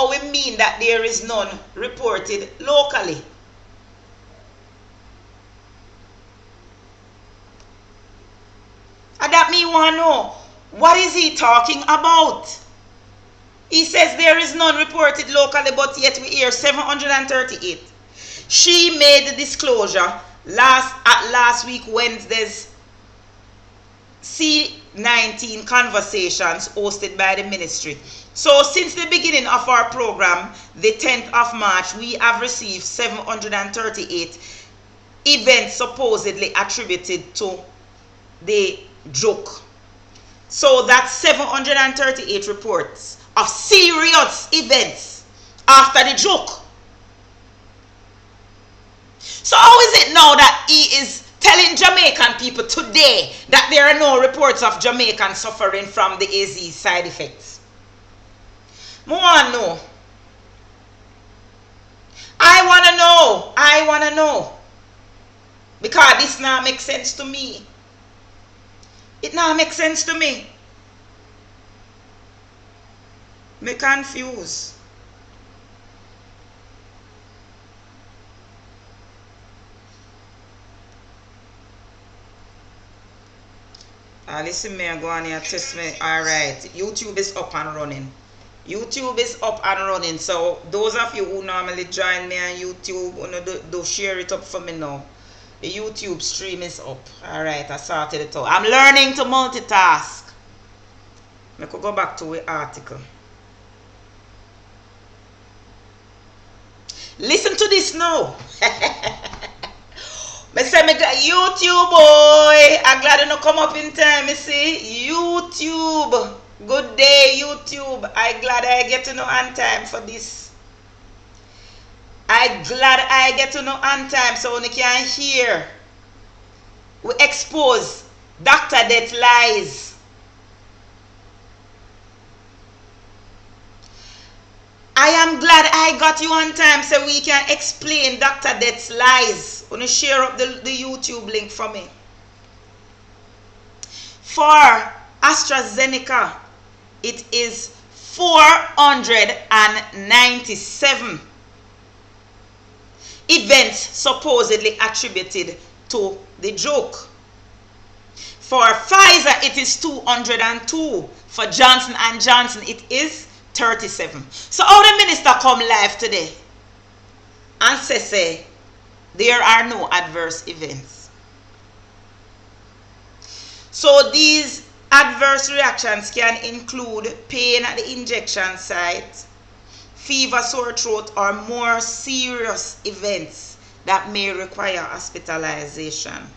how we mean that there is none reported locally. And that me want to know, what is he talking about? He says there is none reported locally, but yet we hear 738. She made the disclosure last week Wednesday's C19 conversations hosted by the ministry. So since the beginning of our program, the 10th of March, we have received 738 events supposedly attributed to the joke. So that's 738 reports of serious events after the joke. So how is it now that he is telling Jamaican people today that there are no reports of Jamaicans suffering from the AZ side effects? I want to know. I want to know. Because this now makes sense to me. It now makes sense to me. Me confused. Listen, me and go on here test me. Alright, YouTube is up and running. YouTube is up and running. So those of you who normally join me on YouTube, do share it up for me now. The YouTube stream is up. Alright, I sorted it out. I'm learning to multitask. I could go back to the article. Listen to this now. I say, YouTube boy, I'm glad you not come up in time. You see, YouTube. Good day, YouTube. I'm glad I get to know on time for this. I'm glad I get to know on time so when you can hear. We expose Dr. Death lies. I am glad I got you on time so we can explain Dr. Death's lies. I'm going to share up the YouTube link for me. For AstraZeneca, it is 497 events supposedly attributed to the joke. For Pfizer, it is 202. For Johnson & Johnson, it is 37. So how the minister come live today and say there are no adverse events? So these adverse reactions can include pain at the injection site, fever, sore throat, or more serious events that may require hospitalization.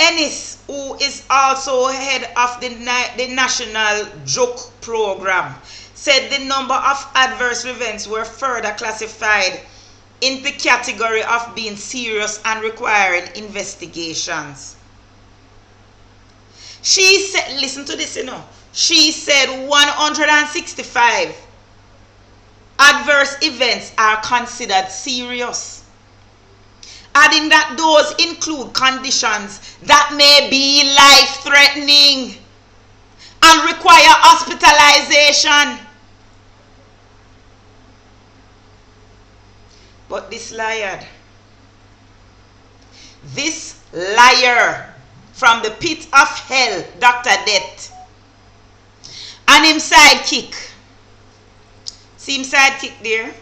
Ennis, who is also head of the National Joke Program, said the number of adverse events were further classified in the category of being serious and requiring investigations. She said, listen to this, she said 165 adverse events are considered serious, adding that those include conditions that may be life-threatening and require hospitalization. But this liar from the pit of hell, Dr. Death, and him sidekick. See him sidekick there?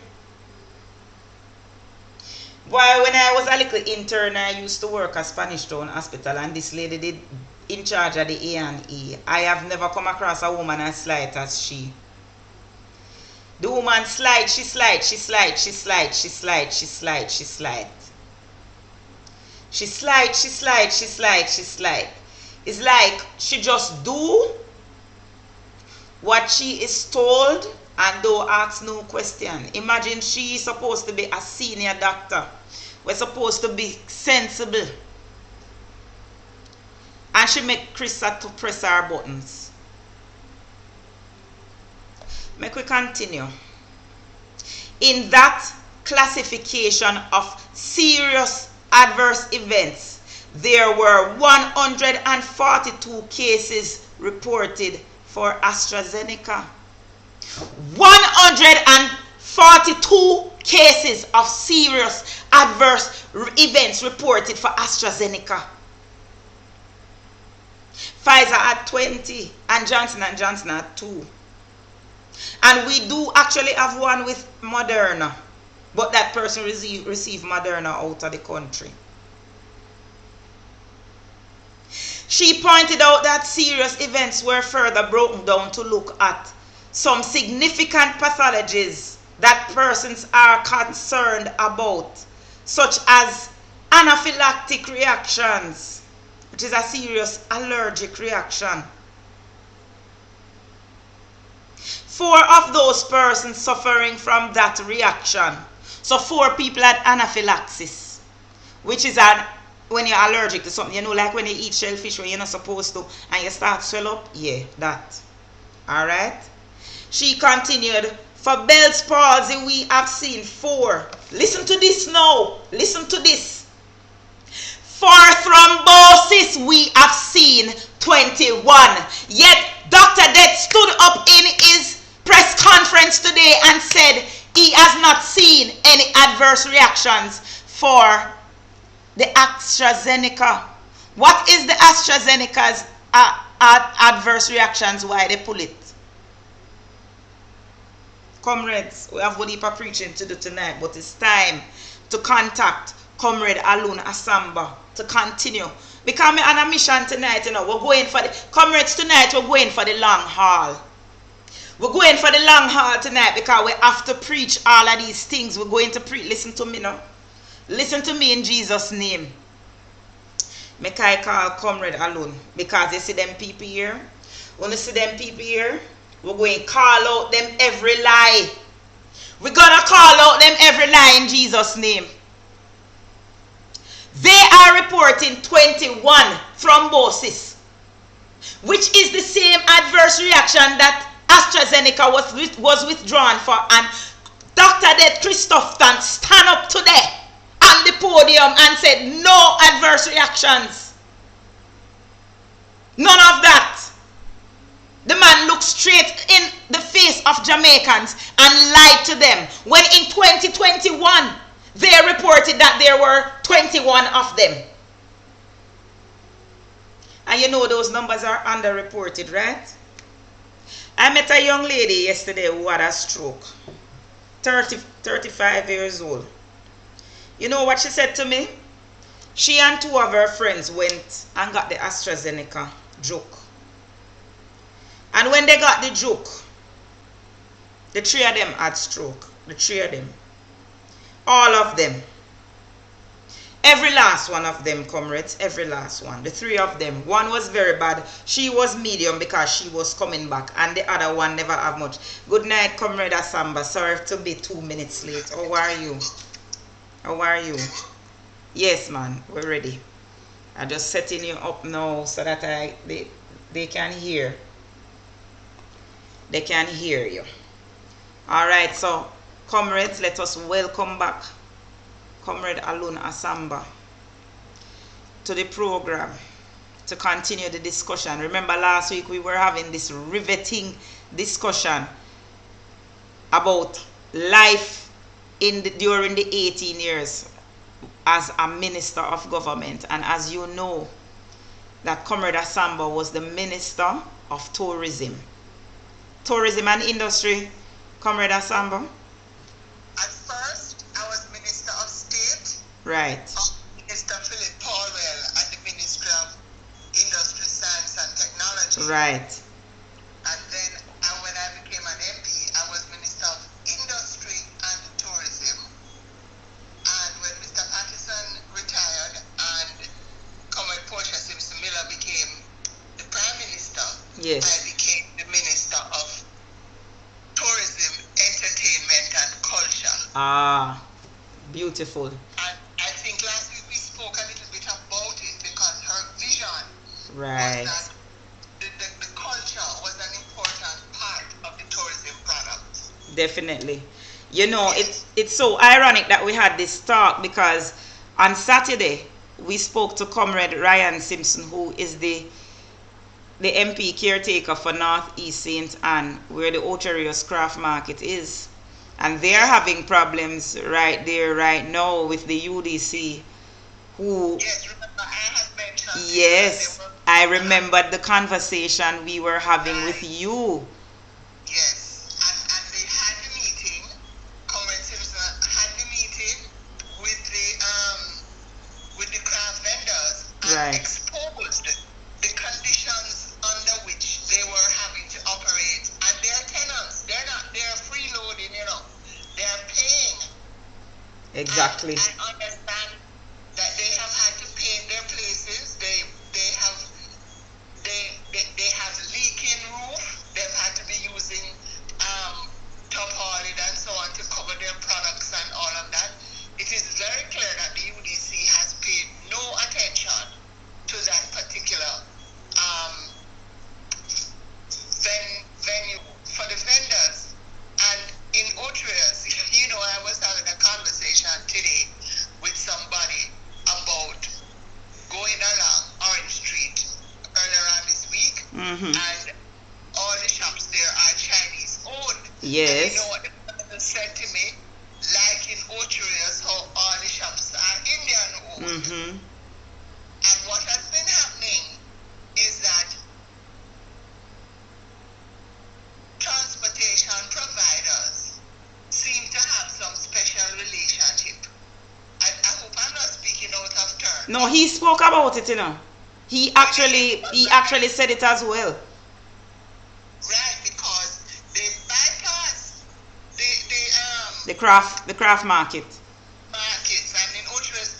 Boy, when I was a little intern, I used to work at Spanish Town Hospital, and this lady did in charge of the A&E. I have never come across a woman as slight as she. The woman slide, she slide, she slide, she slide, she slide, she slide, she slide. She slide, she slide, she slide, she slide. It's like she just do what she is told and don't ask no question. Imagine she is supposed to be a senior doctor. We're supposed to be sensible. And she make Krista to press her buttons. Make we continue. In that classification of serious adverse events, there were 142 cases reported for AstraZeneca. 142 cases of serious adverse events reported for AstraZeneca. Pfizer had 20 and Johnson & Johnson had 2. And we do actually have one with Moderna, but that person received Moderna out of the country. She pointed out that serious events were further broken down to look at some significant pathologies that persons are concerned about, such as anaphylactic reactions, which is a serious allergic reaction. 4 of those persons suffering from that reaction. So 4 people had anaphylaxis, which is when you're allergic to something, you know, like when you eat shellfish when you're not supposed to, and you start to swell up. Yeah, that. Alright? She continued, for Bell's palsy, we have seen 4. Listen to this now. Listen to this. For thrombosis, we have seen 21. Yet, Dr. Det stood up in his press conference today and said he has not seen any adverse reactions for the AstraZeneca. What is the AstraZeneca's adverse reactions? Why they pull it? Comrades, we have one heap of preaching to do tonight, but it's time to contact Comrade ALOUN ASSAMBA to continue. Because we're on a mission tonight, you know, we're going for the, comrades, tonight we're going for the long haul. We're going for the long haul tonight because we have to preach all of these things. We're going to preach. Listen to me now. Listen to me in Jesus' name. Make I call Comrade ALOUN, because you see them people here. When you see them people here, we're going to call out them every lie. We're going to call out them every lie in Jesus' name. They are reporting 21 thrombosis, which is the same adverse reaction that AstraZeneca was withdrawn for. And Dr. Det Christofton stand up today on the podium and said no adverse reactions. None of that. The man looked straight in the face of Jamaicans and lied to them when in 2021 they reported that there were 21 of them. And you know those numbers are underreported, right? I met a young lady yesterday who had a stroke. 35 years old. You know what she said to me? She and 2 of her friends went and got the AstraZeneca joke. And when they got the joke, the 3 of them had stroke. The 3 of them. All of them. Every last one of them, comrades. Every last one. The 3 of them. One was very bad. She was medium because she was coming back. And the other one never have much. Good night, Comrade ASSAMBA. Sorry to be 2 minutes late. How are you? How are you? Yes, man. We're ready. I'm just setting you up now so that they can hear. They can hear you. Alright, so comrades, let us welcome back Comrade ALOUN ASSAMBA to the program to continue the discussion. Remember last week we were having this riveting discussion about life during the 18 years as a minister of government. And as you know, that Comrade ASSAMBA was the Minister of Tourism. Tourism and Industry, Comrade ASSAMBA? At first, I was Minister of State. Right. Minister Philip Paulwell at the Ministry of Industry, Science and Technology. Right. And then when I became an MP, I was Minister of Industry and Tourism. And when Mr. Patterson retired and Comrade Portia Simpson Miller became the Prime Minister, yes, I became the Minister of Tourism, Entertainment and Culture. Ah, beautiful. And I think last week we spoke a little bit about it because her vision right was that the culture was an important part of the tourism product. Definitely. You know, it's so ironic that we had this talk because on Saturday we spoke to Comrade Ryan Simpson, who is the the MP caretaker for Northeast St. Anne, where the Ocherios Craft Market is. And they're having problems right there, right now, with the UDC, who... Yes, remember I had mentioned Yes, I remembered the conversation we were having with you. Yes, and they had the meeting, Comrade Simpson had the meeting with the craft vendors and Right. exposed the conditions under which they were having to operate. And their tenants, they're freeloading, they're paying. Exactly. And I understand that they have had to paint their places. They have leaking roof. They've had to be using tarpaulin and so on to cover their products and all of that. It is very clear that the UDC has paid no attention to that particular venue for the vendors. And in Otrius, I was having a conversation today with somebody about going along Orange Street earlier on this week, and all the shops there are Chinese owned. Yes. And you know what the person said to me? Like in Otrius, how all the shops are Indian owned. And what has been happening is that transportation providers seem to have some special relationship. I hope I'm not speaking out of turn. No, he spoke about it, He actually said it as well. Right, because they bypass The craft market. markets, and in Utrecht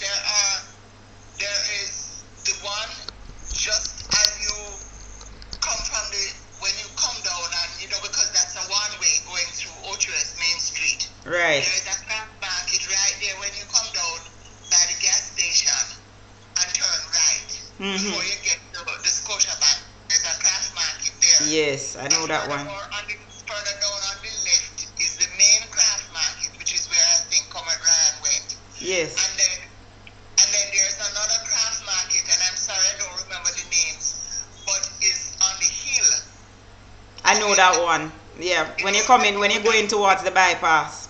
there is the one just as you come from when you come down, and because that's a one way going through Utrecht Main Street. Right. There is a craft market right there when you come down by the gas station and turn right before you get to the Scotia Bank. There's a craft market there. Yes, I know that one. Further down on the left is the main craft market, which is where I think Comrade Ryan went. Yes. And then there's another craft market, and I'm sorry I don't remember the names, but it's on the hill. I know that one. Yeah, when you go in towards the bypass.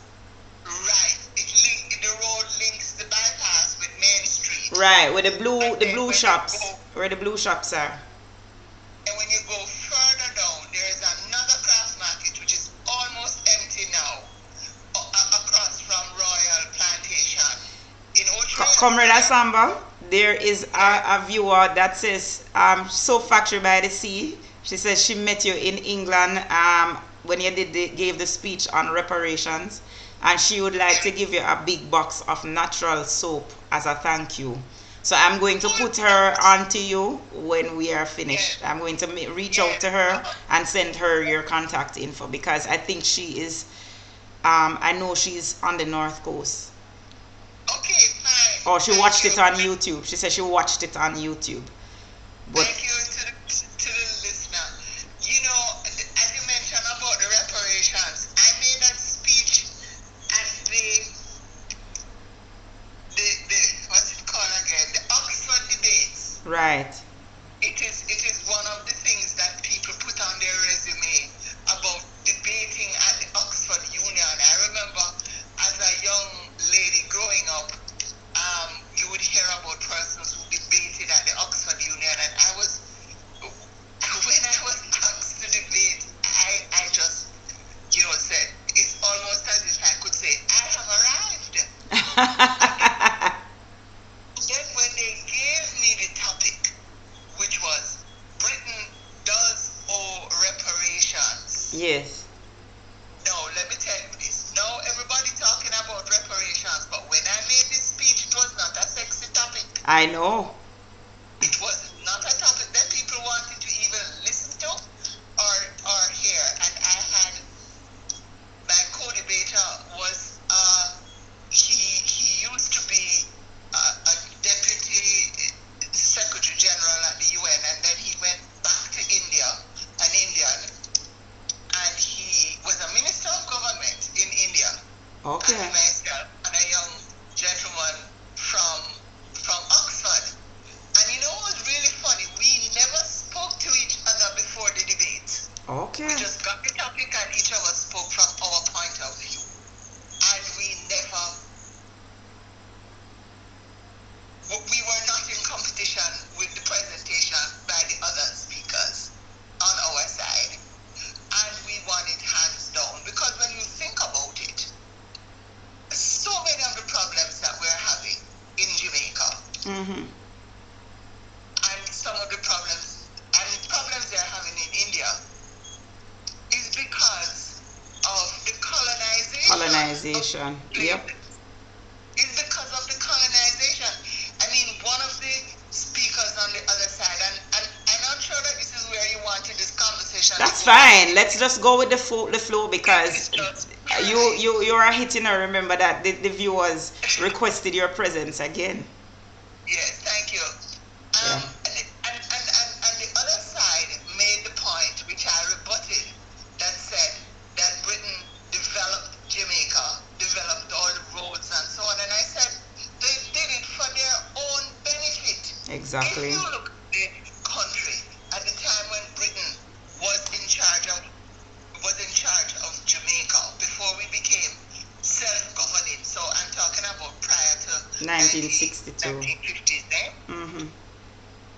Right. The road links the bypass with Main Street. Right, where the blue shops, where the blue shops are. And when you go further down, there is another craft market which is almost empty now, across from Royal Plantation. In Comrade ASSAMBA, there is a viewer that says, Soap Factory by the Sea. She says she met you in England when you gave the speech on reparations, and she would like to give you a big box of natural soap as a thank you. So I'm going to put her on to you when we are finished. I'm going to reach out to her and send her your contact info, because I think she is, I know she's on the North Coast. Okay, fine. Or she watched it on YouTube. She said she watched it on YouTube. But thank you to the listener. As you mentioned about the reparations, I made that speech at the what's it called again? The Oxford debates. right. It is one of the things that people put on their resume about debating at the Oxford Union. I remember as a young lady growing up, you would hear about persons who debated at the Oxford Union, and when I was asked to debate, I just, said, it's almost as if I could say, I have arrived. Then when they gave me the topic, which was Britain does owe reparations. Yes. Now, let me tell you this. Now, everybody talking about reparations, but when I made this speech, it was not a sexy topic. I know. It was not a topic that people wanted to even listen to or hear. And I had, my co-debater was, he used to be a deputy secretary general at the UN, and then he went back to India, an Indian, and he was a minister of government in India. Okay. And myself and a young gentleman from Oxford. And it was really funny. We never spoke to each other And some of the problems they're having in India is because of the Colonization. Yep. It's because of the colonization. I mean, one of the speakers on the other side, and I'm not sure that this is where you wanted this conversation. That's fine. Let's just go with the flow because you are hitting her. Remember that the viewers requested your presence again. Yes, thank you. Yeah. And the other side made the point, which I rebutted, that said that Britain developed Jamaica, developed all the roads and so on. And I said they did it for their own benefit. Exactly. If you look at the country at the time when Britain was in charge of Jamaica before we became self-governing. So I'm talking about prior to 1962. 1950s,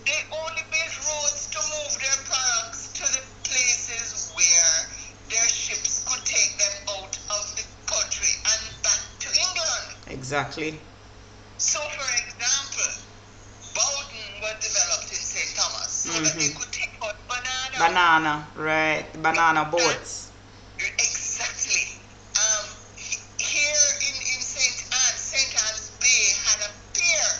They only built roads to move their products to the places where their ships could take them out of the country and back to England. Exactly. So, for example, Bowden was developed in St. Thomas so that they could take out banana. Banana, right. Banana boats. Exactly. Here in St. Anne's Bay had a pier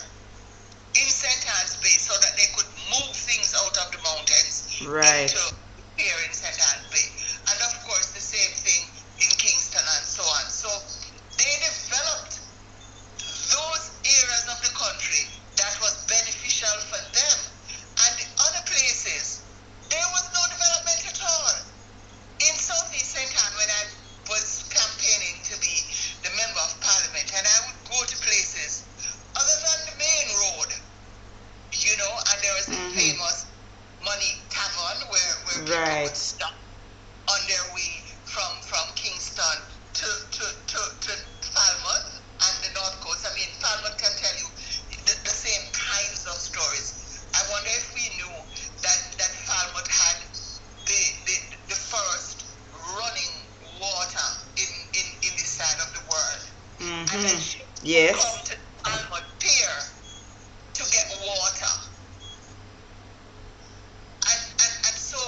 in St. Anne's Bay so that they could move things out of the mountains Right. into the pier in St. Anne's Bay. And of course the same thing in Kingston and so on. So they developed those areas of the country that was beneficial for them. And the other places, there was no development at all. In Southeast St. Anne, when I was campaigning to be the member of parliament, and I would go to places other than the main road, and there was the famous Money Tavern where people would stop on their way from Kingston to Falmouth and the North Coast. I mean, Falmouth can tell you the same kinds of stories. I wonder if we knew that Falmouth had the first running water in this side of the world. And then Yes. come to Falmouth Pier to get water. And so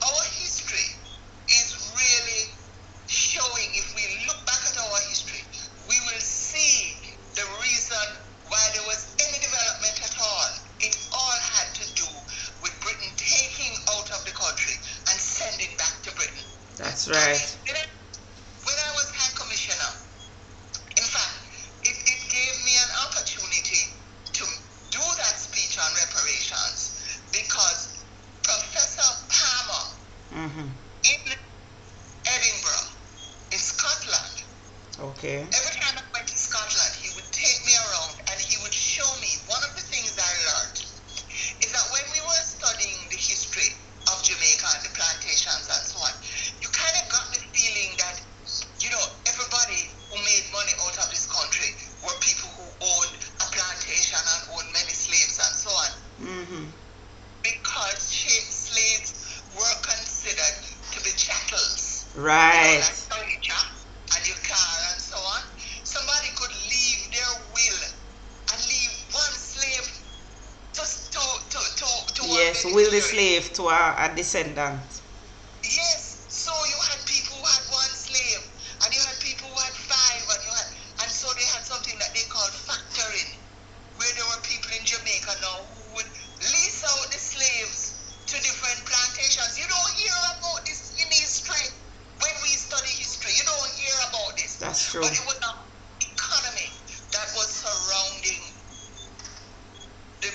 our history is really showing, if we look back at our history, we will see the reason why there was any development at all. It all had to do with Britain taking out of the country and sending back to Britain. That's right. When I was High Commissioner, in fact, it gave me an opportunity to do that speech on reparations because Professor Palmer in Edinburgh, in Scotland, every time I went to Scotland, he would take me around and he would show me. One of the things I learned is that when we were studying the history of Jamaica and the plantations and so on, you kind of got the feeling that, everybody who made money out of this country were people who owned a plantation and owned many slaves and so on. Because slaves were considered to be chattels. Right. Like furniture and your car and so on. Somebody could leave their will and leave one slave to Yes, will the slave to a descendant. Yes, so you had people who had one slave, and you had people who had five, and so they had something that they called factoring, where there were people in Jamaica now who would lease out the slaves to different plantations. You don't hear about this in history. When we study history, you don't hear about this. That's true. But it was an economy that was surrounding the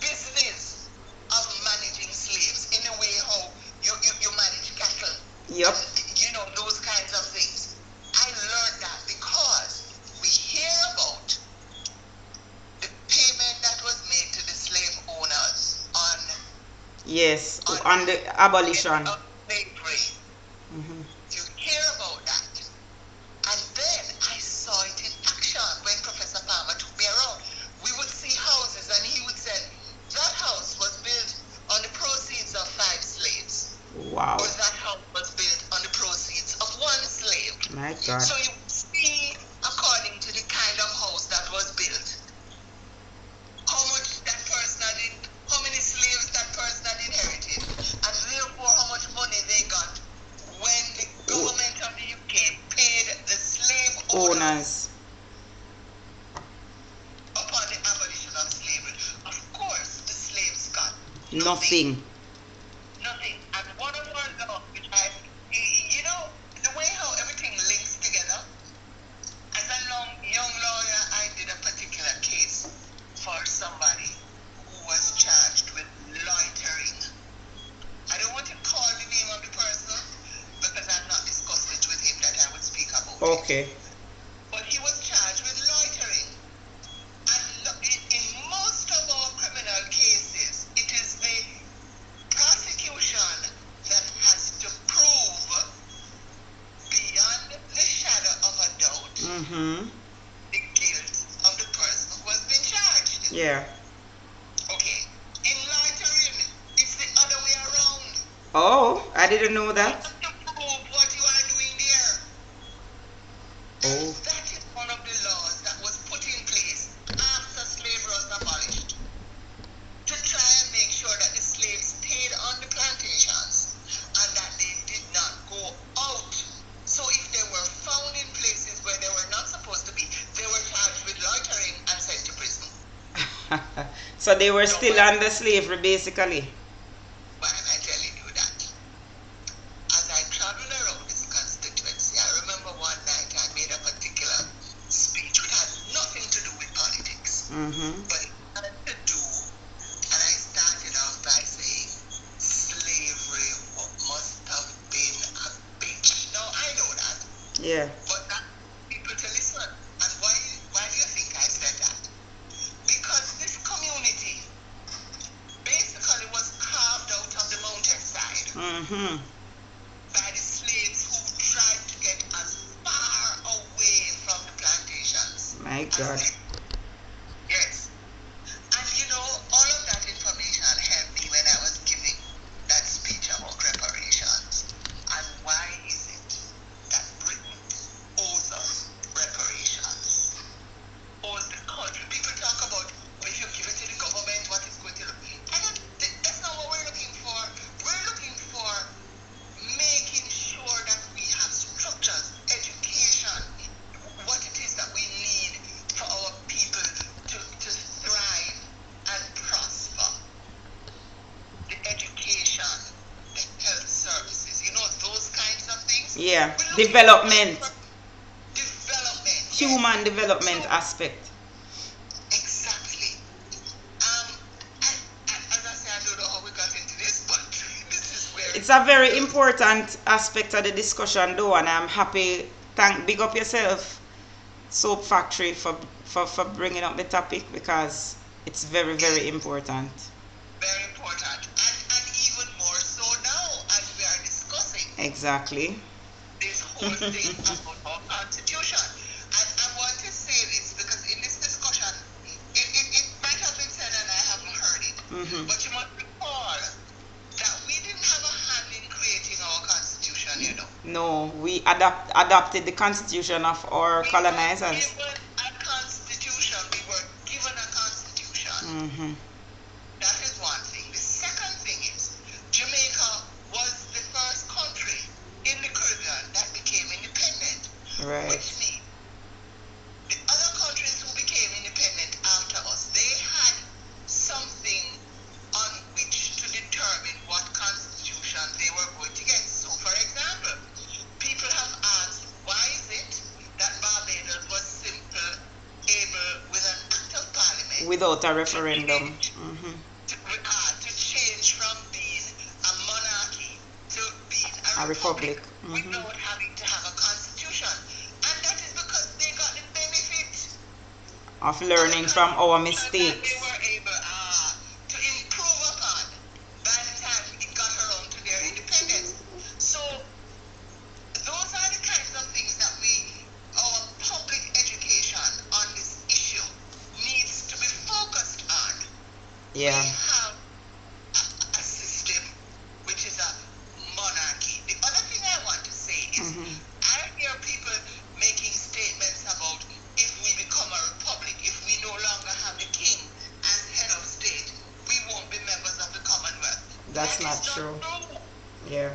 business of managing slaves in a way how you manage cattle. Yep. Those kinds of things. I learned that because we hear about the payment that was made to the slave owners on the abolition. Of slavery. You hear about that. And then I saw it in action when Professor Palmer took me around. We would see houses and he would say, that house was built on the proceeds of 5 slaves. Wow. Or that house was built on the proceeds of 1 slave. My God. So you see, according to the kind of house that was built, colonized. Upon the abolition of slavery, of course, the slaves got Nothing. nothing. And one of our laws, which you know, the way how everything links together. As a young lawyer, I did a particular case for somebody who was charged with loitering. I don't want to call the name of the person because I've not discussed it with him that I would speak about it. Okay. But he was charged with loitering. And in most of our criminal cases, it is the prosecution that has to prove beyond the shadow of a doubt the guilt of the person who has been charged. Yeah. Okay. In loitering, it's the other way around. Oh, I didn't know that. You have to prove what you are doing there. Oh. And that is one of the laws that was put in place after slavery was abolished to try and make sure that the slaves stayed on the plantations and that they did not go out. So if they were found in places where they were not supposed to be, they were charged with loitering and sent to prison. So they were still under slavery, basically. Why am I telling you that? As I traveled around this constituency, I remember one night I made a particular speech which had nothing to do with politics. But it had to do, and I started off by saying, slavery must have been a bitch. Now, I know that. Yeah. But that people to listen. And why do you think I said that? Because this community basically was carved out of the mountainside by the slaves who tried to get as far away from the plantations. My God. Yes. And you know, all of that information helped me when I was giving that speech about reparations. And why is it that Britain owes us reparations? Owes the country. People talk about, well, if you give it to the government, what is going to look. That's not what we're looking for. We're looking for making sure that we have structures, education, what it is that we need for our people to thrive and prosper. The education, the health services, you know, those kinds of things. Yeah. We're looking Development. for development. Human Yes. development So, aspect. exactly. As I say, I don't know how we got into this, but this is where It's a very important aspect of the discussion, though, and I'm happy. Big up yourself, Soap Factory, for bringing up the topic, because it's very, very important. very important, and even more so now as we are discussing Exactly. this whole thing about our constitution. And I want to say this because in this discussion, it might have been said and I haven't heard it, but you must recall that we didn't have a hand in creating our constitution, you know. No, we adopted the constitution of our We were colonizers. given a constitution. We were given a constitution. That is one thing. The second thing is Jamaica was the first country in the Caribbean that became independent. Right. Which means the other countries who became independent after us, they had something on which to determine what constitution they were going to get. So, for example, people have asked, why is it that Barbados was simply able, with an act of parliament, Without a referendum. to change from being a monarchy to being A republic. without having to have a constitution? And that is because they got the benefit Of learning from our that mistakes. they were able to improve upon by the time it got around to their independence. So those are the kinds of things that our public education on this issue needs to be focused on. Yeah. We have a system which is a monarchy. The other thing I want to say is I hear people making statements about if we become a republic, if we no longer have the king as head of state, we won't be members of the Commonwealth. That's That not is true. true. Yeah.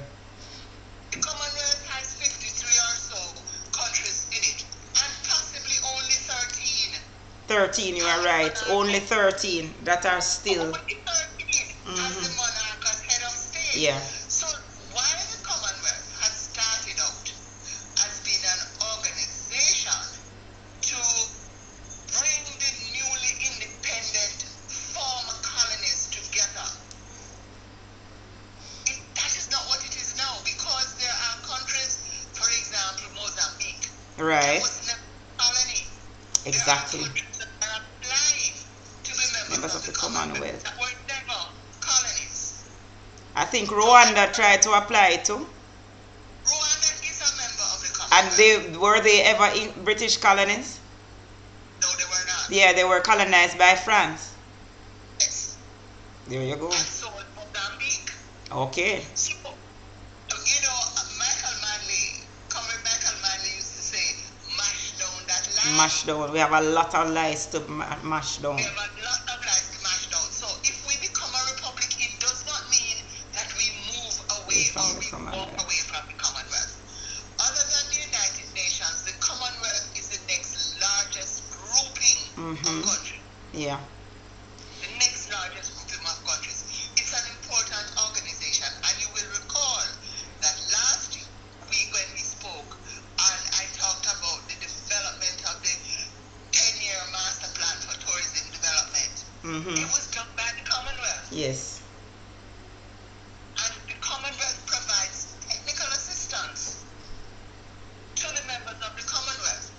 The Commonwealth has 53 or so countries in it, and 13, you are right. Only 13 that are still. Only 13 as the monarch as head of state. Yeah. So while the Commonwealth had started out as being an organization to bring the newly independent former colonies together, that is not what it is now, because there are countries, for example, Mozambique. Right. That was never a colony. Exactly. There are countries that are applying to be Members of the Commonwealth. that were never colonies. I think Rwanda tried to apply too. Rwanda is a member of the And Commonwealth. were they ever in British colonies? No, they were not. Yeah, they were colonized by France. Yes. There you go. And so was Mozambique. Okay. So, Michael Manley used to say, mash down that lie. Mash down. We have a lot of lies to mash down. We have a lot of lies to mash down. So if we become a republic, it does not mean that we move away or we walk away from the Commonwealth. Other than the United Nations, the Commonwealth is the next largest grouping of countries. Yeah. The next largest grouping of countries. It's an important organization, and you will recall that last week when we spoke, and I talked about the development of the 10-year master plan for tourism development. It was done by the Commonwealth. Yes. And the Commonwealth provides technical assistance to the members of the Commonwealth.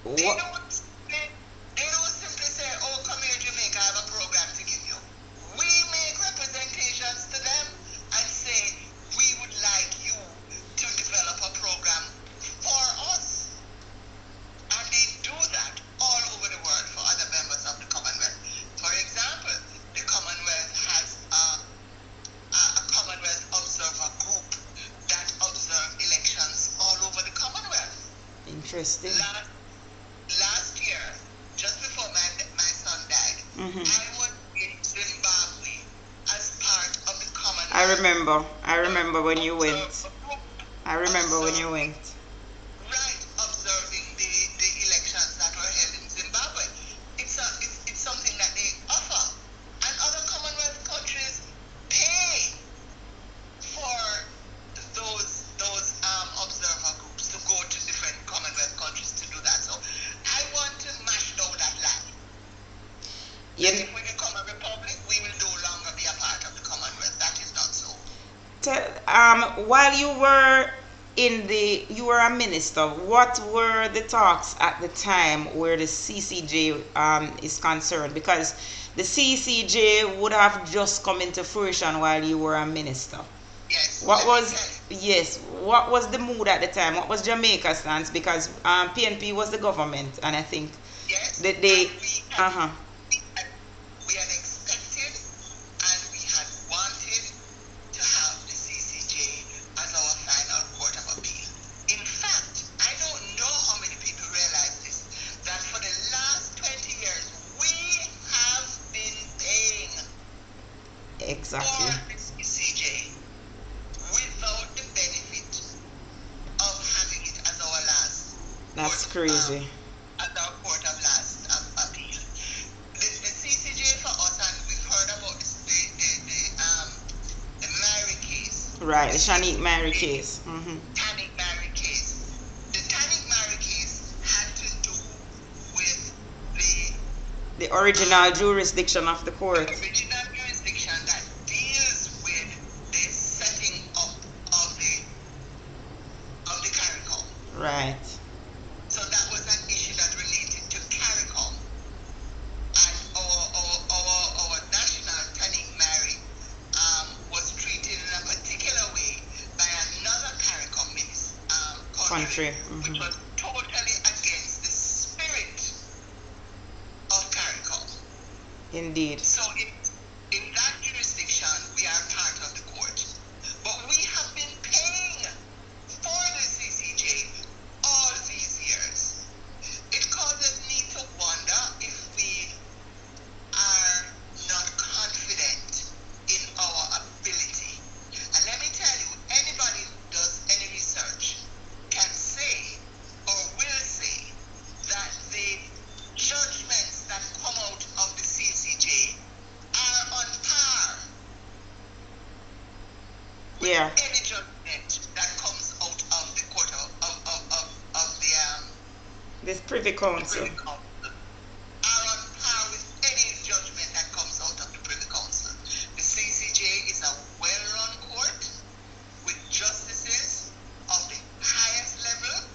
They don't simply say, oh, come here, Jamaica, I have a program to give you. We make representations to them and say, we would like you to develop a program for us. And they do that all over the world for other members of the Commonwealth. For example, the Commonwealth has a Commonwealth Observer Group that observe elections all over the Commonwealth. Interesting. Last year, just before my son died, I was in Zimbabwe as part of the Commonwealth. I remember when you went. I remember when you went. Right, observing the elections that were held in Zimbabwe. It's something that they offer. And other Commonwealth countries pay for those observer groups to go to different Commonwealth countries to do that. So I want to mash down that line. If we become a republic, we will no longer be a part of the Commonwealth. That is not so. While you were you were a minister, what were the talks at the time where the CCJ is concerned? Because the CCJ would have just come into fruition while you were a minister. Yes. What was the mood at the time? What was Jamaica's stance? Because PNP was the government, and I think that they we had expected and we had wanted to have the CCJ as our final court of appeal. In fact, I don't know how many people realize this, that for the last 20 years we have been paying exactly for the CCJ without the benefit of having it as our last. That's crazy. As our court of last appeal. The CCJ for us, and we've heard about the Mary case. Right, the Shanique Mary case. Tannic Mary case. The Tannic Mary case had to do with the original jurisdiction of the court. The original jurisdiction that deals with the setting up of the CARICOM. Right. So that was an issue that related to CARICOM. And our national Tannic Mary was treated in a particular way by another CARICOM country, which was totally against the spirit of CARICOM. Indeed. So in that jurisdiction, we are part of the court. But we have been paying for the CCJ all these years. It causes me to wonder if we are not confident in our ability. And let me tell you, anybody who does any research can say or will say that the judgment this Privy Council are on par with any judgment that comes out of the Privy Council. The CCJ is a well-run court with justices of the highest level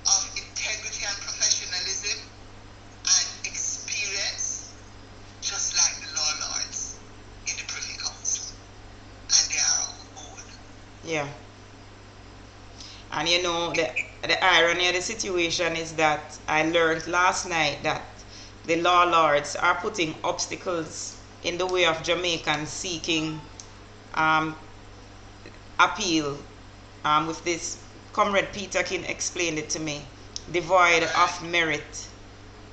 of integrity and professionalism and experience, just like the law lords in the Privy Council. And they are old. Yeah. And you know, the irony of the situation is that I learned last night that the law lords are putting obstacles in the way of Jamaicans seeking appeal with this. Comrade Peter King explained it to me, devoid of merit,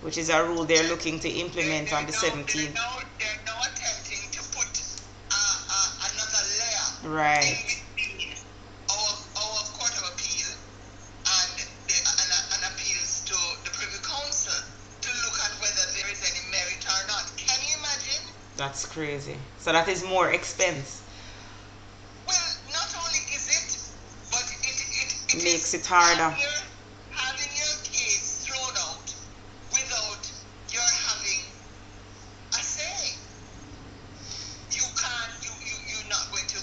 which is a rule they're looking to implement on the 17th. They're now attempting to put another layer Right. in between our Court of Appeal and appeals to the Privy Council to look at whether there is any merit or not. Can you imagine? That's crazy. So that is more expense. Well, not only is it, but it Makes is it harder. having your case thrown out without your having a say. You can't, you're not going to,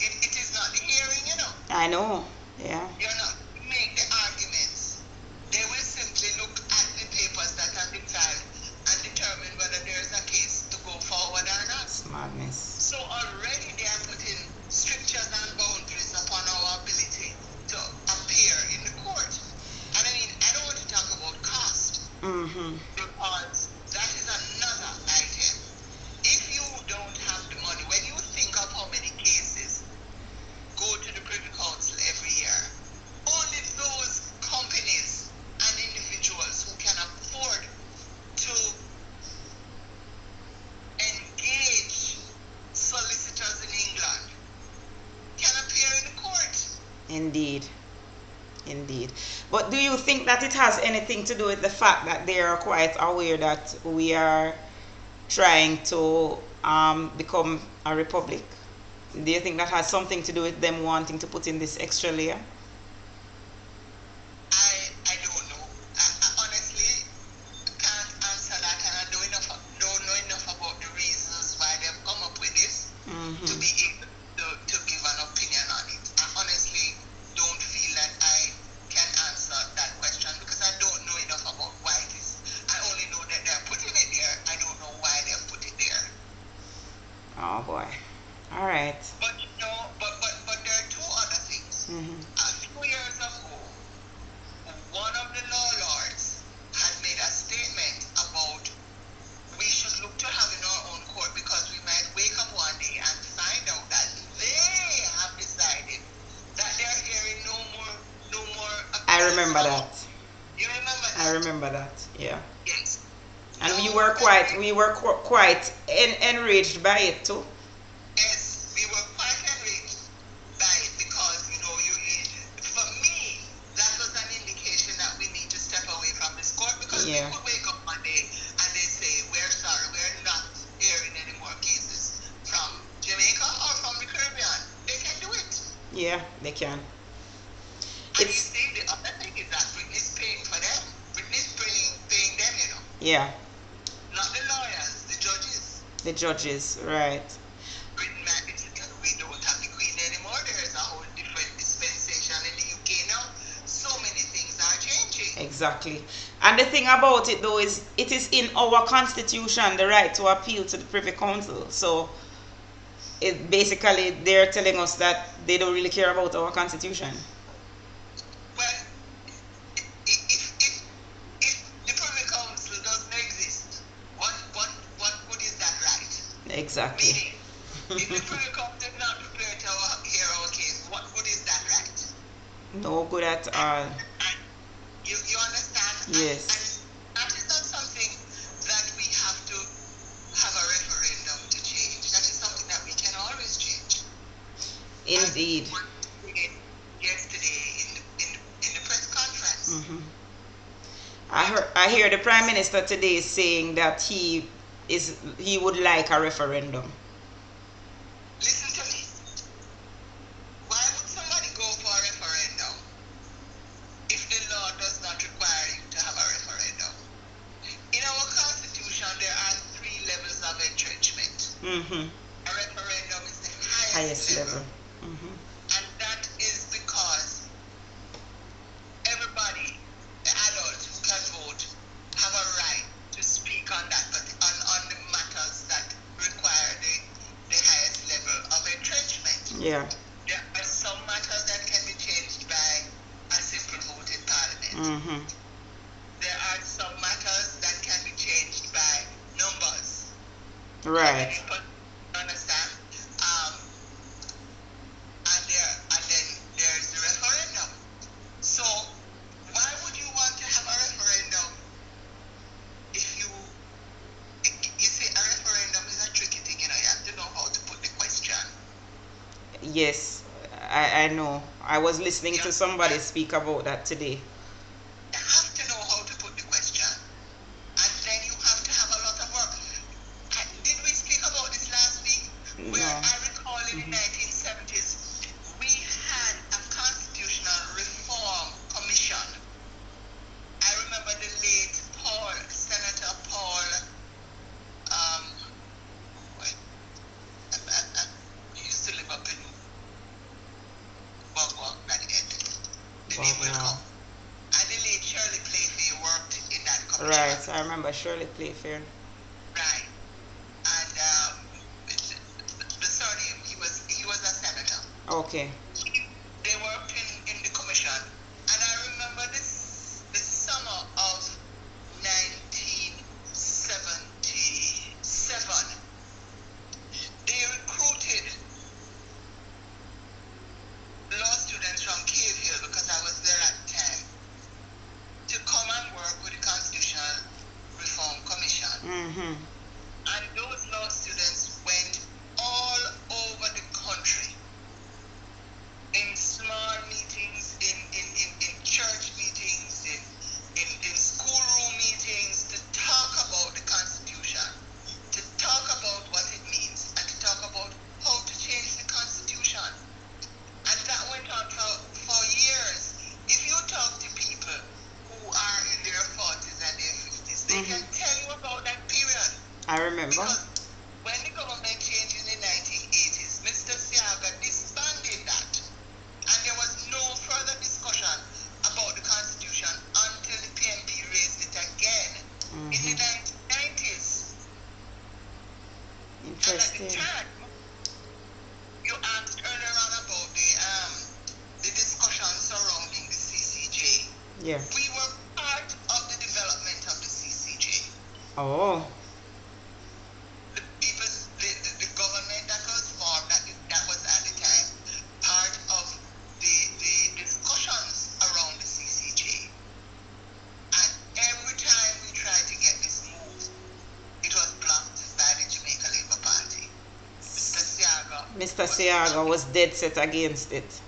it is not the hearing, you know. I know. Yeah. You're not make the arguments. They will simply look at the papers that have been filed and determine whether there's a case to go forward or not. It's madness. So already they are putting strictures and boundaries upon our ability to appear in the court. And I mean, I don't want to talk about cost because that is another item. If you don't have the money, when you think of how many cases go to the Privy Council every year, only those companies and individuals who can afford to engage solicitors in England can appear in the court. Indeed. Indeed. But do you think that it has anything to do with the fact that they are quite aware that we are trying to become a republic? Do you think that has something to do with them wanting to put in this extra layer? I don't know. I honestly can't answer that, and I don't know enough about the reasons why they've come up with this to be able to give an opinion on it. I honestly don't feel that I can answer that question because I don't know enough about why it is. I only know that they're putting it there. I don't know why they've put it there. Oh boy. All right. But you know, but there are two other things. A few years ago, one of the law lords had made a statement about we should look to having our own court because we might wake up one day and find out that they have decided that they're hearing no more. I remember that. You remember that? I remember that. Yeah. Yes. And we were quite enraged by it too. Yes, we were quite enraged by it because, you know, for me, that was an indication that we need to step away from this court because we could wake up one day and they say, we're sorry, we're not hearing any more cases from Jamaica or from the Caribbean. They can do it. Yeah, they can. And you see, the other thing is that Britney's paying for them. Britney's paying them, you know. Yeah. Not the lawyers, the judges. The judges, right. Britain might be thinking we don't have the Queen anymore. There's a whole different dispensation in the UK now. So many things are changing. Exactly. And the thing about it though is it is in our constitution the right to appeal to the Privy Council. So it basically they're telling us that they don't really care about our constitution. Well, if the Privy Council doesn't exist, what good is that right? Exactly. Meaning, if the Privy Council is not prepared to hear our case, what good is that right? No good at all. And you understand? Yes. And that is not something that we have to have a referendum to change. That is something that we can always change. Indeed. Yesterday in the press conference. I hear the Prime Minister today saying that he would like a referendum. Listen to me. Why would somebody go for a referendum if the law does not require you to have a referendum? A referendum is the highest Highest level. level. And that is because everybody, the adults who can vote, have a right to speak on that, but on the matters that require the highest level of entrenchment. Yeah. There are some matters that can be changed by a simple vote in Parliament. There are some matters that can be changed by numbers. Right. Understand? And then there's the referendum. So why would you want to have a referendum if you see a referendum is a tricky thing, you have to know how to put the question. Yes, I know. I was listening to somebody speak about that today. You have to know how to put the question. And then you have to have a lot of work. Did we speak about this last week? Where I recall in the 1970s, we had a constitutional reform commission. I remember the late Senator Paul, he used to live up in Bogwag, at the end. The name will come. And the late Shirley Playfair worked in that commission. Right, I remember Shirley Playfair. Right. And the surname, he was a senator. Okay. They worked in the commission. And I remember the summer of 1977, they recruited law students from Cave Hill, because I was there at the time, to come and work with the Constitutional Reform Commission. And those law students went all over the country, in small meetings, in church meetings, in schoolroom meetings, to talk about the Constitution, to talk about what it means, and to talk about how to change the Constitution. And that went on for years. If you talk to people who are in their 40s and their 50s, they can tell you about that period. I remember. Because when the government changed in the 1980s, Mr. Siaga disbanded that. And there was no further discussion about the Constitution until the PNP raised it again in the 1990s. Interesting. And at the time, you asked earlier on about the discussion surrounding the CCJ. Yeah. We were part of the development of the CCJ. Oh. The government that was formed, that was at the time part of the discussions around the CCJ. And every time we tried to get this moved, it was blocked by the Jamaica Labour Party. Mr. Siaga was dead set against it.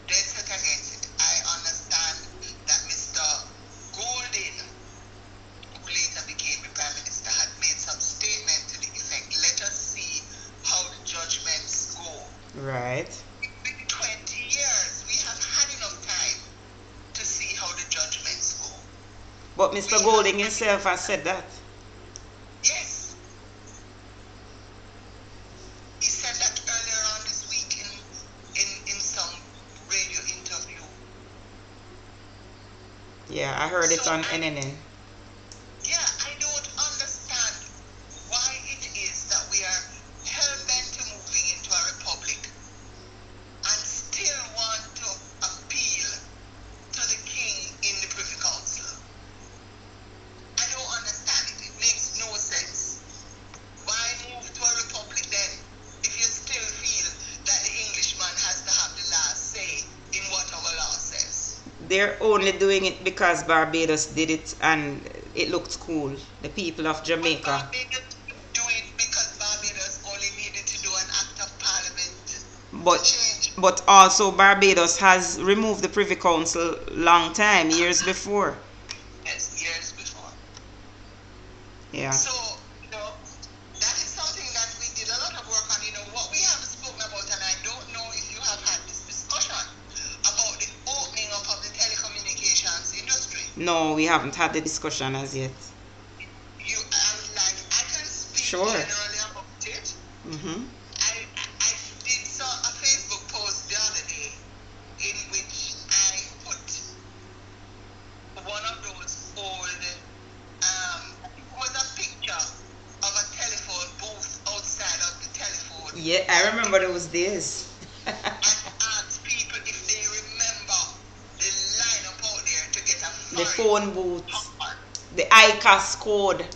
Dead set against it. I understand that Mr. Golding, who later became the Prime Minister, had made some statement to the effect, let us see how the judgments go. Right. In 20 years, we have had enough time to see how the judgments go. But Mr. Golding himself has said that. Yes. He said that earlier on this week in some radio interview. Yeah, I heard it on NNN. Yeah, I don't understand why it is that we are hell-bent to moving into a republic and still want to appeal to the king in the Privy Council. I don't understand it. It makes no sense. Why move to a republic then if you still feel that the Englishman has to have the last say in what our law says? They're only doing it because Barbados did it and it looked cool. The people of Jamaica. Barbados do it because Barbados only needed to do an act of parliament But to change. but also Barbados has removed the Privy Council long time, years before. Yes, years before. Yeah. So, that is something that we did a lot of work on. What we have spoken about, and I don't know if you have had this discussion about the opening up of the telecommunications industry. No, we haven't had the discussion as yet. I can speak Sure. generally about it. Mm-hmm. I did saw a Facebook post the other day in which I put one of those old, it was a picture of a telephone booth outside of the telephone. Yeah, I remember those days. And asked people if they remember the lineup out there to get a The foreign phone booths, card. the ICAS code. And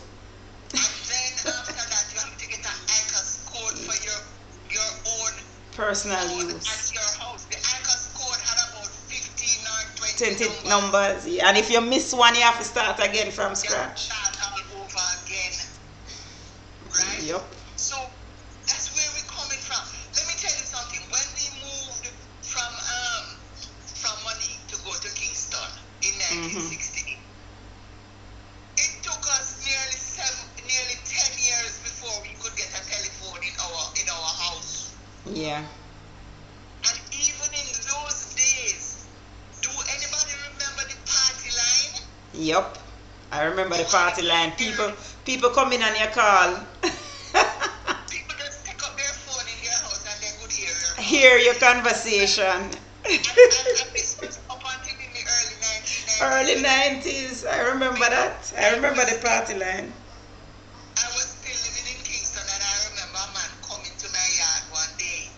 then after that, you have to get an ICAS code for your own Personal phone use. at your house. The ICAS code had about 15 or 20 20 numbers. numbers. Yeah. And if you miss one, you have to start again from scratch. You have to start all over again. Right? Yep. So that's where we're coming from. Let me tell you something. When we moved from Monique to go to Kingston in 1968, it took us nearly 10 years before we could get a telephone in our house. Yeah. And even in those days, do anybody remember the party line? Yep. I remember the party line. People come in on your call. People just pick up their phone in their house and they could Hear your conversation. and this was up until in the early 1990s. Early 90s. I remember that. I remember the party line. I was still living in Kingston and I remember a man coming to my yard one day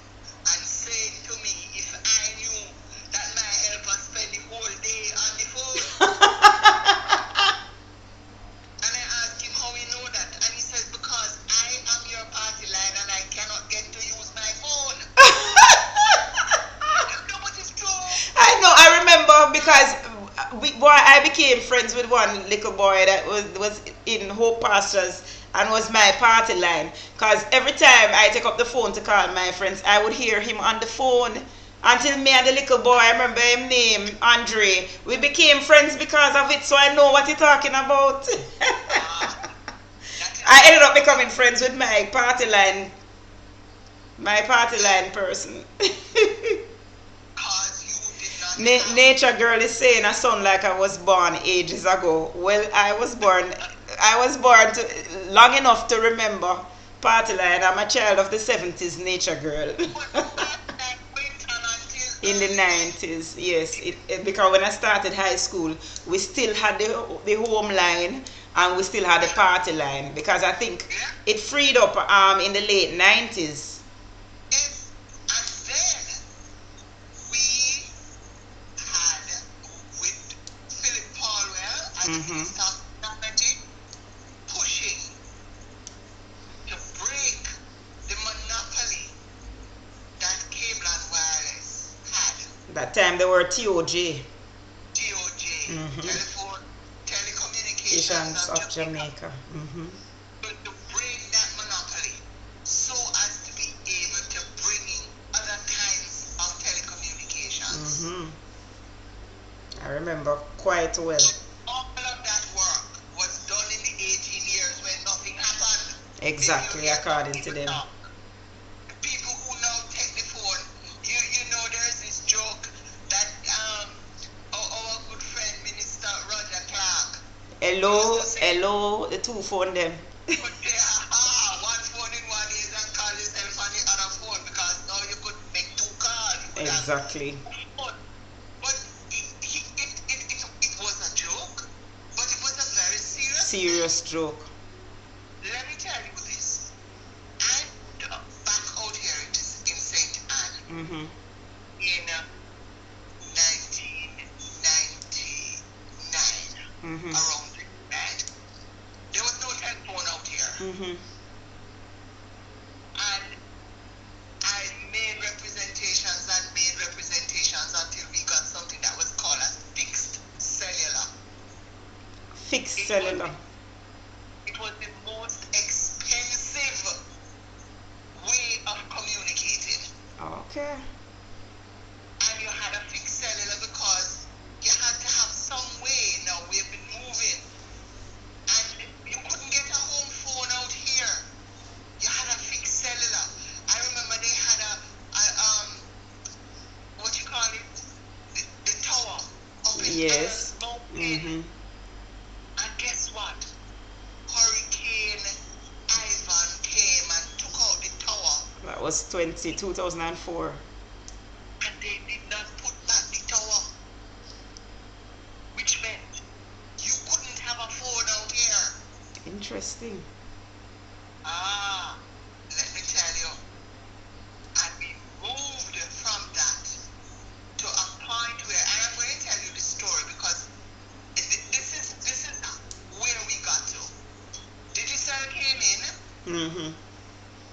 and saying to me if I knew that my helper spent the whole day on the phone. And I asked him how he know that, and he says because I am your party line and I cannot get to use my phone. No, but it's true. I know. I remember because I became friends with one little boy that was in Hope Pastures and was my party line. Because every time I take up the phone to call my friends, I would hear him on the phone. Until me and the little boy, I remember him name, Andre, we became friends because of it, so I know what you're talking about. I ended up becoming friends with my party line person. Nature girl is saying I sound like I was born ages ago. Well, I was born long enough to remember party line. I'm a child of the 70s, nature girl. In the 90s, yes. Because when I started high school, we still had the home line and we still had the party line. Because I think it freed up in the late 90s. Yes, and then we had with Philip Paulwell as Minister of Technology pushing to break the monopoly that Cable and Wireless had. That time they were TOJ. Telecommunications of Jamaica. To break that monopoly so as to be able to bring in other kinds of telecommunications. I remember quite well. All of that work was done in the 18 years when nothing happened. Exactly, according to them. The people who now take the phone, you know there's this joke that our good friend Minister Roger Clark. Hello, the two phone them. Put there, one phone in one ear and call yourself on the other phone because now you could make two calls. Exactly. But it was a joke, but it was a very serious joke. Let me tell you this. I'm back out here in St. Anne in 1999, around that. There was no telephone out here. And I made representations until we got something that was called a fixed cellular. It was the most expensive way of communicating. Okay. And you had a fixed cellular because you had to have some way. Now we've been moving. And you couldn't get a home phone out here. You had a fixed cellular. I remember they had a what you call it? The tower up in Yes. Mountain. And guess what? Hurricane Ivan came and took out the tower. was 2004. And they did not put back the tower, which meant you couldn't have a phone out here. Interesting. Let me tell you. And we moved from that to a point where, and I'm going to tell you the story because this is where we got to. Digital came in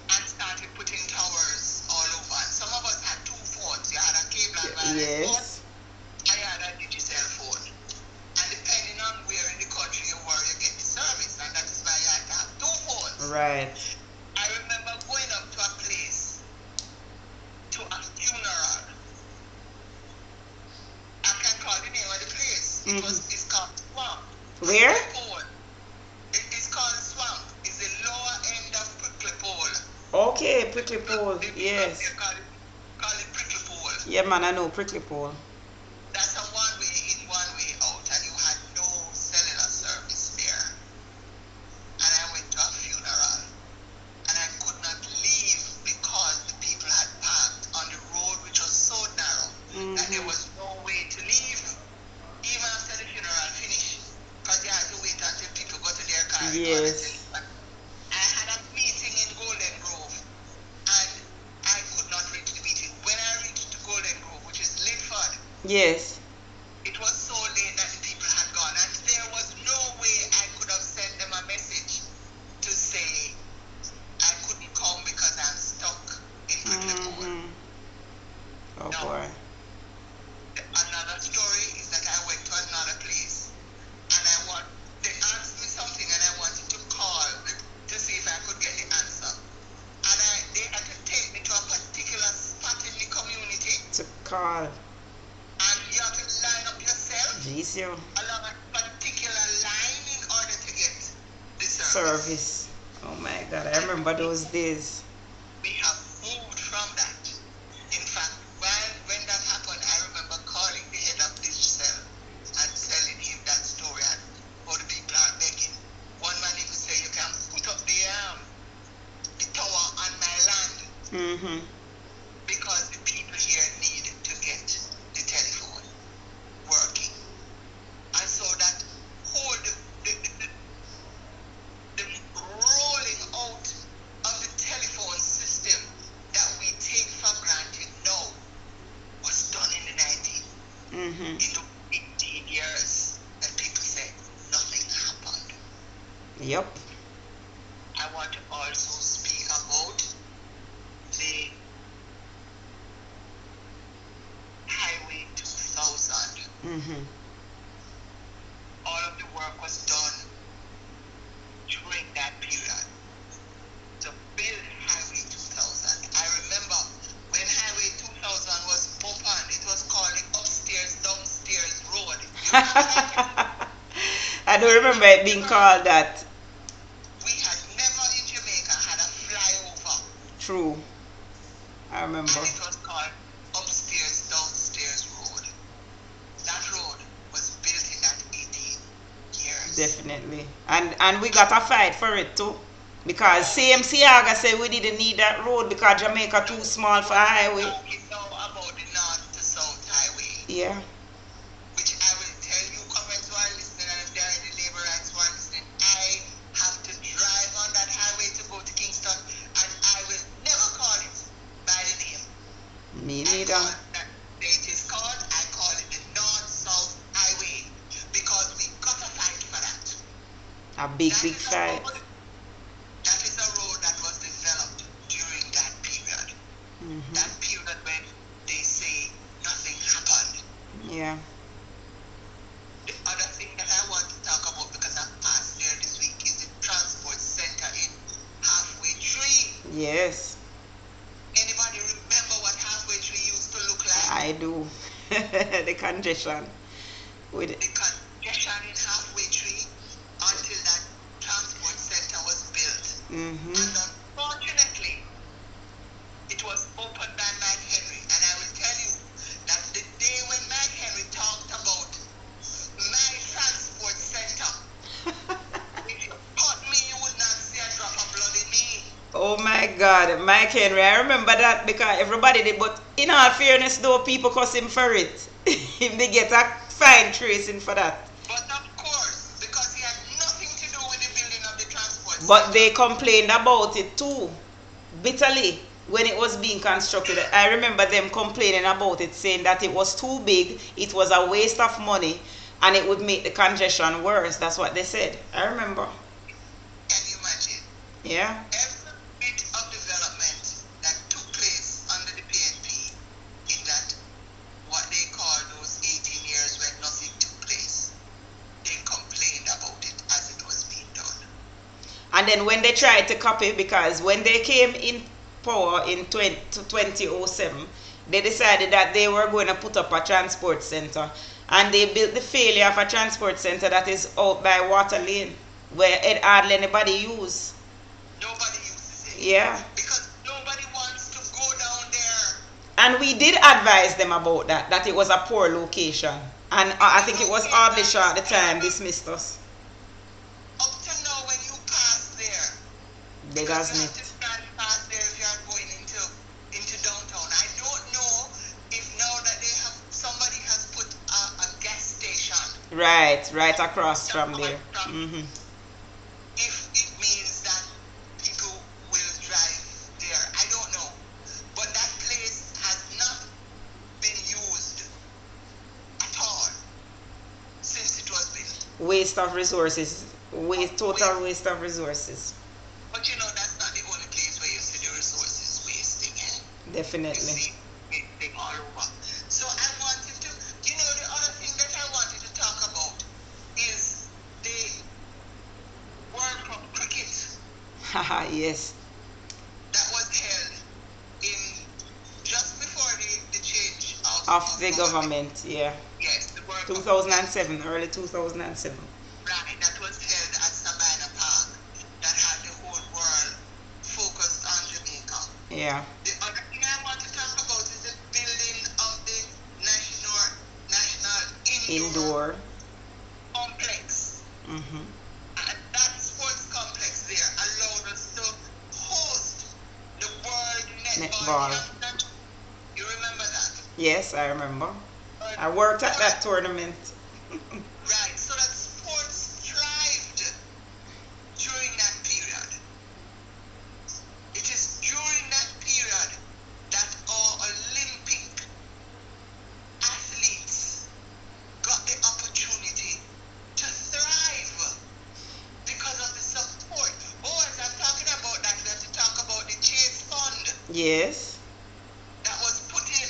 and started putting towers all over. And some of us had two phones. You had a cable and wireless phone. I had a digital phone. And depending on where in the country you were, you get the service. And that is why you had to have two phones. Right. I remember going up to a place, to a funeral. I can't call the name of the place. It's called Swamp. Where? It's called Swamp. It's the lower end of Prickly Pole. Okay, Prickly Pole. Yes. They call it Prickly Pole. Yeah, man, I know Prickly Pole. That's a one way in, one way out, and you had no cellular service there. And I went to a funeral, and I could not leave because the people had parked on the road, which was so narrow that there was no way to leave, even after the funeral finished, because you had to wait until people go to their car. Yes. I had a meeting in Golden Grove, and I could not reach the meeting. When I reached Golden Grove, which is Lidford, Yes. it was so late that the people had gone, and there was no way I could have sent them a message to say I couldn't come because I'm stuck in Prickly Pole. Oh Now, boy. another story is that I went to another place, and they asked me something, and I wanted to call to see if I could get the answer. And they had to take me to a particular spot in the community, To call. and you have to line up yourself Jeez, yo. along a particular line in order to get the service. Service. Oh my God, I remember those days. We have moved from that. In fact, when that happened, I remember calling the head of Digital and telling him that story and how the people are begging. One man even said, you can put up the tower on my land because the people here need to get the telephone working. And so that whole the rolling out of the telephone system that we take for granted now was done in the 90s. In the 18 years, and people say nothing happened. Yep. I want to also speak about the Highway 2000. All of the work was done during that period to build Highway 2000. I remember when Highway 2000 was opened, it was called the upstairs downstairs road. You remember that? I do remember it being called that. We had never in Jamaica had a flyover, True. I remember. and it was called upstairs downstairs road. That road was built in that 18 years. Definitely. And we got a fight for it too. Because CMC Aga said we didn't need that road because Jamaica too small for a highway. Now you know about the north to south highway, Yeah. which I will tell you, Comrades who are listening, and if there are any labor rights who are listening, I have to drive on that highway to go to Kingston, and I will never call it by the name. Me I neither. call it is called, I call it the north-south highway, because we got a fight for that. A big That is a fight. road- That is a road that was developed during that period. That period when they say nothing happened. Yeah. The other thing that I want to talk about, because I passed there this week, is the transport center in Halfway Tree. Yes. Anybody remember what Halfway Tree used to look like? I do. The congestion. With The congestion in Halfway Tree until that transport center was built. And unfortunately, it was opened by Mike Henry. And I will tell you that the day when Mike Henry talked about my transport center, if you caught me, you would not see a drop of blood in me. Oh my God, Mike Henry, I remember that because everybody did, but in all fairness though, people cuss him for it. If they get a fine tracing for that. But of course, because he had nothing to do with the building of the transport. But they complained about it too, bitterly, when it was being constructed. I remember them complaining about it, saying that it was too big, it was a waste of money, and it would make the congestion worse. That's what they said. I remember. Can you imagine? Yeah. Every bit of development that took place under the PNP in that, what they call those 18 years when nothing took place, they complained about it as it was being done. And then when they tried to copy, because when they came in power in 2007, they decided that they were going to put up a transport center. And they built the failure of a transport center that is out by Water Lane, where it hardly anybody use. Nobody uses it. Yeah. Because nobody wants to go down there. And we did advise them about that, that it was a poor location. And I think it was Arbisha at the time dismissed us. Up to now, when you pass there, Beggars you have Net. to stand past there if you are going into downtown. I don't know if now that they have, somebody has put a gas station. Right across from there. Mm-hmm. If it means that people will drive there, I don't know. But that place has not been used at all since it was built. Waste of resources. Total waste of resources. But you know, that's not the only place where you see the resources wasting, eh? Definitely. You see wasting all over. So I wanted to, you know, the other thing that I wanted to talk about is the World Cup cricket Haha, yes. that was held in just before the change Of the government, yeah. Yes, the World Cup. 2007, early 2007. Right, that was held at Savannah Park, that had the whole world focused on Jamaica. Yeah. The other thing I want to talk about is the building of the National Indoor Complex. Mm-hmm. And that sports complex there allowed us to host the World Netball Championship. You remember that? Yes, I remember. I worked at that tournament. Right, so that sports thrived during that period. It is during that period that our Olympic athletes got the opportunity to thrive because of the support. Oh, as I'm talking about that, we have to talk about the Chase Fund Yes. that was put in,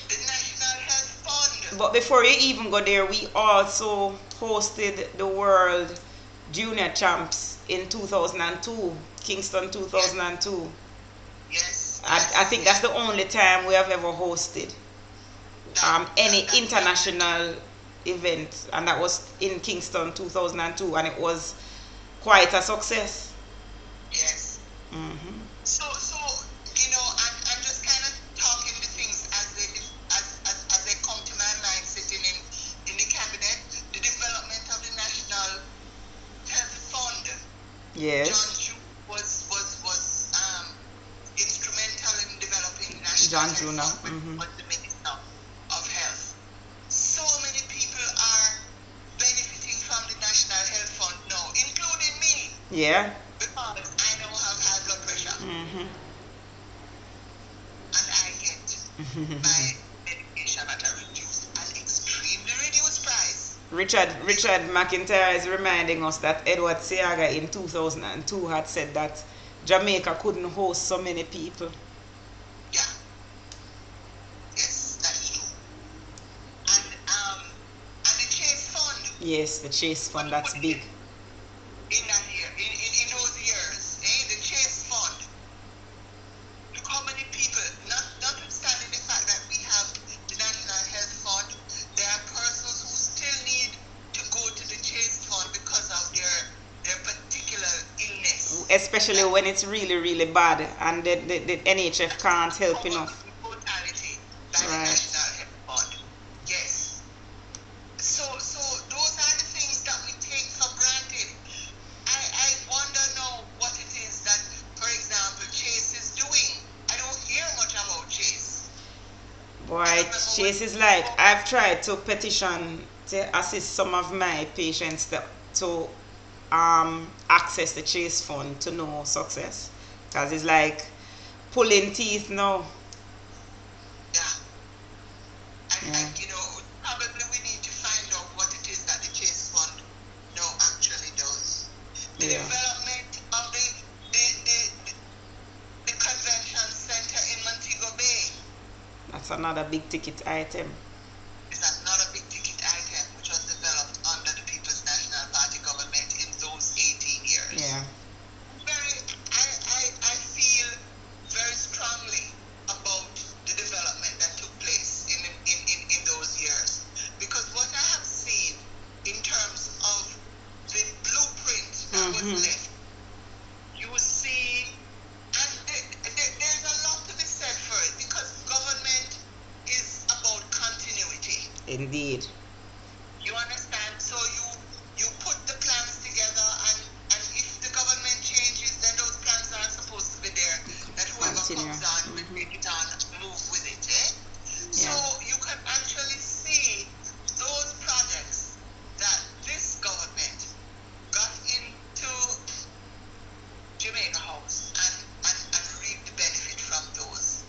the National Health Fund. But before you even go there, we also hosted the World Junior Champs in 2002, Kingston 2002. Yes. I think that's the only time we have ever hosted any international event, and that was in Kingston 2002, and it was quite a success. Yes. Mm-hmm. So you know, I'm just kind of talking the things as they come to my mind sitting in the cabinet. The development of the National Health Fund. Yes. John June was instrumental in developing National John Health Juna. Fund, Mm-hmm. was the Minister of Health. So many people are benefiting from the National Health Fund now, including me, Yeah. because I now have high blood pressure. Mm-hmm. And I get my medication at an extremely reduced price. Richard McIntyre is reminding us that Edward Seaga in 2002 had said that Jamaica couldn't host so many people. Yeah. Yes, that's true. And the Chase Fund. Yes, the Chase Fund, that's big. In that year, in those years, the Chase Fund. Look how many people, notwithstanding the fact that we have the National Health Fund, there are persons who still need to go to the Chase Fund because of their particular illness. Especially when it's really, really bad and the NHF can't help enough. Mortality by the Right. National Health Fund. Yes. So those are the things that we take for granted. I wonder now what it is that, for example, Chase is Chase is like, I've tried to petition to assist some of my patients to access the Chase fund to no success. Because it's like pulling teeth now. Yeah. Yeah. And probably we need to find out what it is that the Chase Fund now actually does. The Yeah. development of the convention center in Montego Bay That's another big ticket item. is another big ticket item which was developed under the People's National Party government in those 18 years. Yeah. I feel very strongly about the development that took place in those years, because what I have seen in terms of the blueprint that was left, you see, and there's a lot to be said for it, because government is about continuity. Indeed. You understand? So you put the plans together, and if the government changes, then those plans are supposed to be there, that whoever comes on will take it on and move with it. So you can actually see those projects that this government got into Jamaica House and reap the benefit from those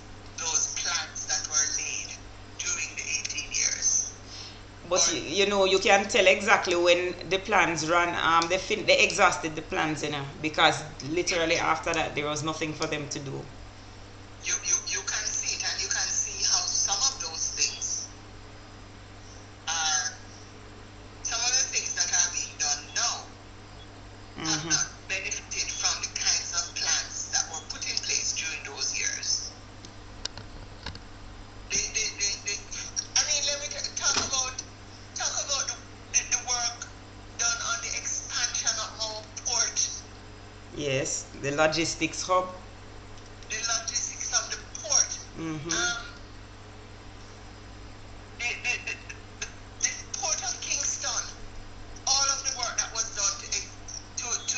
plans that were laid during the 18 years. But you can tell exactly when the plans ran. They exhausted the plans, because literally after that there was nothing for them to do. You can see it, and you can see how some of those things are, some of the things that are being done now have not benefited from the kinds of plans that were put in place during those years. Let me talk about the work done on the expansion of our port. Yes, the logistics hub. The logistics of the port. The port of Kingston, all of the work that was done to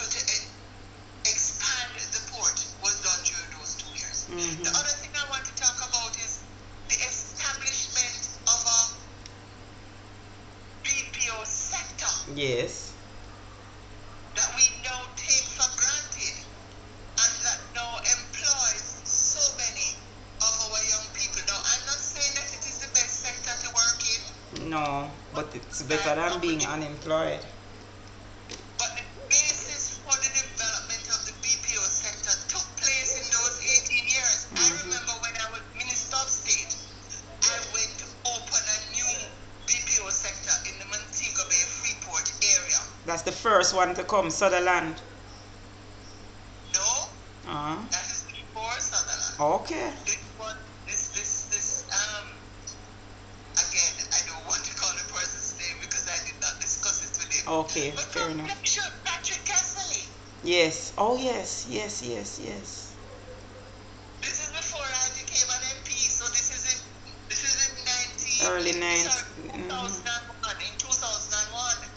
expand the port was done during those 2 years. The other thing I want to talk about is the establishment of a BPO sector. Yes. That we now take for granted, and that now employs so many of our young people. Now, I'm not saying that it is the best sector to work in. No, but it's better than being unemployed. But the basis for the development of the BPO sector took place in those 18 years. I remember when I was Minister of State, I went to open a new BPO sector in the Montego Bay Freeport area. That's the first one to come, Sutherland. No, that is before Sutherland. Okay. Again, I don't want to call the person's name because I did not discuss it with him. Okay, But fair enough. Patrick Castley. Yes. Oh, yes. Yes. This is before I became an MP, so this is in Early 2001. In 2001.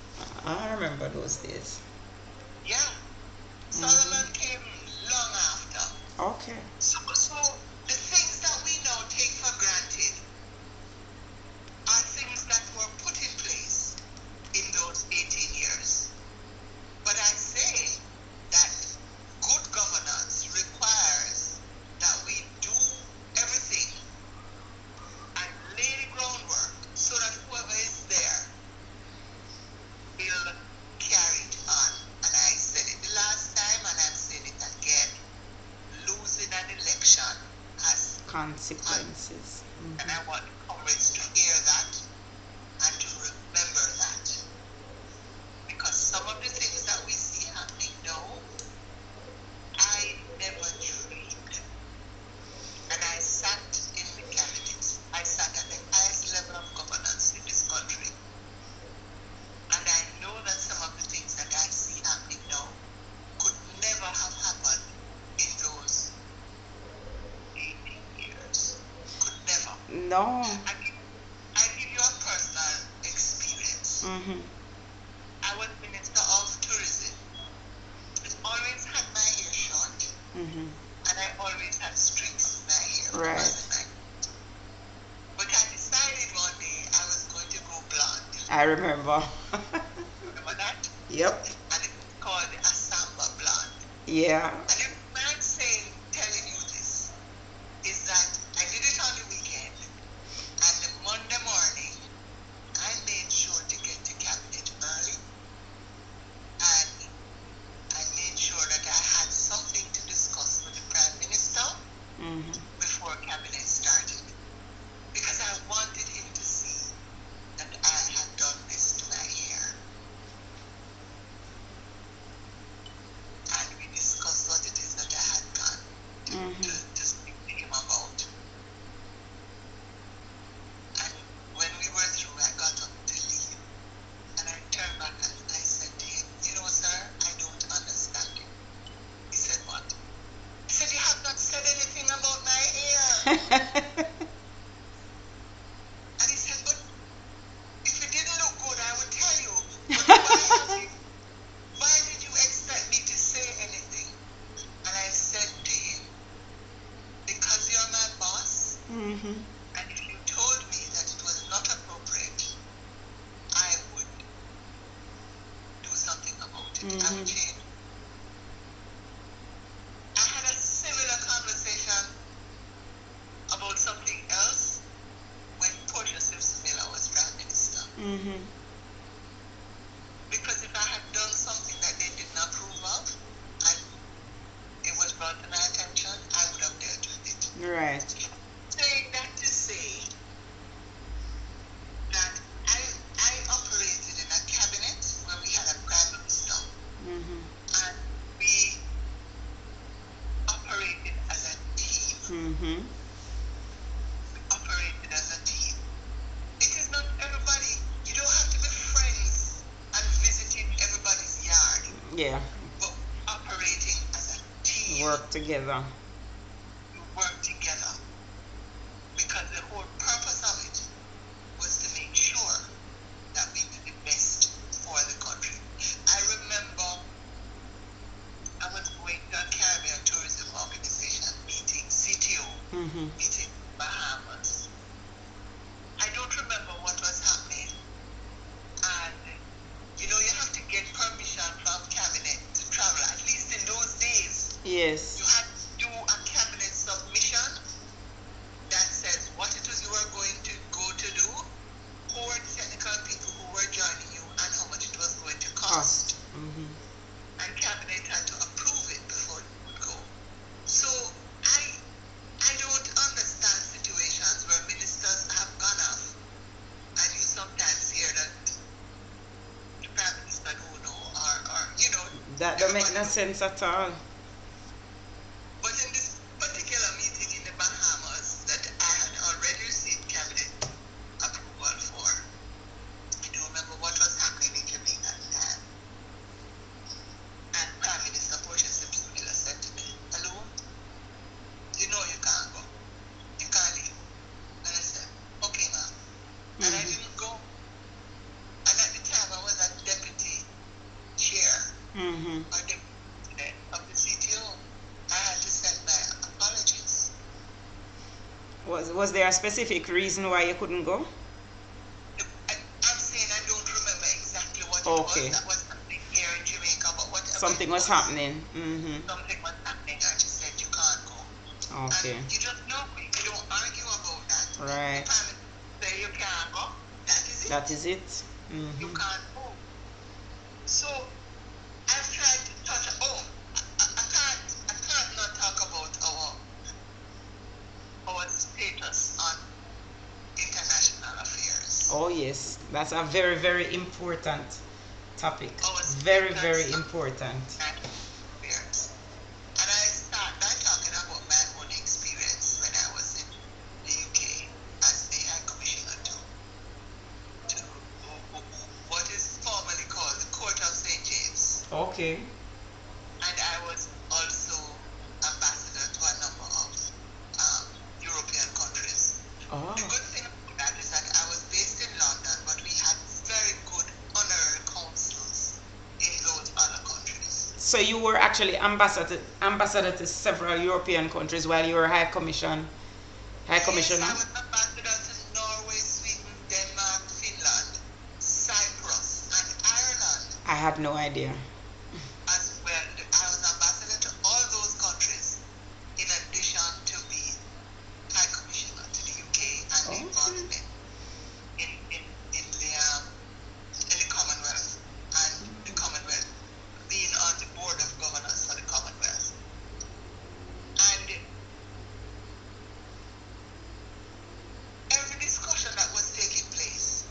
I remember those days. Yeah. Sutherland came long after. Okay. So the things that we now take for granted are things that were put in place in those 18 years. But I say that good governance requires that we do everything and lay the groundwork so that whoever is there will carry it on. And I said it the last time, and I'm saying it again. Losing an election has Consequences. and I want comrades to hear that and to remember that. Because some of the things that we see happening now, I never dreamed. And I sat in the cabinet. I sat at the highest level of governance in this country. And I know that some of the things that I see happening now could never have happened in those 18 years. Could never. No. I give you a personal experience. I was Minister of Tourism. I always had my hair short, and I always had strings in my hair. Right. But I decided I remember. Remember that? Yep. And it's called the ASSAMBA blonde. Yeah. And the reason I'm saying, telling you this, is that I did it on the weekend, and the Monday morning, I made sure to get to cabinet early, and I made sure that I had something to discuss with the Prime Minister before cabinet started, because I wanted him to see that I had done this to my hair. And we discussed what it is that I had done to speak to him about. And when we were through, I got up to leave, and I turned back and I said to him, you know, sir, I don't understand you. He said, what? He said, you have not said anything about my hair. And he said, but if it didn't look good, I would tell you. But why did you expect me to say anything? And I said to him, because you're my boss, and if you told me that it was not appropriate, I would do something about it. I would change. I had a similar conversation about something else when Portia Simpson Miller was Prime Minister. Because if I had done something that they didn't approve of, and it was brought to my attention, I would have dealt with it. Right. Saying that to say that I operated in a cabinet where we had a Prime Minister, and we operated as a team. We operated as a team. It is not everybody. You don't have to be friends and visiting everybody's yard. Yeah. But operating as a team. Work together. We work together. Because the whole purpose of it was to make sure that we did the best for the country. I remember I was going to a Caribbean Tourism Organization meeting, CTO, meeting Bahamas. I don't remember what was happening. And, you know, you have to get permission from cabinet to travel, at least in those days. Yes. You had to do a cabinet submission that says what it was you were going to go to do, who were the technical people who were joining you, and how much it was going to cost. And cabinet had to approve it before it would go. So I don't understand situations where ministers have gone off, and you sometimes hear that the Prime Minister don't know, or you know. That don't make no sense at all. But in this particular meeting in the Bahamas that I had already received cabinet approval for, I don't remember what was happening in Jamaica at the time. And Prime Minister Portia Simpson Miller said to me, "ALOUN, you know you can't go. You can't leave." And I said, "Okay, ma'am." And I didn't go. And at the time I was a deputy chair or deputy president of the CTO. I had to send my apologies. Was there a specific reason why you couldn't go? I'm saying I don't remember exactly what Okay. it was that was happening here in Jamaica, but whatever. Something was happening. Something was happening, and she said you can't go. Okay. And you just know me. You don't argue about that. Right. The Prime Minister say you can't go. That is it. That is it. You can't go. So I've tried to touch. I can't not talk about our status on international affairs. Oh yes, that's a very, very important topic. Our Very, status very on important. international affairs. And I start by talking about my own experience when I was in the UK as the High Commissioner to what is formally called the Court of St. James. Okay. And I was also ambassador to a number of European countries. Oh. The good thing about that is that I was based in London, but we had very good honorary consuls in those other countries. So you were actually ambassador to several European countries while you were High Commissioner. Yes, I was ambassador to Norway, Sweden, Denmark, Finland, I had no idea. as well. I was ambassador to all those countries, in addition to being High Commissioner to the UK and the involvement in the Commonwealth, and the Commonwealth, being on the board of governors for the Commonwealth. And every discussion that was taking place,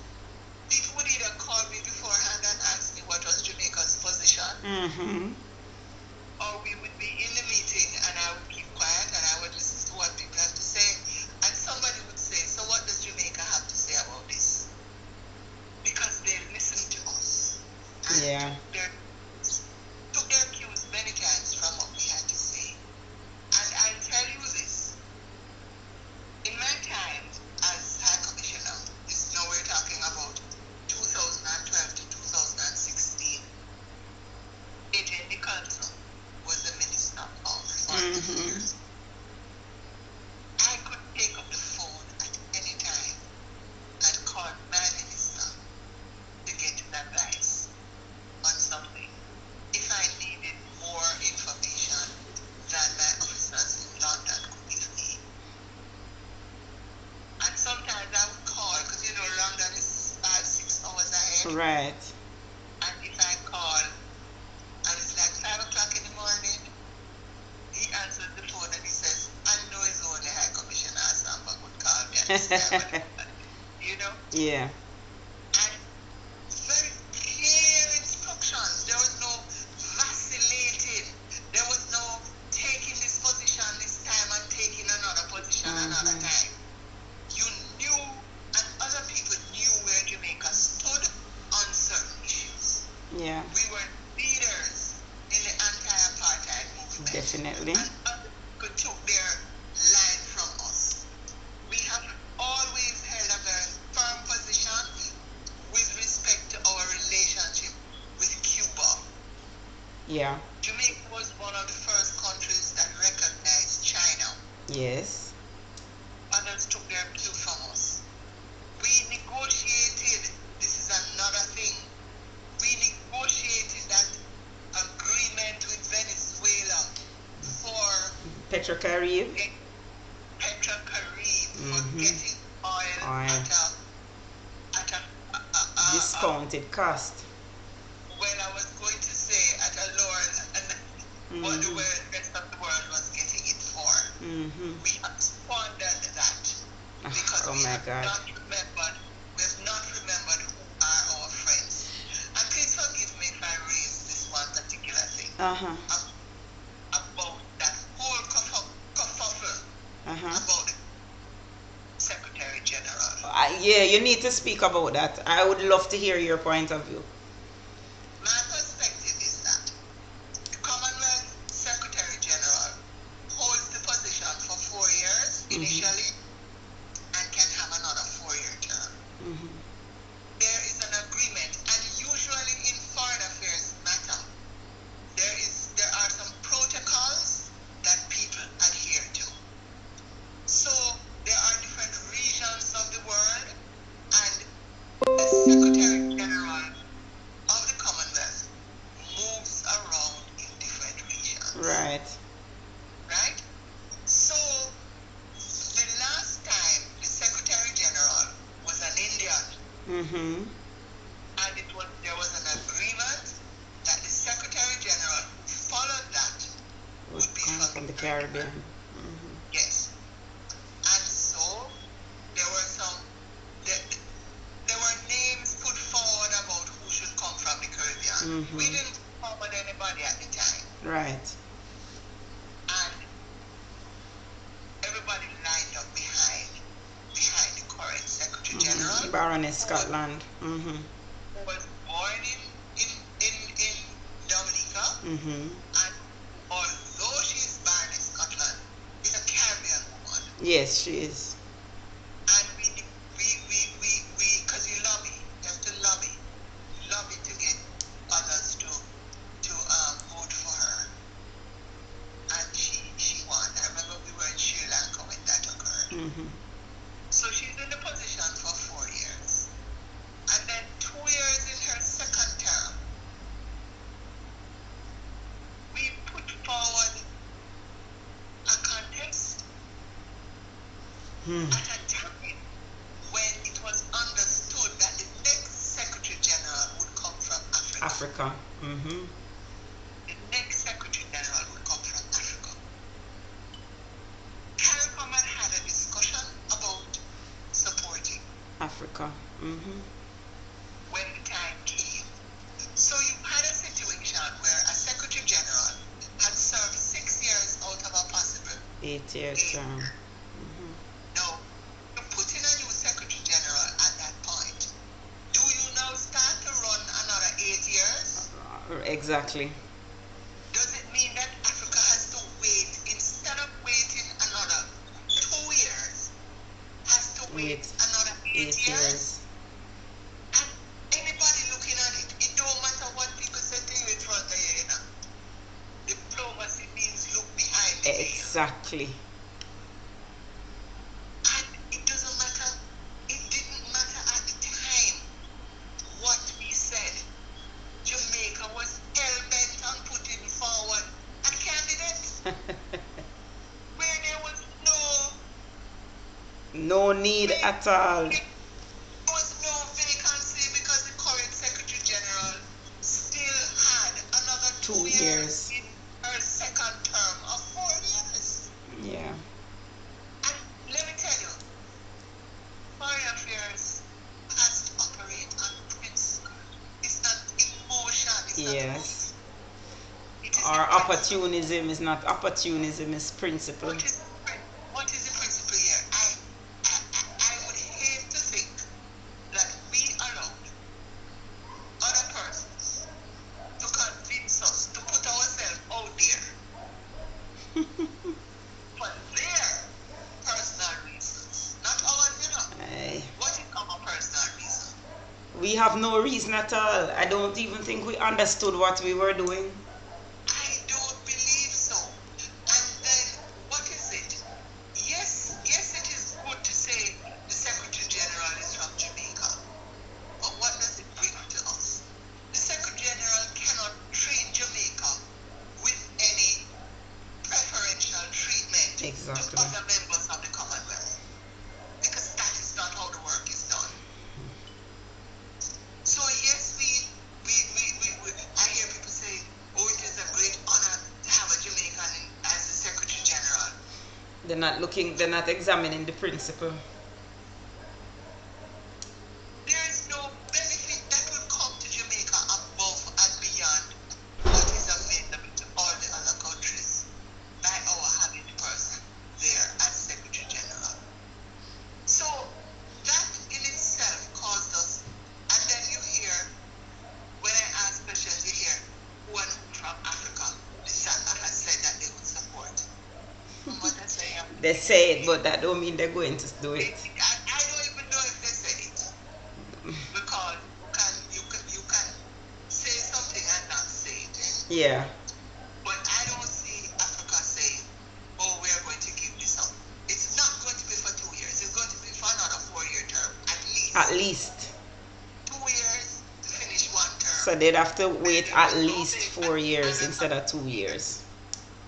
people would either call me beforehand and ask me what was Jamaica's position, or we would be in the meeting and I would keep quiet and I would listen to what people have to say, and somebody would say, so what does Jamaica have to say about this? Because they listened to us and took their cues many times from what we had to say. And I tell you this, in my time as High Commissioner, this now we're talking about 2012 to 2016, AJ Nicholson was the Minister of Foreign Affairs. I could take up the phone at any time and call my minister to get an advice on something if I needed more information than my officers in London could give me. And sometimes I would call, because you know London is 5-6 hours ahead. Right. And if I call and it's like 5 o'clock in the morning, he answers the phone and he says, I know it's only High Commissioner ASSAMBA would call me at this time. You know? Yeah. And very clear instructions. There was no vacillating. There was no taking this position this time and taking another position another time. You knew, and other people knew where Jamaica stood on certain issues. Yeah. We were leaders in the anti-apartheid movement. Definitely. And other people took their line from us. We have always held a very firm position with respect to our relationship with Cuba. Yeah. Jamaica was one of the first countries that recognized China. Yes. Others took their cue from us. We negotiated, this is another thing, we negotiated that agreement with Venezuela for Petrocaribe. Petrocaribe for getting oil at a discounted cost. well, I was going to say at a lower than what the rest of the world was getting it for. We have squandered that because we have not remembered who are our friends. And please forgive me if I raise this one particular thing about that whole kerfuffle about the Secretary General. Yeah, you need to speak about that. I would love to hear your point of view. My perspective is that the Commonwealth Secretary General holds the position for 4 years initially and can have another 4-year term. There is an agreement, and usually in foreign affairs matter, there are some protocols that people adhere to. So there are different regions of the world, and the Secretary General of the Commonwealth moves around in different regions. Right. Right? So the last time the Secretary General was an Indian, and there was an agreement that the Secretary General who followed that would be from the Caribbean. Yes. And so there were names put forward about who should come from the Caribbean. We didn't come forward anybody at the time. Right. And everybody lined up behind the current Secretary General. Baroness Scotland. Who was born in Dominica. And although she's Baroness Scotland, is a Caribbean woman. Yes, she is. And we because you have to lobby to get others to vote for her. And she won. I remember we were in Sri Lanka when that occurred. So she's in the position for 4 years. And then 2 years in her second term, at a time when it was understood that the next Secretary General would come from Africa. Africa. The next Secretary General would come from Africa. CARICOM had a discussion about supporting Africa. when the time came. So you had a situation where a Secretary General had served 6 years out of a possible 8-year term. Now, to put in a new Secretary General at that point, do you now start to run another 8 years? Exactly. Does it mean that Africa has to wait, instead of waiting another 2 years, has to wait another 8 years? And anybody looking at it, it don't matter what people say to you in front of you, you know. Diplomacy means look behind the veil. Exactly. And it doesn't matter, it didn't matter at the time what we said. Jamaica was hell-bent on putting forward a candidate where there was No need at all. there was no vacancy because the current Secretary General still had another 2 years in her second term of 4 years. Yeah. And let me tell you, foreign affairs has to operate on principle. It's not emotion. It's Yes. not it is Our the principle. opportunism is not opportunism, it's principle. What is the principle here? I would hate to think that we allowed other persons to convince us to put ourselves out there for their personal reasons, not ours, you know. Aye. What is our personal reason? We have no reason at all. I don't even think we understood what we were doing. I don't believe so. And then, what is it? Yes, it is good to say the Secretary General is from Jamaica. But what does it bring to us? The Secretary General cannot treat Jamaica with any preferential treatment Exactly. to other members of the Commonwealth. Because that is not how the work is done. So yes, I hear people say, oh, it is a great honor to have a Jamaican as the Secretary General. They're not examining the principle. There is no benefit that will come to Jamaica above and beyond what is available to all the other countries by our having the person there as Secretary General. So that in itself caused us, and then you hear, when I ask questions, you hear who and who from Africa, the SACA has said that they would support. What I say, They say it, but that don't mean they're going to do it. I don't even know if they said it, because you can say something and not say it. Yeah. But I don't see Africa saying, oh, we are going to give this up. It's not going to be for 2 years. It's going to be for another 4-year term, at least. At least. 2 years to finish 1 term. So they'd have to wait at least 4 years instead of 2 years.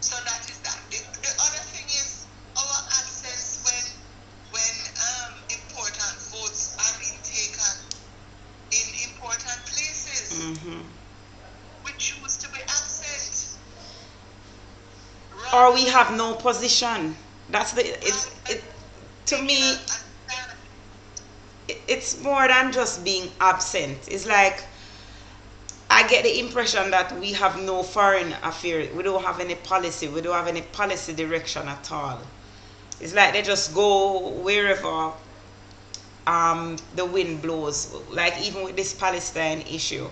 So that is that. The other thing is our absence when important votes are being taken in important places. We choose to be absent. Or we have no position. That's to me, it's more than just being absent. It's like, I get the impression that we have no foreign affairs. We don't have any policy. We don't have any policy direction at all. It's like they just go wherever the wind blows. Like even with this Palestine issue,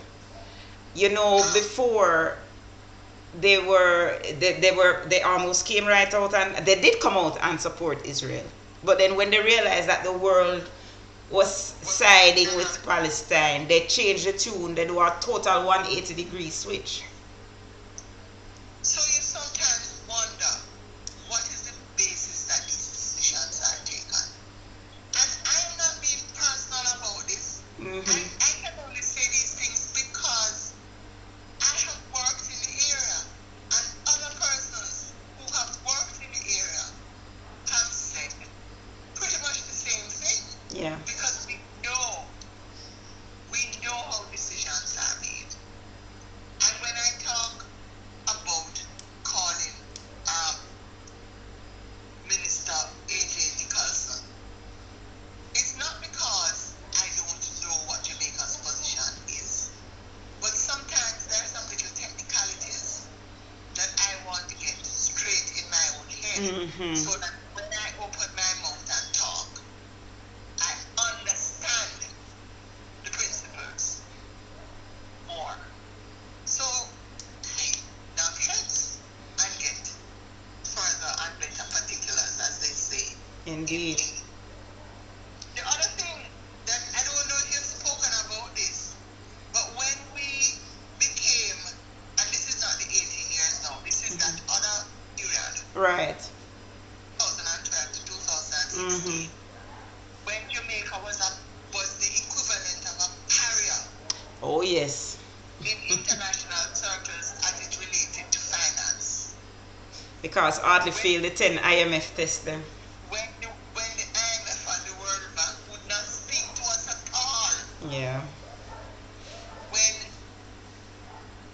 you know, before they almost came right out, and they did come out and support Israel. But then when they realized that the world was siding with Palestine, they changed the tune. They do a total 180-degree switch. So you sometimes wonder, what is the basis that these decisions are taken? And I am not being personal about this. I can only say these things because I have worked in the area, and other persons who have worked in the area have said pretty much Mm-hmm. so that when I open my mouth and talk, I understand the principles more. So I now threads and get further and better particulars, as they say. Indeed. The other thing that I don't know if you've spoken about this, but when we became, and this is not the 18 years now, this is that other period, Right. 2012 to 2016, when Jamaica was the equivalent of a pariah Oh yes. in international circles as it related to finance. Because hardly failed the 10 IMF test them. When the IMF and the World Bank would not speak to us at all. Yeah. When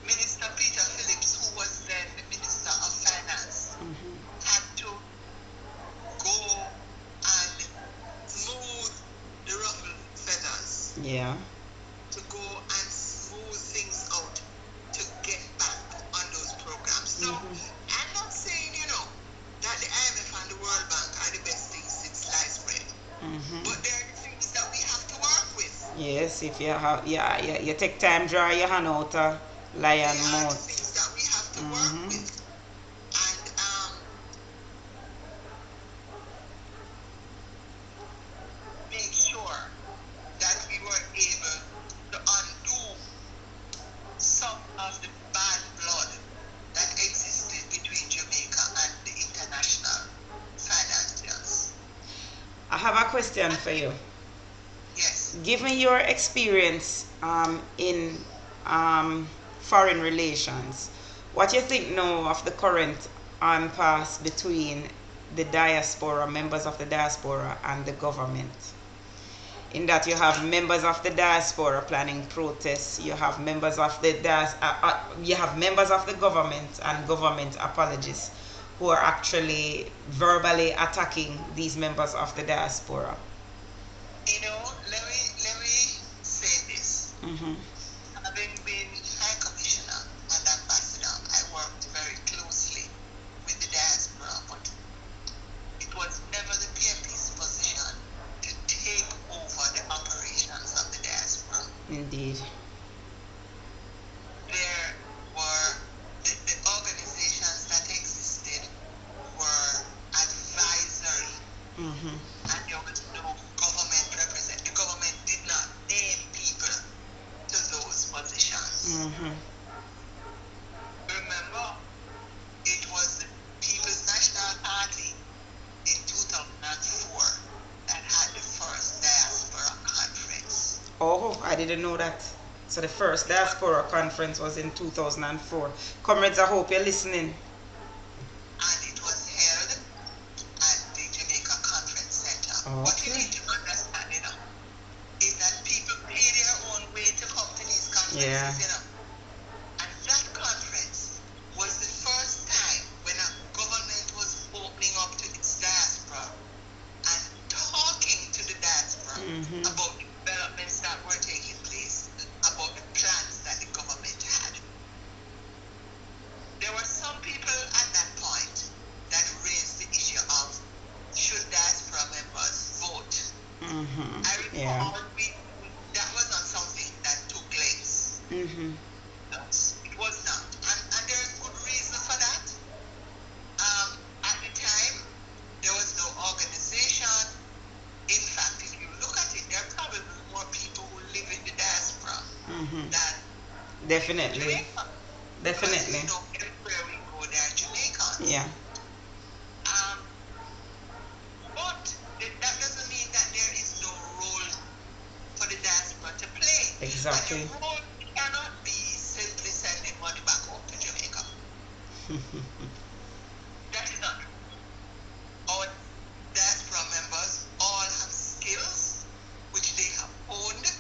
Minister Peter Phillips, who was then the Minister of Finance, had to go and smooth the ruffled feathers, Yeah. to go and smooth things out to get back on those programs. So I'm not saying, that the IMF and the World Bank are the best things since sliced bread, but they're the things that we have to work with. Yes, if you have, you take time, draw your hand out a lion They are the mouth. things that we have to work with. And make sure that we were able to undo some of the bad blood that existed between Jamaica and the international financiers. I have a question for you. Yes. Given your experience in foreign relations, what you think now of the current impasse between the diaspora, members of the diaspora, and the government? In that you have members of the diaspora planning protests, you have members of the members of the government and government apologists who are actually verbally attacking these members of the diaspora. Let me say this. Having been High Commissioner and Ambassador, I worked very closely with the diaspora, but it was never the PMP's position to take over the operations of the diaspora. Indeed. There were the organizations that existed were advisory, and there was no government represent. The government did not name people to those positions. Remember, it was the People's National Party in 2004 that had the first diaspora conference. Oh, I didn't know that. So the first diaspora conference was in 2004. Comrades, I hope you're listening. And it was held at the Jamaica Conference Center. Okay. What you need to understand, is that people pay their own way to come to these conferences, And that conference was the first time when a government was opening up to its diaspora and talking to the diaspora about the developments that were taking place, about the plans that the government had. There were some people at that point that raised the issue of should diaspora members vote. I recall that was not something that took place. It was not. And there is good reason for that. At the time, there was no organization. In fact, if you look at it, there are probably more people who live in the diaspora than Definitely. Jamaica. Definitely. Everywhere we go, there are Jamaicans. Yeah. But that doesn't mean that there is no role for the diaspora to play. Exactly. And the role cannot be simply sending money back home to Jamaica. That is not true. Our diaspora members all have skills which they have honed,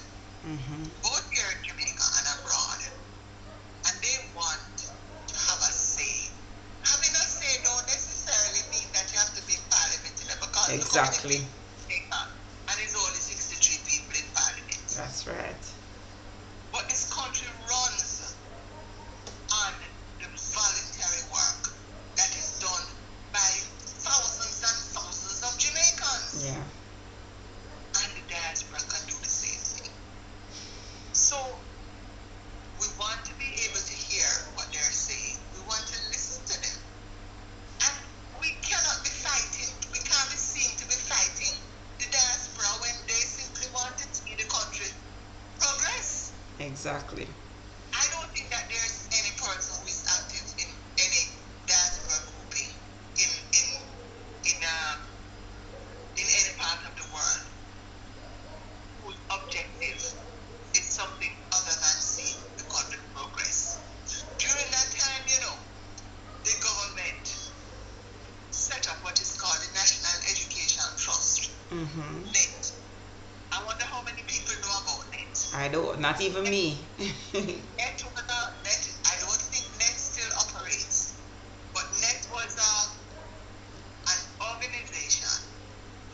both here in Jamaica and abroad. And they want to have a say. Having a say don't necessarily mean that you have to be in parliament, because Exactly. and there's only 63 people in parliament. That's right. But this country runs on the voluntary work that is done by Exactly. I don't think that there's any person who is active in any diaspora grouping in in in um in any part of the world whose objective is something other than seeing the country progress. During that time, the government set up what is called the National Education Trust, NET. I wonder how many people know about NET. I don't, not even me. NET, I don't think NET still operates, but NET was an organization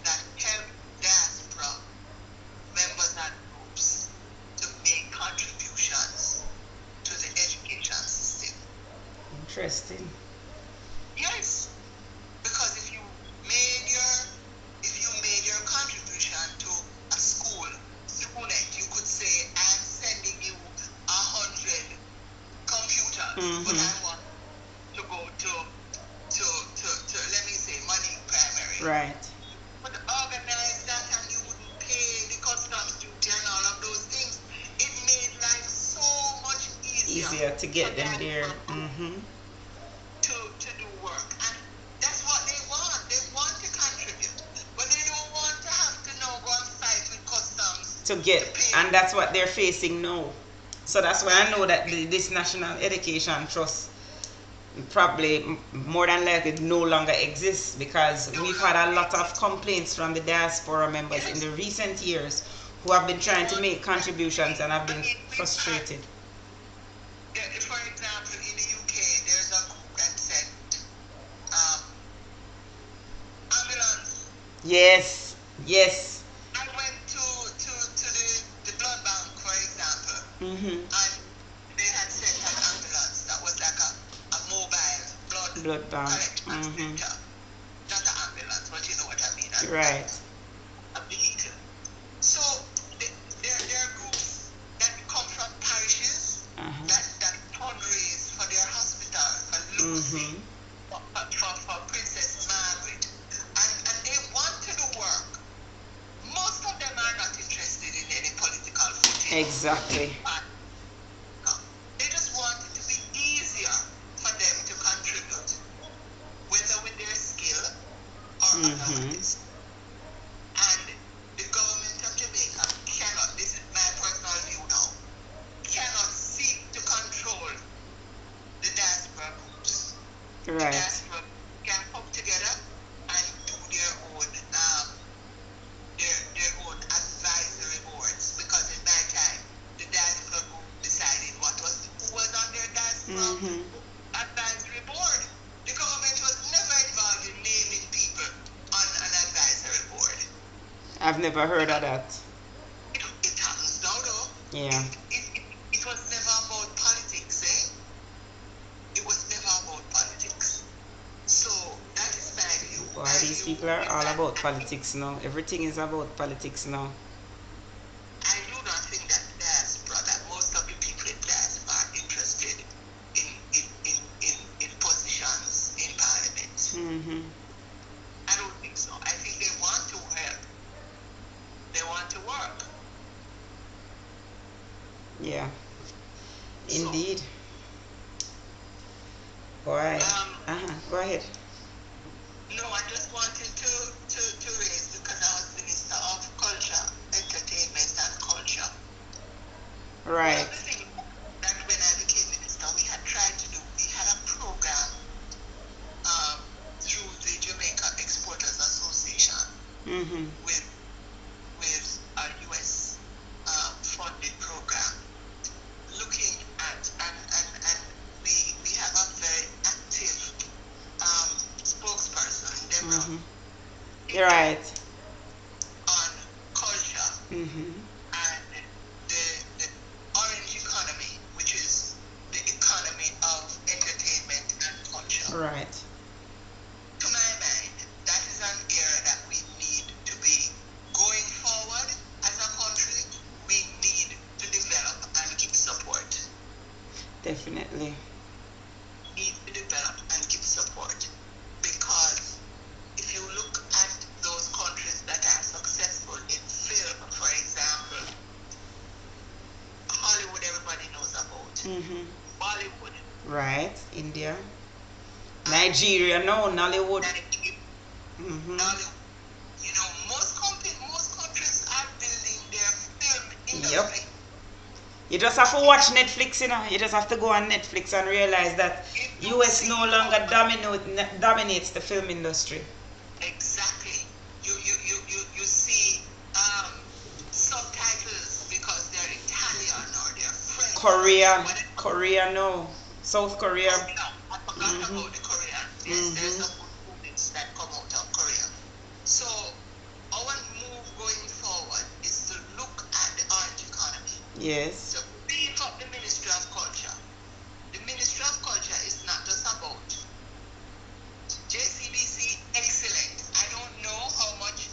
that helped diaspora members and groups to make contributions to the education system. Interesting. Yes, because if you made your contribution to a school through NET, you could say, I'm sending you 100 computers, but I want to go to let me say Money Primary. Right. But organize that, and you wouldn't pay the customs duty and all of those things. It made life so much easier To get them there. To do work, and that's what they want. They want to contribute, but they don't want to have to now go and fight with customs To get, pay. and that's what they're facing now. So that's why I know that this National Education Trust probably more than likely no longer exists, because we've had a lot of complaints from the diaspora members in the recent years who have been trying to make contributions and have been frustrated. For example, in the UK, there's a group that said ambulance. Yes. I went to the blood bank, for example, and they had sent an ambulance that was like a mobile blood bank. Collection center. Not an ambulance, but you know what I mean. Right. A vehicle. So there are groups that come from parishes that fundraise for their hospital, for Lucy, for Princess Margaret, and they want to do work. Most of them are not interested in any political footing. Exactly. They just want it to be easier for them to contribute, whether with their skill or otherwise. And the government of Jamaica cannot, this is my personal view now, cannot seek to control the diaspora groups. The Right. diaspora can come together and do their own advisory boards, because in my time the diaspora group decided who was on their diaspora advisory board. The government was never involved in naming people on an advisory board. I've never heard of that. It happens now, though. Yeah. It was never about politics, eh? It was never about politics. So that is my view. Boy, these people are all about politics now. Everything is about politics now. I do not think that most of the people in diaspora are interested in positions in parliament. I don't think so. I think they want to help. They want to work. Yeah. Indeed. Boy. Go ahead. No, I just wanted to raise, because I was Minister of Culture, Entertainment and Culture. Right. One of the things that when I became minister, we had tried to do, we had a program through the Jamaica Exporters Association with a US funded program, looking at, and we have a very active spokesperson, Deborah. You're right. On culture and the orange economy, which is the economy of entertainment and culture. Right. To my mind, that is an area that we need to be going forward as a country. We need to develop and give support. Definitely. Need to develop and give support, because if you look at those countries that are successful in film, for example, Hollywood, everybody Mm-hmm. Bollywood. Right. India. Nigeria, no, Nollywood. Mm-hmm. Nollywood. You know, most countries are building their film industry. Yep. You just have to watch Netflix, you know. You just have to go on Netflix and realize that US no longer dominates the film industry. Exactly. You see subtitles because they're Italian or they're French. Korea, no. South Korea. I forgot about the Korean. Yes, there's some good movies that come out of Korea. So our move going forward is to look at the orange economy. Yes. So beef up the Ministry of Culture. The Ministry of Culture is not just about JCDC, excellent. I don't know how much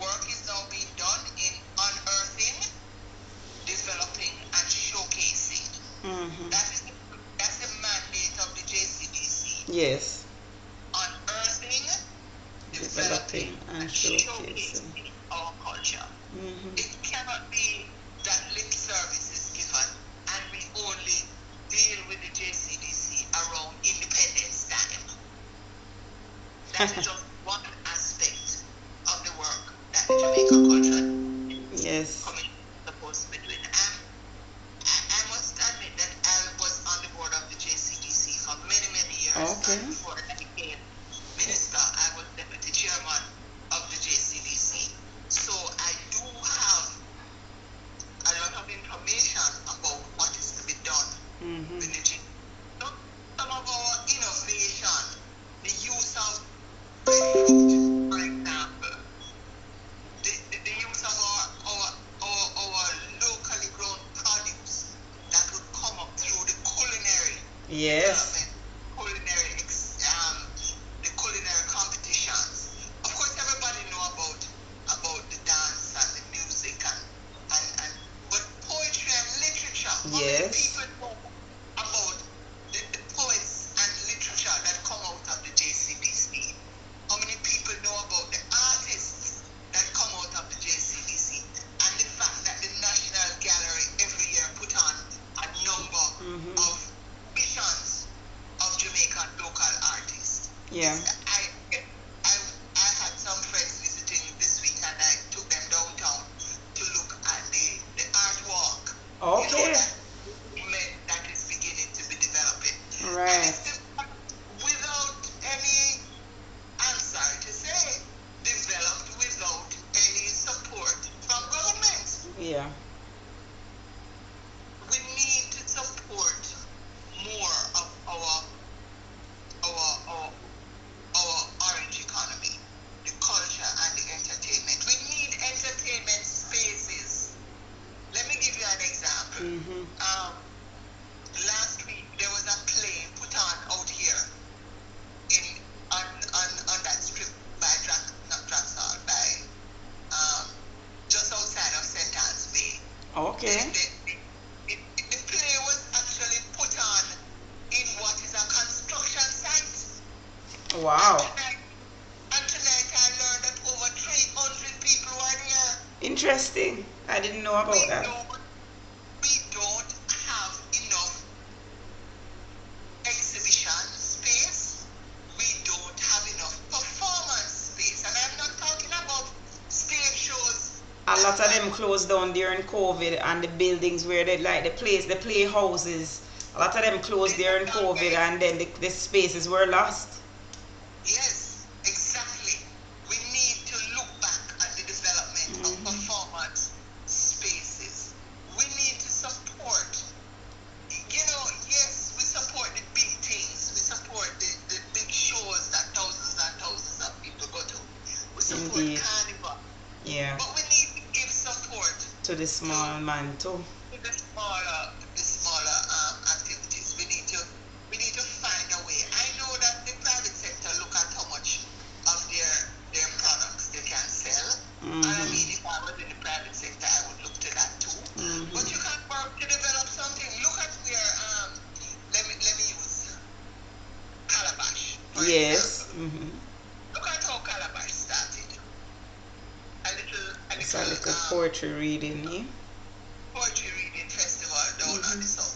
work is now being done in unearthing, developing, and showcasing. Mm-hmm. That's the mandate of the JCDC. Yes. Unearthing, developing, and showcasing our culture. Mm-hmm. It cannot be that lip service is given and we only deal with the JCDC around Independence Time. That is just one aspect of the work that the Jamaica Cultural Yes. Commission is supposed to be doing. I must admit that I was on the board of the JCDC for many, many years. Okay. And before I became minister, I was deputy chairman of the JCDC. So I do have a lot of information about what is to be done Mm-hmm. with the JCDC. Some of our innovation, the use of breadfruit, for example, the use of our locally grown produce that would come up through the culinary Yes. development, the culinary competitions. Of course, everybody know about the dance and the music and but poetry and literature. How many Yes. people know about the poets and literature that come out of the JCDC? How many people know about the artists that come out of the JCDC? And the fact that the National Gallery every year put on a number of visions of Jamaican local artists. Yeah. I had some friends visiting this week and I took them downtown to look at the art walk. Okay. That is beginning to be developing. Right. And it's without any, I'm sorry to say, developed without any support from government. Yeah. We need to support more of our orange economy, the culture and the entertainment. We need entertainment spaces. Let me give you an example. Mm-hmm. Last week there was a play put on out here on that strip by just outside of St. Anne's Bay. Okay. The play was actually put on in what is a construction site. Wow. And tonight I learned that over 300 people were there. Interesting. I didn't know about that. We don't have enough exhibition space. We don't have enough performance space. And I'm not talking about stage shows. A lot of them closed down during COVID, and the buildings where they like the playhouses. A lot of them closed during COVID, and then the spaces were lost. Yes, exactly. We need to look back at the development of performance spaces. We need to support, yes, we support the big things. We support the big shows that thousands and thousands of people go to. We support Indeed. Carnival. Yeah. But we need to give support To the small man too. to the smaller activities. We need to find a way. I know that the private sector look at how much of their products they can sell. And I mean, if I was in the private sector, I would look to that too. But you can work to develop something. Look at where let me use Calabash. For Yes. example. Look at how Calabash started. It's a little poetry reading here. Poetry reading festival down on the south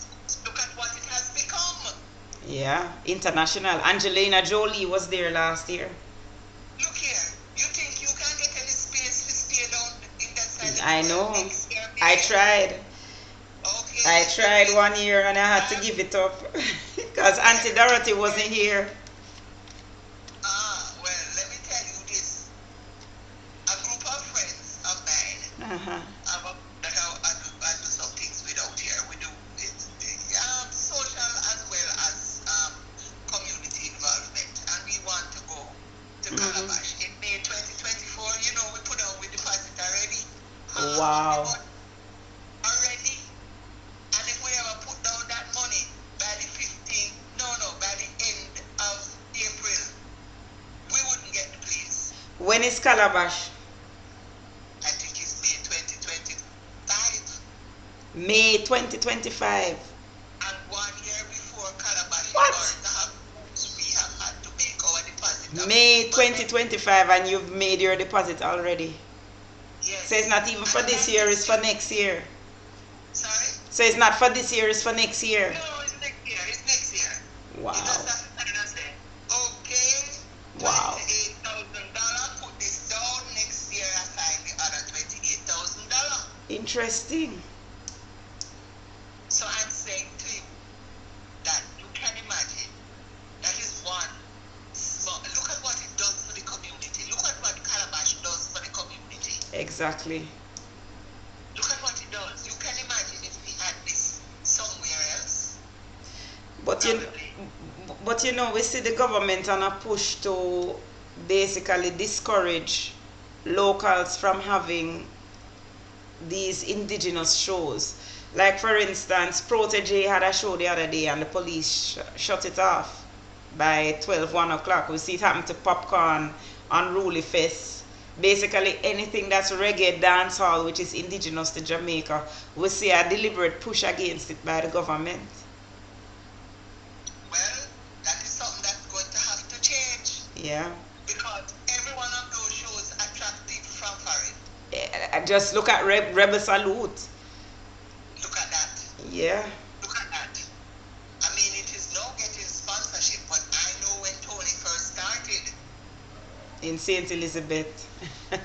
Yeah, international. Angelina Jolie was there last year. Look here, you think you can get any space to stay down in that side of the I world know. next year, I baby? tried. Okay, I let tried me. 1 year and I had to give it up because Auntie Dorothy wasn't here. Well, let me tell you this. A group of friends of mine Uh-huh. that I do some things with out here. We do it, social as well as community involvement, and we want to go to Calabash in May 2024. You know, we put out with deposit already. Wow. Already, and if we ever put down that money by the 15th, by the end of April, we wouldn't get the place. When is Calabash? I think it's May 2025. May 2025. And 1 year before Calabash, What? we have had to make our deposit. May 2025 and you've made your deposit already. Yes. So it's not even for this year, it's for next year. Sorry? So it's not for this year, it's for next year. No, it's next year. It's next year. Wow. You just have to say, okay, Wow. $28,000, put this down, next year I find the other $28,000. Interesting. So I'm saying to you that you can imagine that is one small, look at what it does for the community. Look at what Calabash does for the community. Exactly. Look at what it does. You can imagine if we had this somewhere else. But you know, we see the government on a push to basically discourage locals from having these indigenous shows. Like for instance, Protege had a show the other day and the police shut it off by 1 o'clock. We see it happen to Popcorn, Unruly Fest. Basically anything that's reggae dancehall which is indigenous to Jamaica, we see a deliberate push against it by the government. Well, that is something that's going to have to change. Yeah. Because every one of those shows attract people from foreign. Just look at Rebel Salute. Look at that. Yeah. Look at that. I mean, it is now getting sponsorship, but I know when Tony first started. In St. Elizabeth. I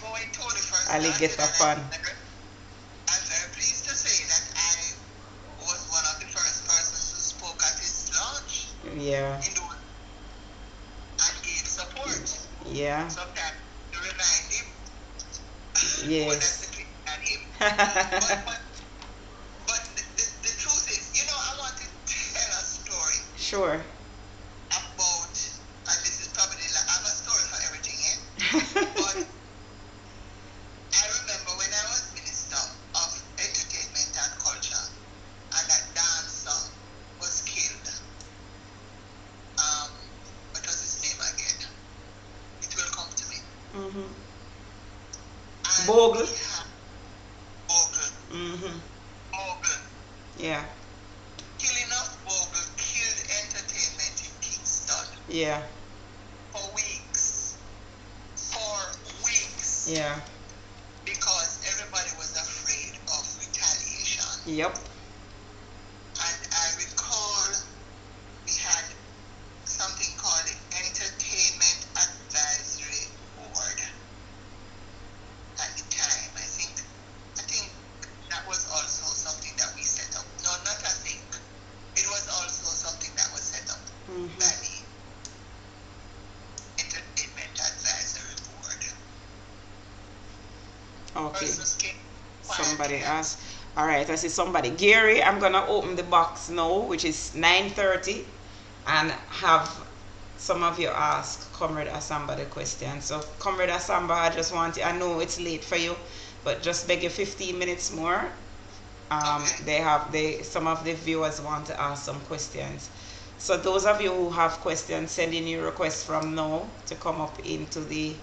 know when Tony first Alligator started. Fun. I'm very pleased to say that I was one of the first persons who spoke at his launch. Yeah. And gave support. Yeah. Sometimes to remind him. Yes. But the truth is, you know, I want to tell a story. Sure. About, and this is probably, I have a story for everything, eh? But I remember when I was Minister of Entertainment and Culture, and that dance song was killed. What was his name again? It will come to me. Bogle. Bogle. Bogle. Yeah. Killing of Bogle killed entertainment in Kingston. Yeah. For weeks. Yeah. Because everybody was afraid of retaliation. Yep. And I recall we had something called the Entertainment Advisory Board at the time. I think that was also something that we set up. No, not I think. It was also something that was set up by the Entertainment Advisory Board. Okay. Somebody asked. All right, I see somebody. Gary, I'm going to open the box now, which is 9:30, and have some of you ask Comrade Assamba the question. So, Comrade Assamba, I know it's late for you, but just beg you 15 minutes more. Some of the viewers want to ask some questions. So those of you who have questions, send in your requests from now to come up into the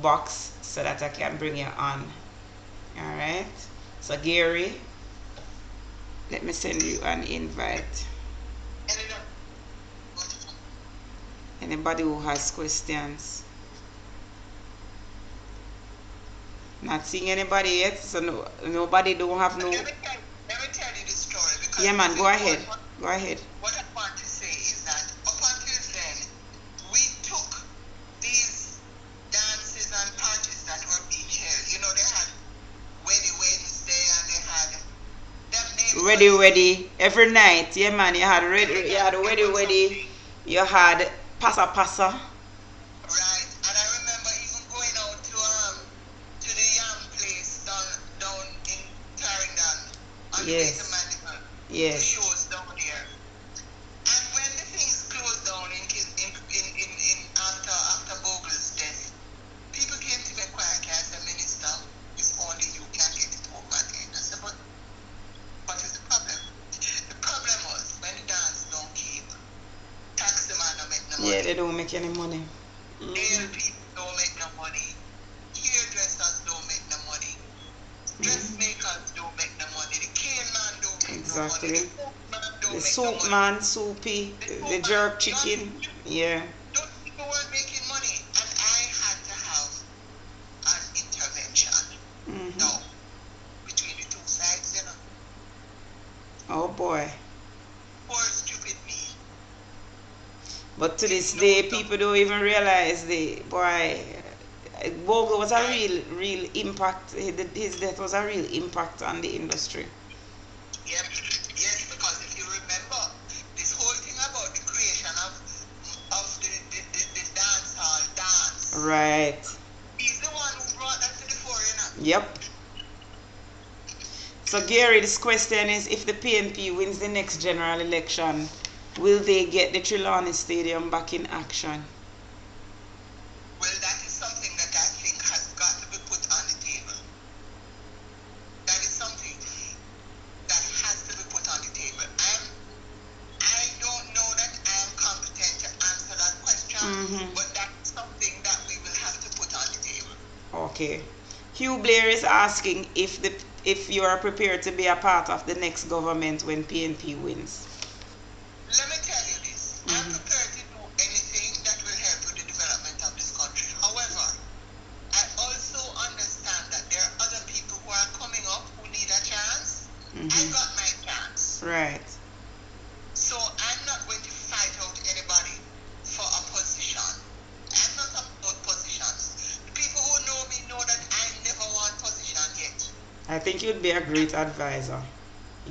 box so that I can bring you on. All right. So Gary, let me send you an invite. Anybody who has questions? Not seeing anybody yet, so nobody don't have no. Let me tell you the story. Because yeah, man, go ahead. Go ahead. What I want to ready every night. Yeah, man. You had ready. You had pasa. Right. And I remember even going out to the yam place down in Clarendon on the way to Yes. Mandeville. The Yes. shows down there. And when the things closed down in after Bogle's death, people came to me quietly as a minister, if only you can get it home again. I said, but what is the problem? The problem was when the dance don't keep, tax the man don't make no money. Yeah, they don't make any money. Nail people don't make no money. Hairdressers don't make no money. Dressmakers don't make no money. The cane man don't make Exactly. no money. The soup man, soupy, the jerk chicken. Yeah. Those people weren't making money, and I had to have an intervention. No, between the two sides, you know. Oh boy. Poor stupid me. But to this day, people don't even realize Bogle was a real impact. His death was a real impact on the industry. Yep. Yes, because if you remember, this whole thing about the creation of the dance hall dance. Right. He's the one who brought that to the fore, you know. Yep. So Gary, this question is, if the PNP wins the next general election, will they get the Trelawney Stadium back in action? Well, that is something that I think has got to be put on the table. That is something that has to be put on the table. I don't know that I am competent to answer that question, but that's something that we will have to put on the table. Okay. Hugh Blair is asking if you are prepared to be a part of the next government when PNP wins. Let me tell you this. I'm prepared to do anything that will help with the development of this country. However, I also understand that there are other people who are coming up who need a chance. I got my chance. Right. So I'm not going to fight out anybody for a position. I'm not about positions. The people who know me know that I never want position yet. I think you'd be a great advisor.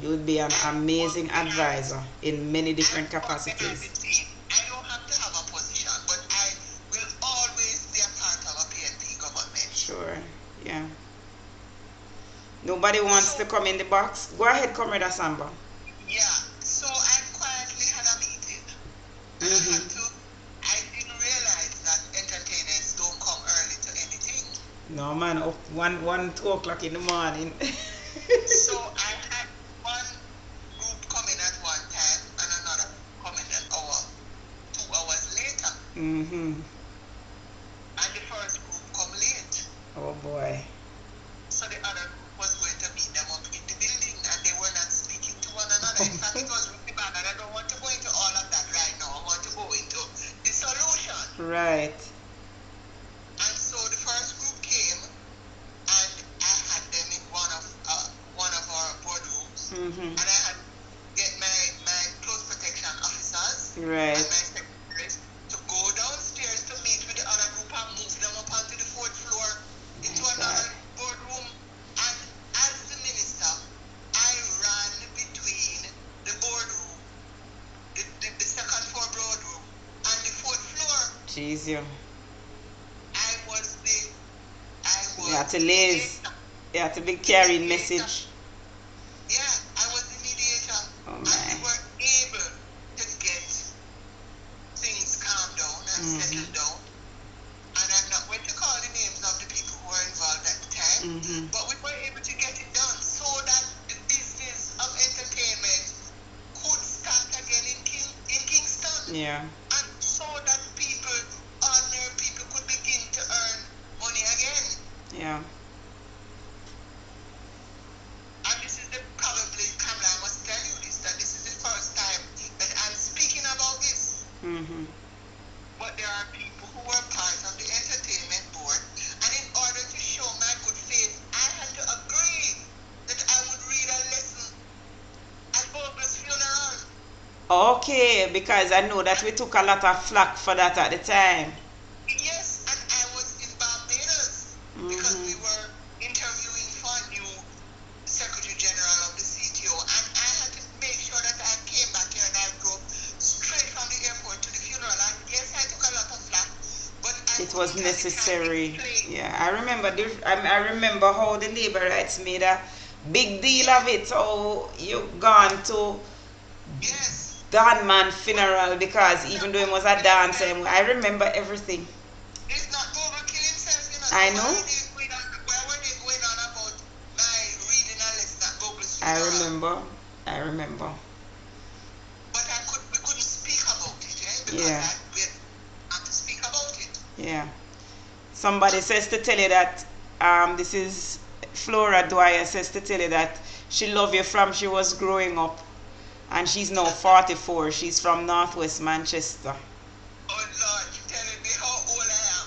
You would be an amazing advisor in many different capacities. I don't have to have a position, but I will always be a part of a PNP government. Sure, yeah. Nobody wants to come in the box. Go ahead, Comrade ASSAMBA. Yeah, so I quietly had a meeting. And I didn't realize that entertainers don't come early to anything. No man, up 2 o'clock in the morning. So I had one group coming at one time and another coming an hour, 2 hours later. And the first group come late. Oh boy. So the other group was going to meet them up in the building and they were not speaking to one another. In fact, it was really bad and I don't want to go into all of that right now. I want to go into the solution. Right. And so the first group came and I had them in one of our boardrooms. And I had get my close protection officers Right. and my secretaries to go downstairs to meet with the other group and move them up onto the 4th floor into another boardroom. And as the minister, I ran between the boardroom, the second floor boardroom, and the 4th floor. Jeez, you. I You had to live. You had to be carrying message. Yeah, I was the mediator. Oh And my. we were able to get things calmed down and settled down. And I'm not going to call the names of the people who were involved at the time, but we were able to get it done so that the business of entertainment could start again in Kingston. Yeah. And so that ordinary people could begin to earn money again. Yeah. And this is probably, Kamala, I must tell you this, that this is the first time that I'm speaking about this. But there are people who were part of the entertainment board, and in order to show my good faith, I had to agree that I would read a lesson at Boble's funeral. Okay, because I know that we took a lot of flack for that at the time. Yes, and I was in Barbados because we were interviewing for a new Secretary General of the CTO, and I was necessary. Yeah, I remember. I remember how the labor rights made a big deal of it. How you gone to Yes. Don Man funeral because even though it was a dance, I remember everything. He's not overkill himself, you know. So I know. why were they going on about my reading a lesson at Douglas I funeral? remember. I remember. But we couldn't speak about it, eh? Because Yeah. we had to speak about it. Yeah. Somebody says to tell you that this is Flora Dwyer says to tell you that she loved you from she was growing up, and she's now 44. She's from Northwest Manchester. Oh Lord, you're telling me how old I am.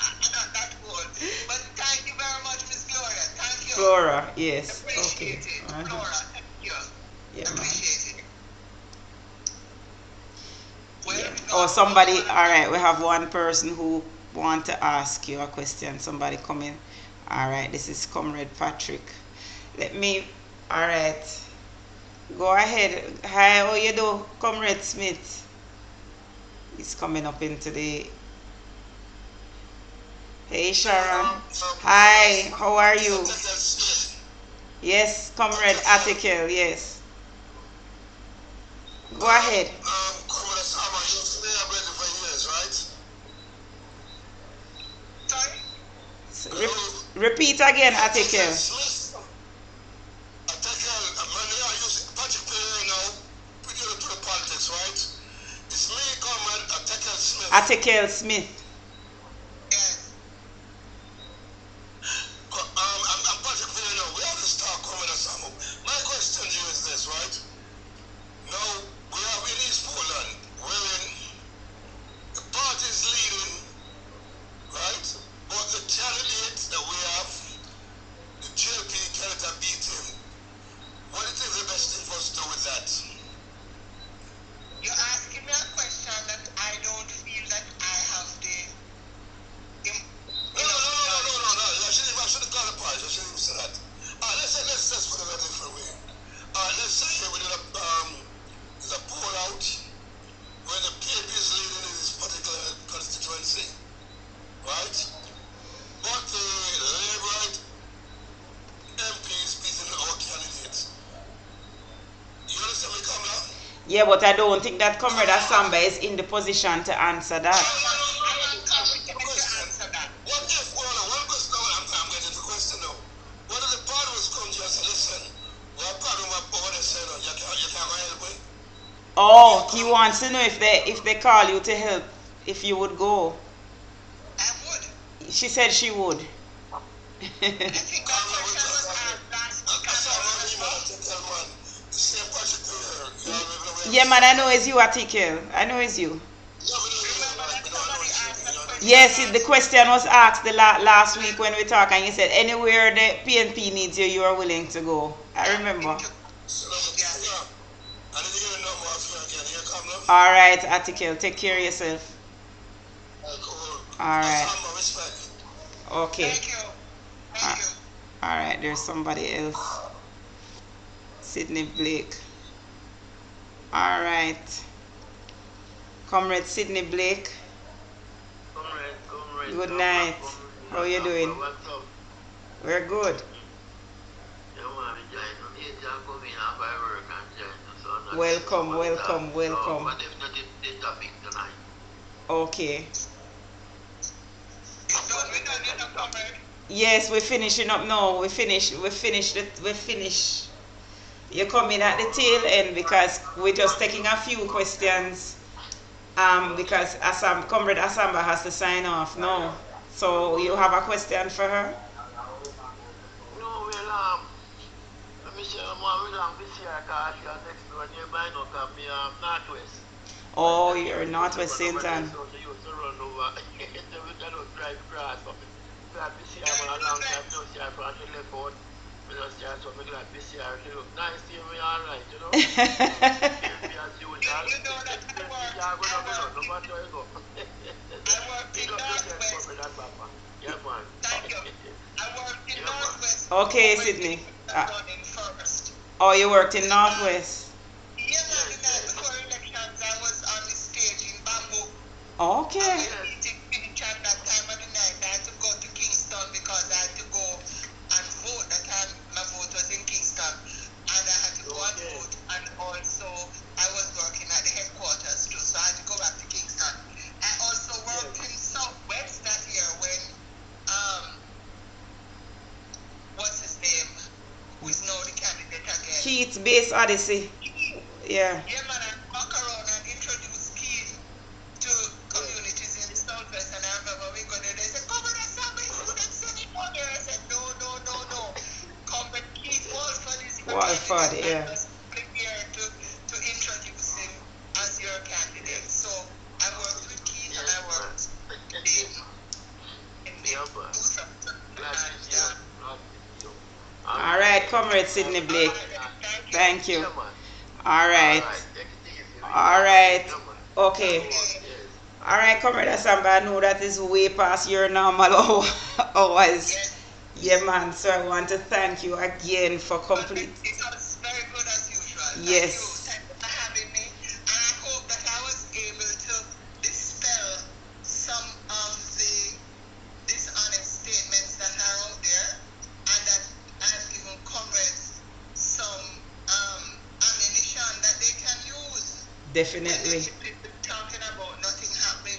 I'm not that old. But thank you very much, Miss Gloria. Thank you. Flora, yes. Appreciate Okay. it. Flora, thank you. Yeah, man. Appreciate it. Well, Yeah. Oh, somebody. All right, we have one person who want to ask you a question. Somebody coming. All right, this is Comrade Patrick. Let me. All right. Go ahead. Hi, how you do, Comrade Smith? He's coming up into the. Hey, Sharon. Hi, how are you? Yes, Comrade Attikel, yes. Go ahead. Comrade ASSAMBA, you used to be ready for years, right? Sorry? Repeat again, Attikel. Patrick Perry now, put you to the politics, right? It's me, Comrade Attikel Smith. Attikel Smith. Yes. I'm Patrick Perry now. We have this talk, Comrade ASSAMBA. My question to you is this, right? Now, we are in East Portland, wherein the party is leading, right? But the candidate that we have, the JLP candidate beat him. What do you think is the best thing for us to do with that? You're asking me a question that I don't feel that I have the... No. I shouldn't call it party. I shouldn't even say that. Let's put it in a different way. Let's say we did there's a poll out where the PAP is leading in this particular constituency, right? But the Labour MP is beating our candidate. You understand me, Kamala? Yeah, but I don't think that Comrade ASSAMBA is in the position to answer that. I'm not competent to answer that. What if, one question now, I'm getting the question now. What if the party was come to you and say, listen, what part of my board is saying, you can't help me? Oh, he wants to know if they call you to help, if you would go. I would. She said she would. I think that question was asked Yeah, man, I know it's you, Attikel. I know it's you. Yes, the question was asked the last week when we talked, and you said anywhere the PNP needs you, you are willing to go. I remember. All right, Attikel, take care of yourself. All right. Okay. All right, there's somebody else. Sydney Blake. All right. Comrade Sydney Blake. Comrade. Good night. How are you doing? What's up? We're good. Welcome. But if not, the topic tonight. Okay. Yes, we're finishing up now. We finished. You're coming at the tail end because we're just taking a few questions. Because Comrade ASSAMBA has to sign off now. So you have a question for her? No, well, let me say, I'm going to this year because she has next door nearby, no, because I'm Northwest. Oh, you're Northwest St. Anne. So she used to run over. So we cannot drive across. Glad this year, I'm a long time, no, see her from the left out. I just see her, so I'm glad this year, she look nice, see me all right, you know? You know that I work in Northwest. Yeah, man. Thank you. I work in Northwest. Okay, Sydney. Oh, you worked in Northwest? Yeah, man, the night before elections, I was on the stage in Bamboo. Okay. And when the meeting finished at that time of the night, I had to go to Kingston because I had to go and vote. That time my vote was in Kingston. And I had to go and vote. And also I was working at the headquarters too, so I had to go back to Kingston. I also worked in Southwest that year when what's his name? Who is now the candidate again? Keith Base Odyssey. Yeah. Yeah, man, I walk around and introduce Keith to communities in the Southwest, and I remember we go there, they said, come on, ASSAMBA, you shouldn't send it on there. I said, no. Come with Keith Walford is your Walford, candidate. yeah. I was prepared to introduce him as your candidate. So I worked with Keith and I worked in the 2000. All right, Comrade Sidney Blake. Thank you. All right. All right. Okay. All right, Comrade ASSAMBA, I know that is way past your normal hours. Yeah, man. So I want to thank you again for complete. It was very good as usual. Yes. Thank you for having me. And I hope that I was able to dispel some of the dishonest statements that are out there, and that I've given comrades some ammunition that they can use. Definitely. People talking about nothing happening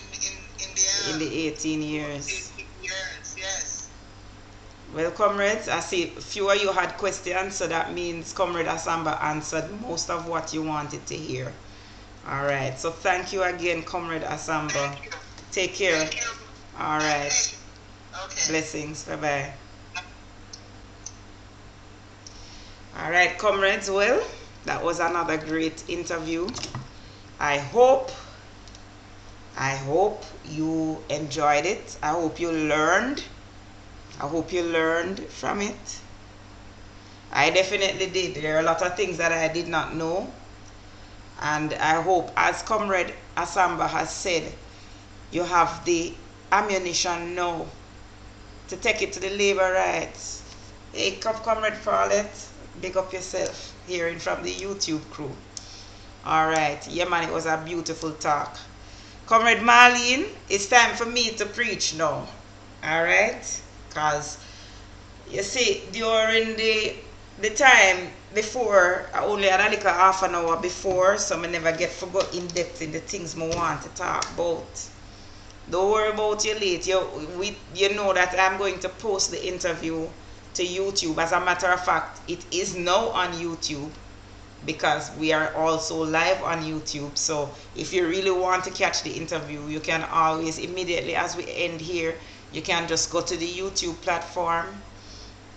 In the 18 years. 18 years, yes. Well, comrades, I see few of you had questions, so that means Comrade ASSAMBA answered most of what you wanted to hear. All right. So thank you again, Comrade ASSAMBA. Thank you. Take care. Thank you. All right. Okay. Blessings. Bye-bye. All right, comrades. Well, that was another great interview. I hope you enjoyed it. I hope you learned. I hope you learned from it. I definitely did. There are a lot of things that I did not know. And I hope, as Comrade ASSAMBA has said, you have the ammunition now to take it to the labor rights. Hey, Comrade Paulette, big up yourself, hearing from the YouTube crew. All right. Yeah, man, it was a beautiful talk. Comrade Marlene, it's time for me to preach now. All right? Because, you see, during the time before, I only had a little half an hour before, so I never get to go in depth in the things I want to talk about. Don't worry about you late. You know that I'm going to post the interview to YouTube. As a matter of fact, it is now on YouTube, because we are also live on YouTube. So if you really want to catch the interview, you can always, immediately as we end here, you can just go to the YouTube platform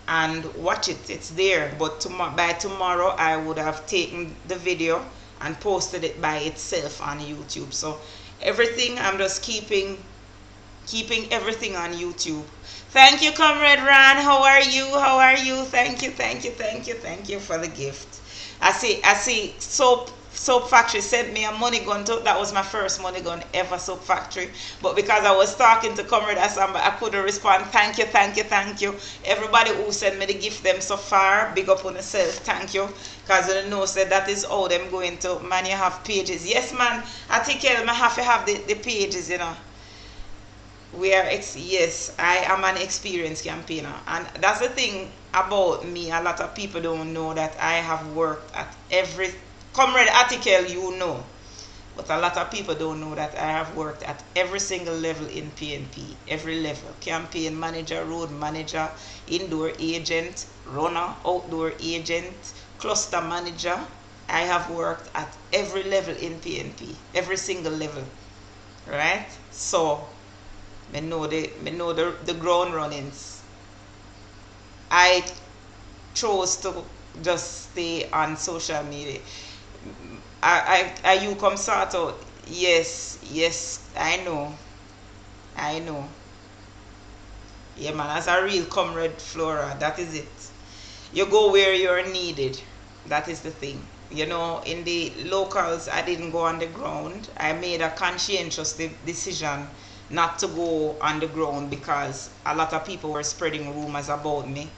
and watch it. It's there. But by tomorrow, I would have taken the video and posted it by itself on YouTube. So everything, I'm just keeping everything on YouTube. Thank you, Comrade Ron. How are you? Thank you for the gift. I see soap factory sent me a money gun too. That was my first money gun ever, soap factory. But because I was talking to Comrade ASSAMBA, I couldn't respond. Thank you. Everybody who sent me the gift them so far, big up on yourself. Thank you. Because you know said that is how them going to, man, you have pages. Yes, man, I think I have to have the pages, you know. Yes, I am an experienced campaigner, and that's the thing about me. A lot of people don't know that I have worked at every Comrade article, you know, but a lot of people don't know that I have worked at every single level in PNP. Every level: campaign manager, road manager, indoor agent, runner, outdoor agent, cluster manager. I have worked at every level in PNP, every single level, right? So I know the ground runnings. I chose to just stay on social media. You come sort out. Yes, I know. Yeah, man, as a real Comrade Flora, that is it. You go where you're needed. That is the thing. You know, in the locals, I didn't go on the ground. I made a conscientious decision not to go on the ground because a lot of people were spreading rumors about me,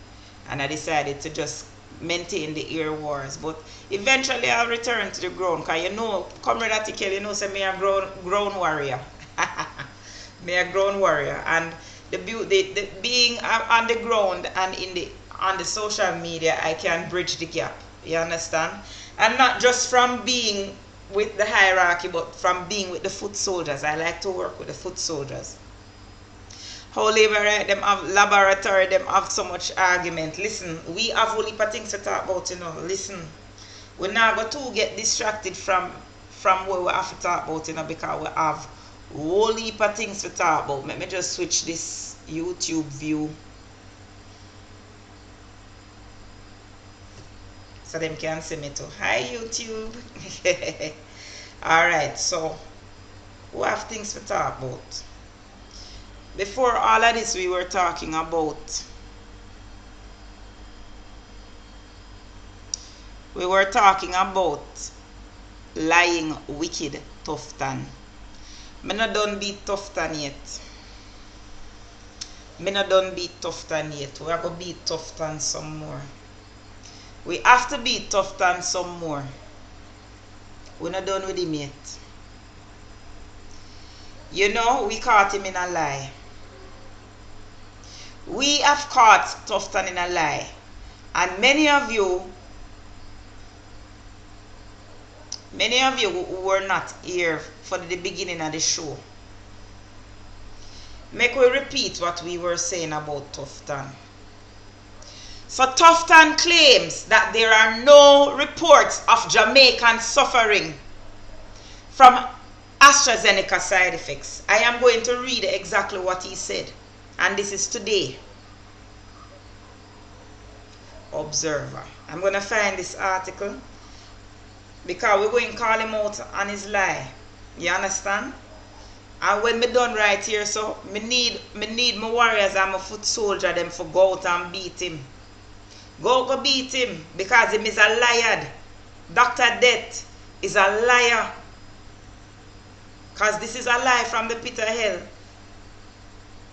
and I decided to just maintain the air wars. But eventually I'll return to the ground, because you know, Comrade Atikel, you know, say me a ground warrior. Me a grown warrior, and the being on the ground and on the social media, I can bridge the gap. You understand? And not just from being with the hierarchy, but from being with the foot soldiers. I like to work with the foot soldiers. How them have laboratory, them have so much argument. Listen, we have whole heap of things to talk about, you know. Listen, we're not going to get distracted from what we have to talk about, you know, because we have whole heap of things to talk about. Let me just switch this YouTube view so them can see me too. Hi YouTube. Alright, so we have things to talk about. Before all of this, we were talking about lying wicked Tufton. Me not done beat Tufton yet. We are going to beat Tufton some more. We have to beat Tufton some more. We're not done with him yet. You know, we caught him in a lie. We have caught Tufton in a lie. And many of you who were not here for the beginning of the show, make we repeat what we were saying about Tufton. So Tufton claims that there are no reports of Jamaican suffering from AstraZeneca side effects. I am going to read exactly what he said. And this is today. Observer. I'm going to find this article because we're going to call him out on his lie. You understand? And when me done right here, so me need my warriors and my foot soldier them for go out and beat him. Go beat him because him is a liar. Dr. Death is a liar. Because this is a lie from the pit of hell.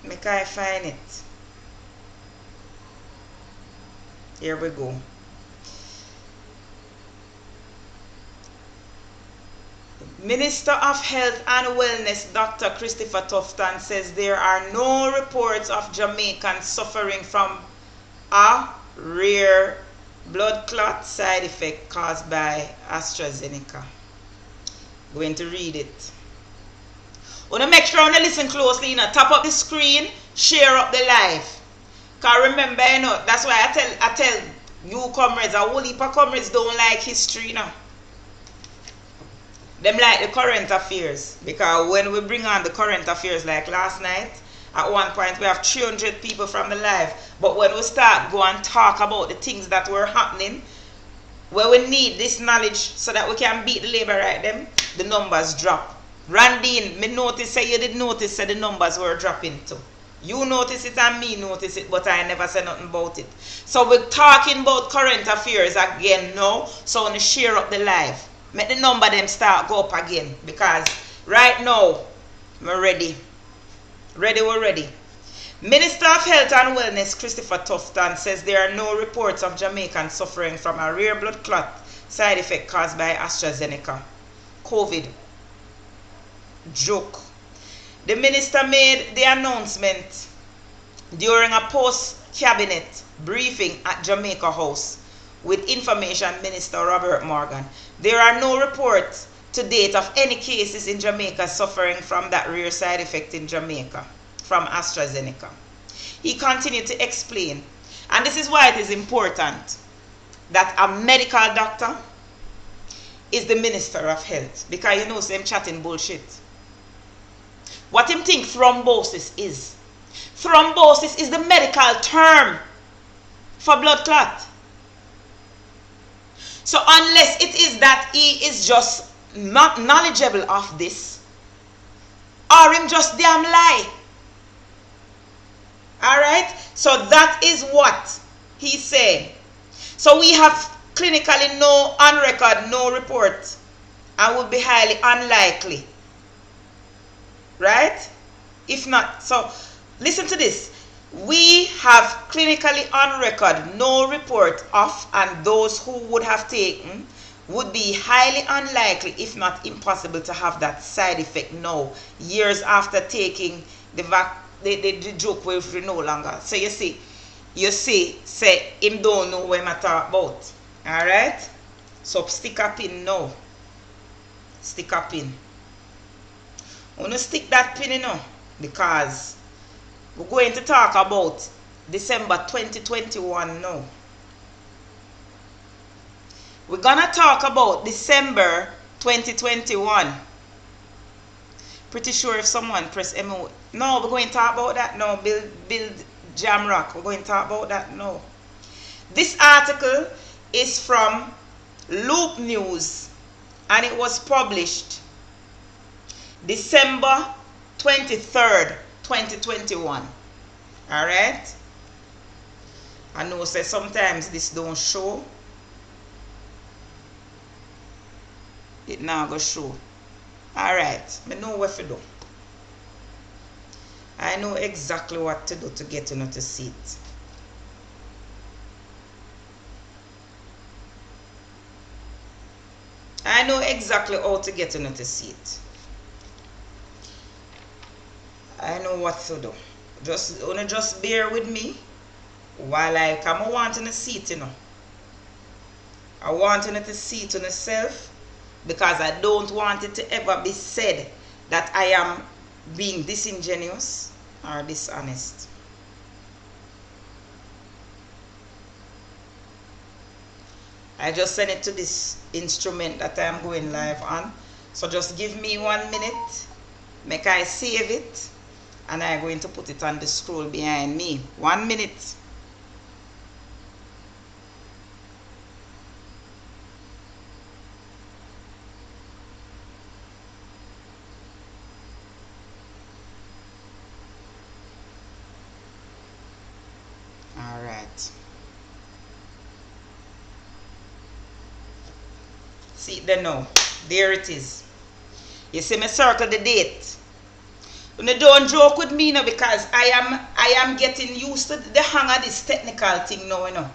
Make I find it. Here we go. Minister of Health and Wellness, Dr. Christopher Tufton, says there are no reports of Jamaicans suffering from a rare blood clot side effect caused by AstraZeneca. Going to read it. Wanna make sure you listen closely, you know, tap up the screen, share up the live. Cause remember, you know, that's why I tell you comrades, a whole heap of comrades don't like history, you know. Them like the current affairs. Because when we bring on the current affairs like last night, at one point we have 300 people from the live. But when we start go and talk about the things that were happening, where we need this knowledge so that we can beat the labor right them, the numbers drop. Randine, me notice say you did notice say the numbers were dropping too. You notice it and me notice it, but I never said nothing about it. So we're talking about current affairs again now. So when you share up the live, make the number them start go up again. Because right now, we're ready. We're ready. Minister of Health and Wellness, Christopher Tufton, says there are no reports of Jamaicans suffering from a rare blood clot side effect caused by AstraZeneca. COVID. Joke. The minister made the announcement during a post-cabinet briefing at Jamaica House with Information Minister Robert Morgan. There are no reports to date of any cases in Jamaica suffering from that rare side effect in Jamaica from AstraZeneca. He continued to explain, and this is why it is important that a medical doctor is the Minister of Health, because you know them chatting bullshit. What him think thrombosis is? Thrombosis is the medical term for blood clot. So unless it is that he is just not knowledgeable of this, or him just damn lie. Alright? So that is what he said. So we have clinically no on record, no report, and would be highly unlikely. Right? If not, so listen to this. We have clinically on record no report of, and those who would have taken would be highly unlikely, if not impossible, to have that side effect now, years after taking the joke will no longer. So you see, say him don't know what I talk about. Alright? So stick up in now. Stick up in. I'm gonna stick that pin in now, because we're going to talk about December 2021 now. We're gonna talk about December 2021. Pretty sure if someone press MO. No, we're going to talk about that now. Build Jamrock. We're going to talk about that now. This article is from Loop News, and it was published December 23rd, 2021. Alright? I know say sometimes this don't show. It now go show. Alright, I know what to do. I know exactly what to do to get you to see it. I know exactly how to get you to see it. I know what to do. Just bear with me while I come wanting to see it, you know. I want you to see it on yourself, because I don't want it to ever be said that I am being disingenuous or dishonest. I just sent it to this instrument that I am going live on. So just give me 1 minute, make I save it, and I'm going to put it on the scroll behind me. 1 minute. Alright. See it there now. There it is. You see me circle the date. You don't joke with me now, because I am getting used to the hang of this technical thing now, you know.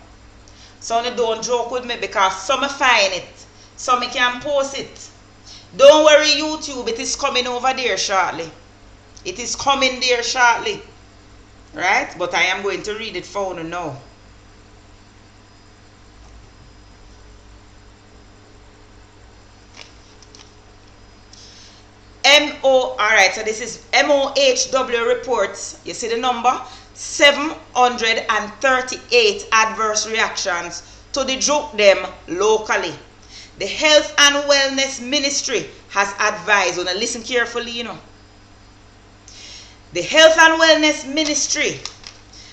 So you don't joke with me, because some find it, some can post it. Don't worry YouTube, it is coming over there shortly. It is coming there shortly. Right? But I am going to read it for you now. Alright, so this is MOHW reports. You see the number? 738 adverse reactions to the joke them locally. The Health and Wellness Ministry has advised, now listen carefully, you know. The Health and Wellness Ministry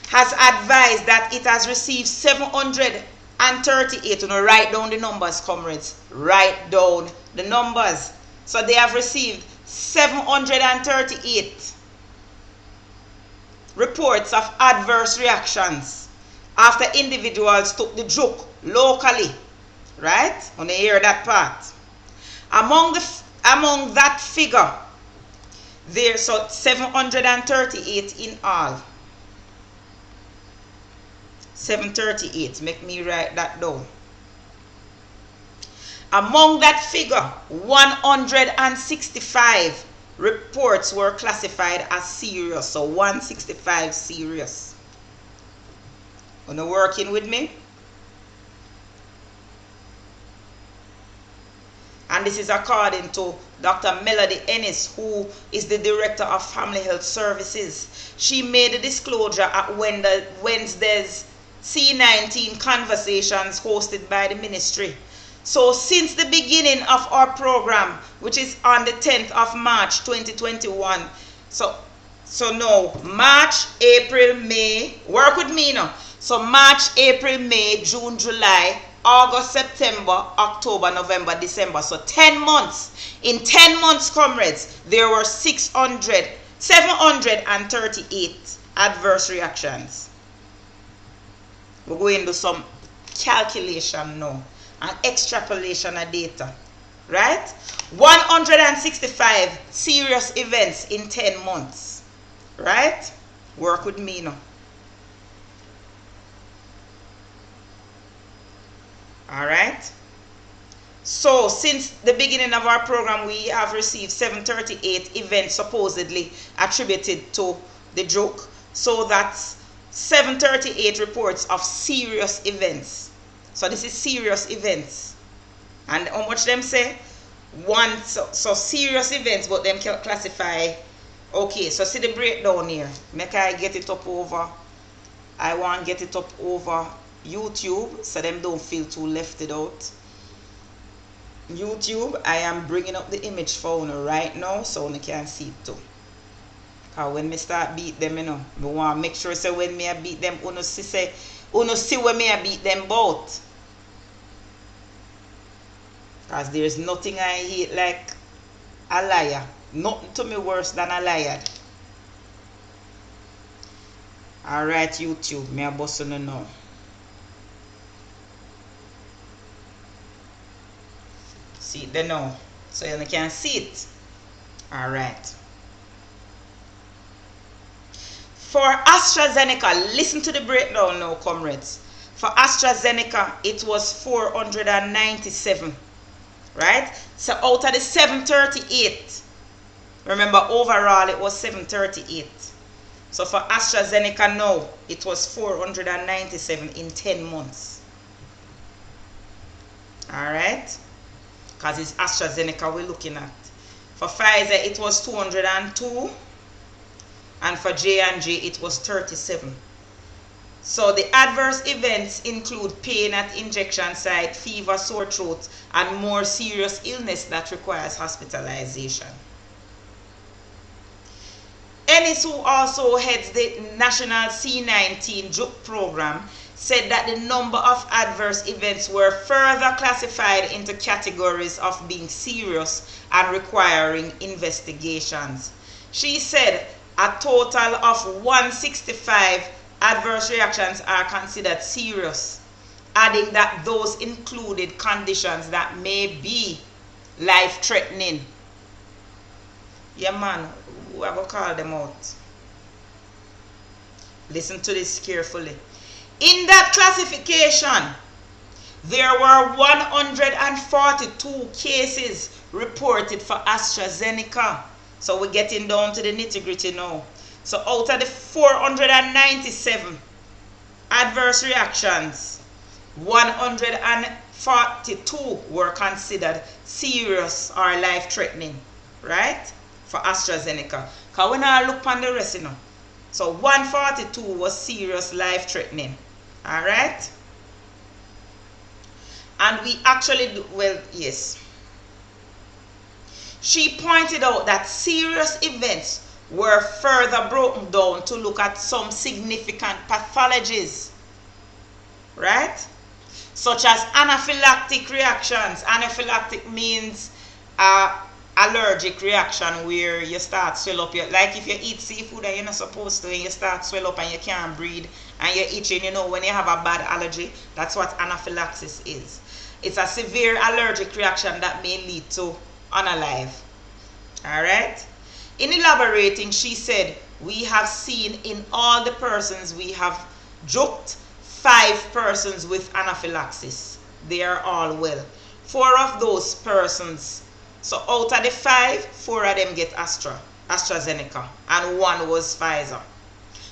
has advised that it has received 738. You know, write down the numbers, comrades. Write down the numbers. So they have received 738 reports of adverse reactions after individuals took the joke locally. Right? When you hear that part. Among that figure, there's so 738 in all. 738. Make me write that down. Among that figure, 165 reports were classified as serious. So 165 serious. Are you working with me? And this is according to Dr. Melody Ennis, who is the Director of Family Health Services. She made a disclosure at Wednesday's C19 conversations hosted by the ministry. So since the beginning of our program, which is on the 10th of March 2021, so now March, April, May, work with me now. So March, April, May, June, July, August, September, October, November, December. So 10 months. In 10 months, comrades, there were 738 adverse reactions. We're going to do some calculation now and extrapolation of data. Right? 165 serious events in 10 months. Right? Work with me now. Alright? So since the beginning of our program, we have received 738 events supposedly attributed to the joke. So that's 738 reports of serious events. So this is serious events. And how much them say? One, so serious events, but them can classify. Okay, so see the breakdown here. Make I get it up over. I want to get it up over YouTube so them don't feel too left out. YouTube, I am bringing up the image for you right now so you can see it too. Because when me start beat them, I want to make sure so when me I beat them, you see when me I beat them both. Because there's nothing I hate like a liar. Nothing to me worse than a liar. Alright, YouTube, me a boss you now. See it there now. So you can see it. Alright. For AstraZeneca, listen to the breakdown now, comrades. For AstraZeneca, it was 497. Right? So out of the 738, remember overall it was 738. So for AstraZeneca now, it was 497 in 10 months. Alright? Because it's AstraZeneca we're looking at. For Pfizer, it was 202. And for J&J, it was 37. So the adverse events include pain at injection site, fever, sore throat, and more serious illness that requires hospitalization. Ennis, who also heads the National C19 JUP program, said that the number of adverse events were further classified into categories of being serious and requiring investigations. She said a total of 165 adverse reactions are considered serious, adding that those included conditions that may be life-threatening. Yeah, man, we are going to call them out. Listen to this carefully. In that classification, there were 142 cases reported for AstraZeneca. So we're getting down to the nitty-gritty now. So out of the 497 adverse reactions, 142 were considered serious or life-threatening, right? For AstraZeneca. Because when I look on the rest, so 142 was serious, life-threatening. Alright? And we actually do, well, yes. She pointed out that serious events were further broken down to look at some significant pathologies, right? Such as anaphylactic reactions. Anaphylactic means allergic reaction where you start swell up. Like if you eat seafood and you're not supposed to, and you start swell up and you can't breathe and you're itching, when you have a bad allergy, that's what anaphylaxis is. It's a severe allergic reaction that may lead to unalive. Alright? In elaborating, she said, we have seen in all the persons we have joked 5 persons with anaphylaxis. They are all well. 4 of those persons, so out of the 5, 4 of them get AstraZeneca, and 1 was Pfizer.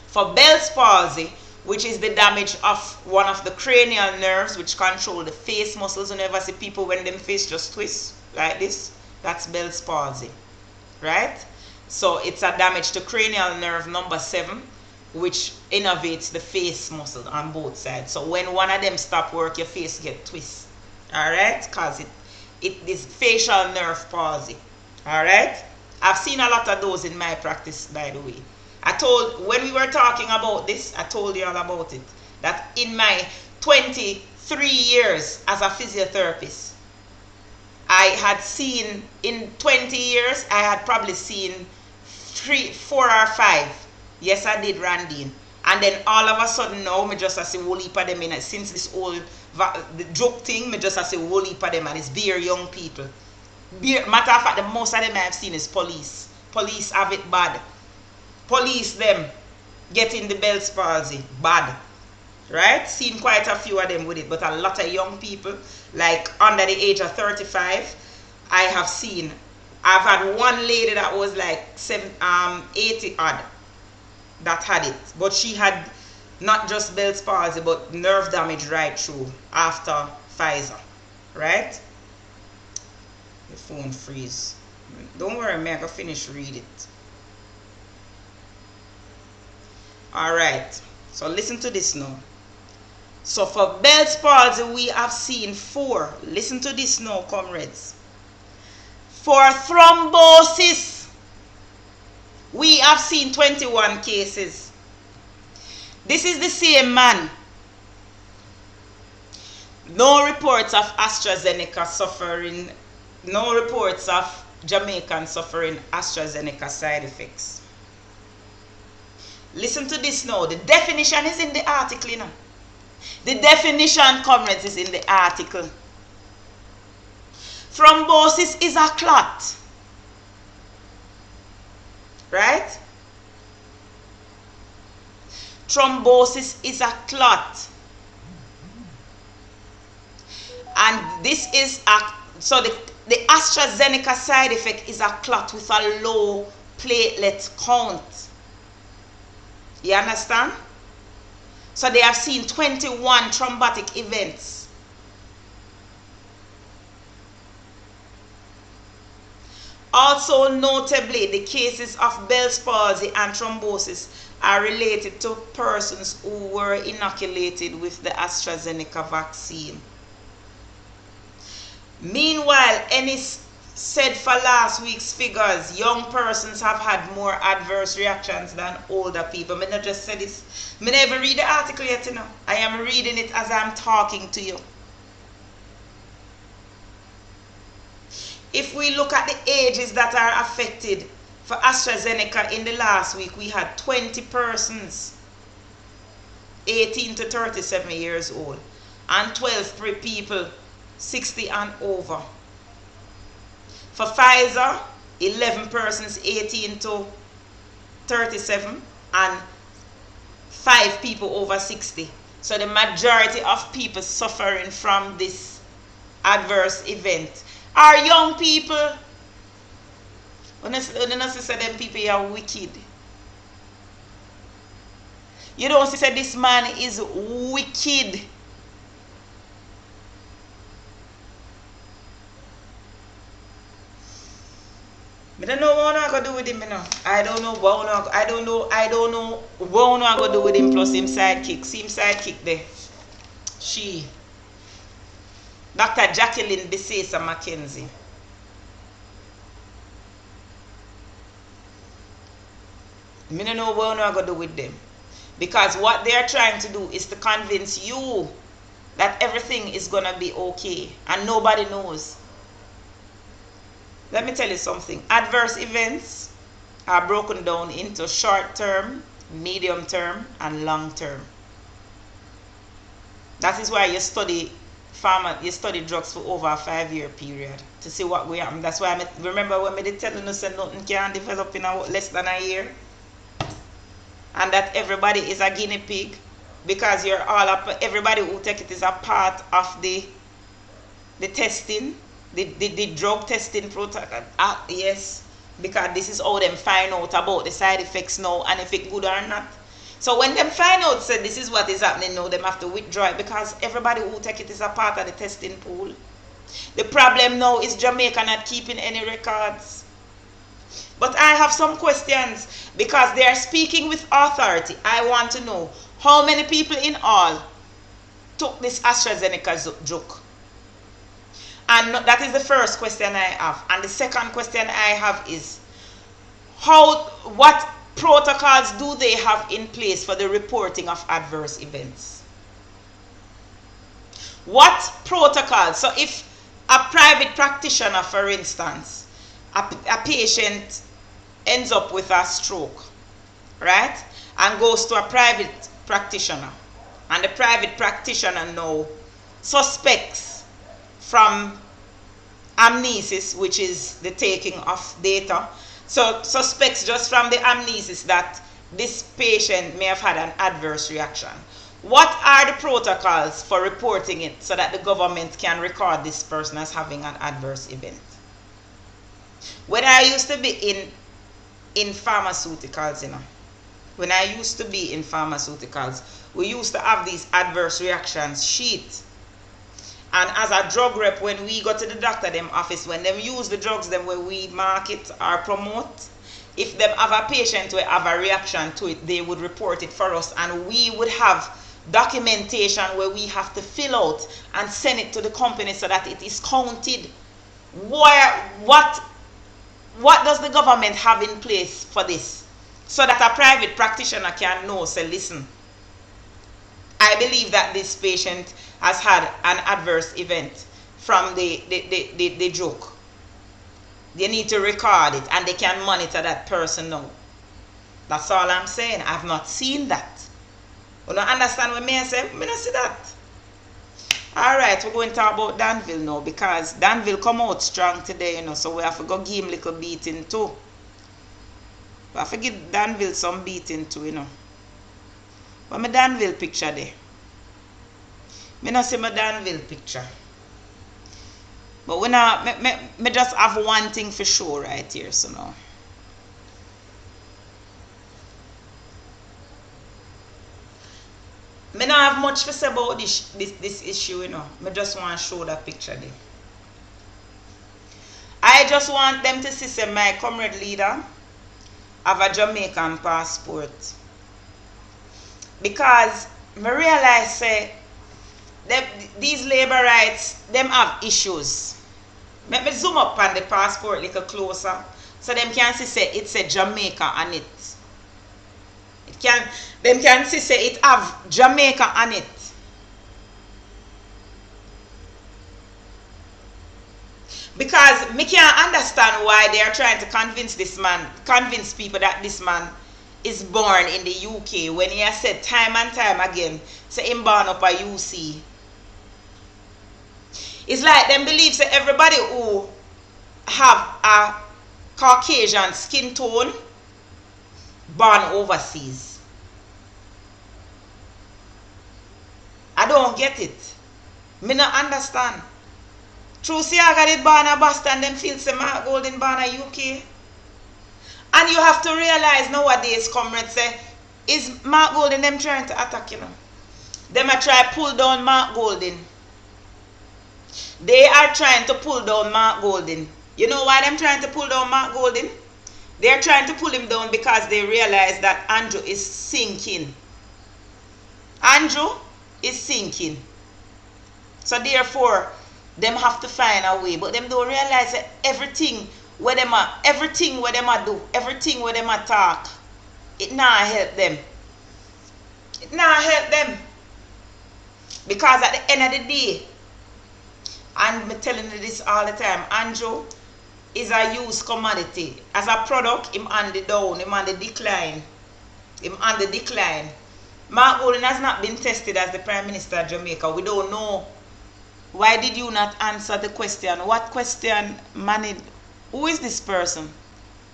For Bell's palsy, which is the damage of one of the cranial nerves which control the face muscles, you never see people when them face just twist like this, that's Bell's palsy, right? So it's a damage to cranial nerve number 7, which innervates the face muscle on both sides. So when one of them stop work, your face get twist. Alright? Because it is facial nerve palsy. Alright? I've seen a lot of those in my practice, by the way. When we were talking about this, I told you all about it. That in my 23 years as a physiotherapist, I had seen, in 20 years, I had probably seen 3, 4 or 5. Yes, I did, Randine. And then all of a sudden now, me just say whole heap of them in. Since this whole the joke thing, me just say whole heap of them, and it's bare young people. Matter of fact, the most of them I've seen is police. Police have it bad. Police them getting the Bell's palsy bad. Right? Seen quite a few of them with it, but a lot of young people, like under the age of 35. I've had one lady that was like 80 odd that had it, but she had not just Bell's palsy but nerve damage right through after Pfizer, right? The phone freeze. Don't worry, me, I can finish read it. Alright, so listen to this now. So for Bell's palsy, we have seen 4. Listen to this now, comrades. For thrombosis, we have seen 21 cases. This is the same man. No reports of AstraZeneca suffering, no reports of Jamaican suffering AstraZeneca side effects. Listen to this now. The definition is in the article, you know. The definition, comrades, is in the article. Thrombosis is a clot. Right? Thrombosis is a clot. And this is so the AstraZeneca side effect is a clot with a low platelet count. You understand? So they have seen 21 thrombotic events. Also notably, the cases of Bell's palsy and thrombosis are related to persons who were inoculated with the AstraZeneca vaccine. Meanwhile, any said for last week's figures, young persons have had more adverse reactions than older people. I not just said this. I never read the article yet, you know. I am reading it as I'm talking to you. If we look at the ages that are affected for AstraZeneca in the last week, we had 20 persons 18 to 37 years old and 12 people 60 and over. For Pfizer, 11 persons 18 to 37 and 5 people over 60. So the majority of people suffering from this adverse event are young people. When I say them people are wicked. You don't say this man is wicked. I don't know what I'm gonna do with him, you know. I don't know what I'm gonna do with him plus him sidekick. See him sidekick there. She. Dr. Jacqueline Besesa Mackenzie. I don't know what I'm gonna do with them. Because what they are trying to do is to convince you that everything is gonna be okay. And nobody knows. Let me tell you something. Adverse events are broken down into short term, medium term, and long term. That is why you study drugs for over a 5-year period to see what will happen. That's why remember when I did tell you that nothing can develop in less than a year, and that everybody is a guinea pig because you're all up. Everybody who take it is a part of the testing. The drug testing protocol, yes, because this is how them find out about the side effects now and if it's good or not. So when them find out, say this is what is happening now, them have to withdraw it because everybody who take it is a part of the testing pool. The problem now is Jamaica not keeping any records. But I have some questions because they are speaking with authority. I want to know how many people in all took this AstraZeneca joke. And that is the first question I have. And the second question I have is, what protocols do they have in place for the reporting of adverse events? What protocols? So if a private practitioner, for instance, a patient ends up with a stroke, right? And goes to a private practitioner. And the private practitioner now suspects from amnesis, which is the taking of data. So suspects just from the amnesis that this patient may have had an adverse reaction. What are the protocols for reporting it so that the government can record this person as having an adverse event? When I used to be in pharmaceuticals, when I used to be in pharmaceuticals, we used to have these adverse reactions sheet. And as a drug rep, when we go to the doctor them office, when them use the drugs them where we market or promote, if them have a patient who have a reaction to it, they would report it for us, and we would have documentation where we have to fill out and send it to the company so that it is counted. What does the government have in place for this? So that a private practitioner can know, say, listen, I believe that this patient has had an adverse event from the drug. They need to record it and they can monitor that person now. That's all I'm saying. I've not seen that. You don't understand what me say? I don't see that. Alright, we're going to talk about Danville now, because Danville come out strong today, so we have to go give him a little beating too. We have to give Danville some beating too, But my Danville picture there. I don't see my Danville picture. But when me just have one thing for sure right here, so now. Me don't have much to say about this issue, Me just want to show that picture there. I just want them to see, say, my comrade leader have a Jamaican passport. Because me realize, say, these labor rights, them have issues. Let me zoom up on the passport a little closer, so them can see, say, it's a Jamaica on it. Them can see, say, it have Jamaica on it. Because me can't understand why they are trying to convince people that this man is born in the UK, when he has said time and time again, say him born up a UC. It's like them believe, say, everybody who have a Caucasian skin tone born overseas. I don't get it. Me not understand. True, see, I got it born a Boston, them feel say Mark Golden born a UK. And you have to realize nowadays, comrades, say, is Mark Golden them trying to attack, Them are trying to pull down Mark Golden. They are trying to pull down Mark Golden. You know why them trying to pull down Mark Golden? They're trying to pull him down because they realize that Andrew is sinking. Andrew is sinking. So therefore, them have to find a way. But them don't realize that everything where them do, everything where them talk, it not help them. It not help them. Because at the end of the day, and I'm telling you this all the time, Andrew is a used commodity. As a product, him on the down, him on the decline. Mark Golden has not been tested as the Prime Minister of Jamaica. We don't know. Why did you not answer the question? What question, man? Who is this person?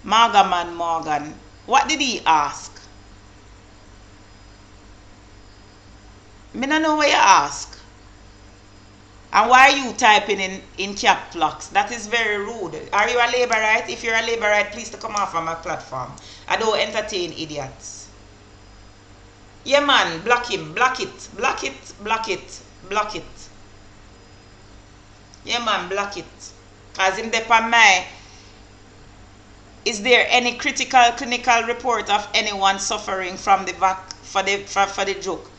Morgan. What did he ask? Me don't know what you ask. And why are you typing in cap locks? That is very rude. Are you a laborite? If you're a laborite, please to come off from my platform. I don't entertain idiots. Yeah, man, block him. Block it. Yeah, man, block it. Because in the PAMI, is there any critical clinical report of anyone suffering from the for the joke?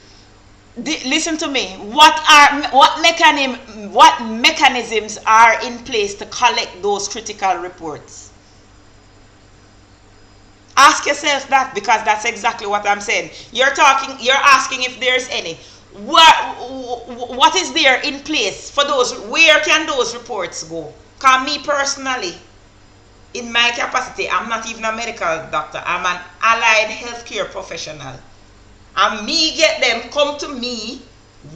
Listen to me. What mechanisms are in place to collect those critical reports? Ask yourself that, because that's exactly what I'm saying. You're asking if there's any. What is there in place for those? Where can those reports go? Because me personally, in my capacity, I'm not even a medical doctor. I'm an allied healthcare professional. And me get them come to me,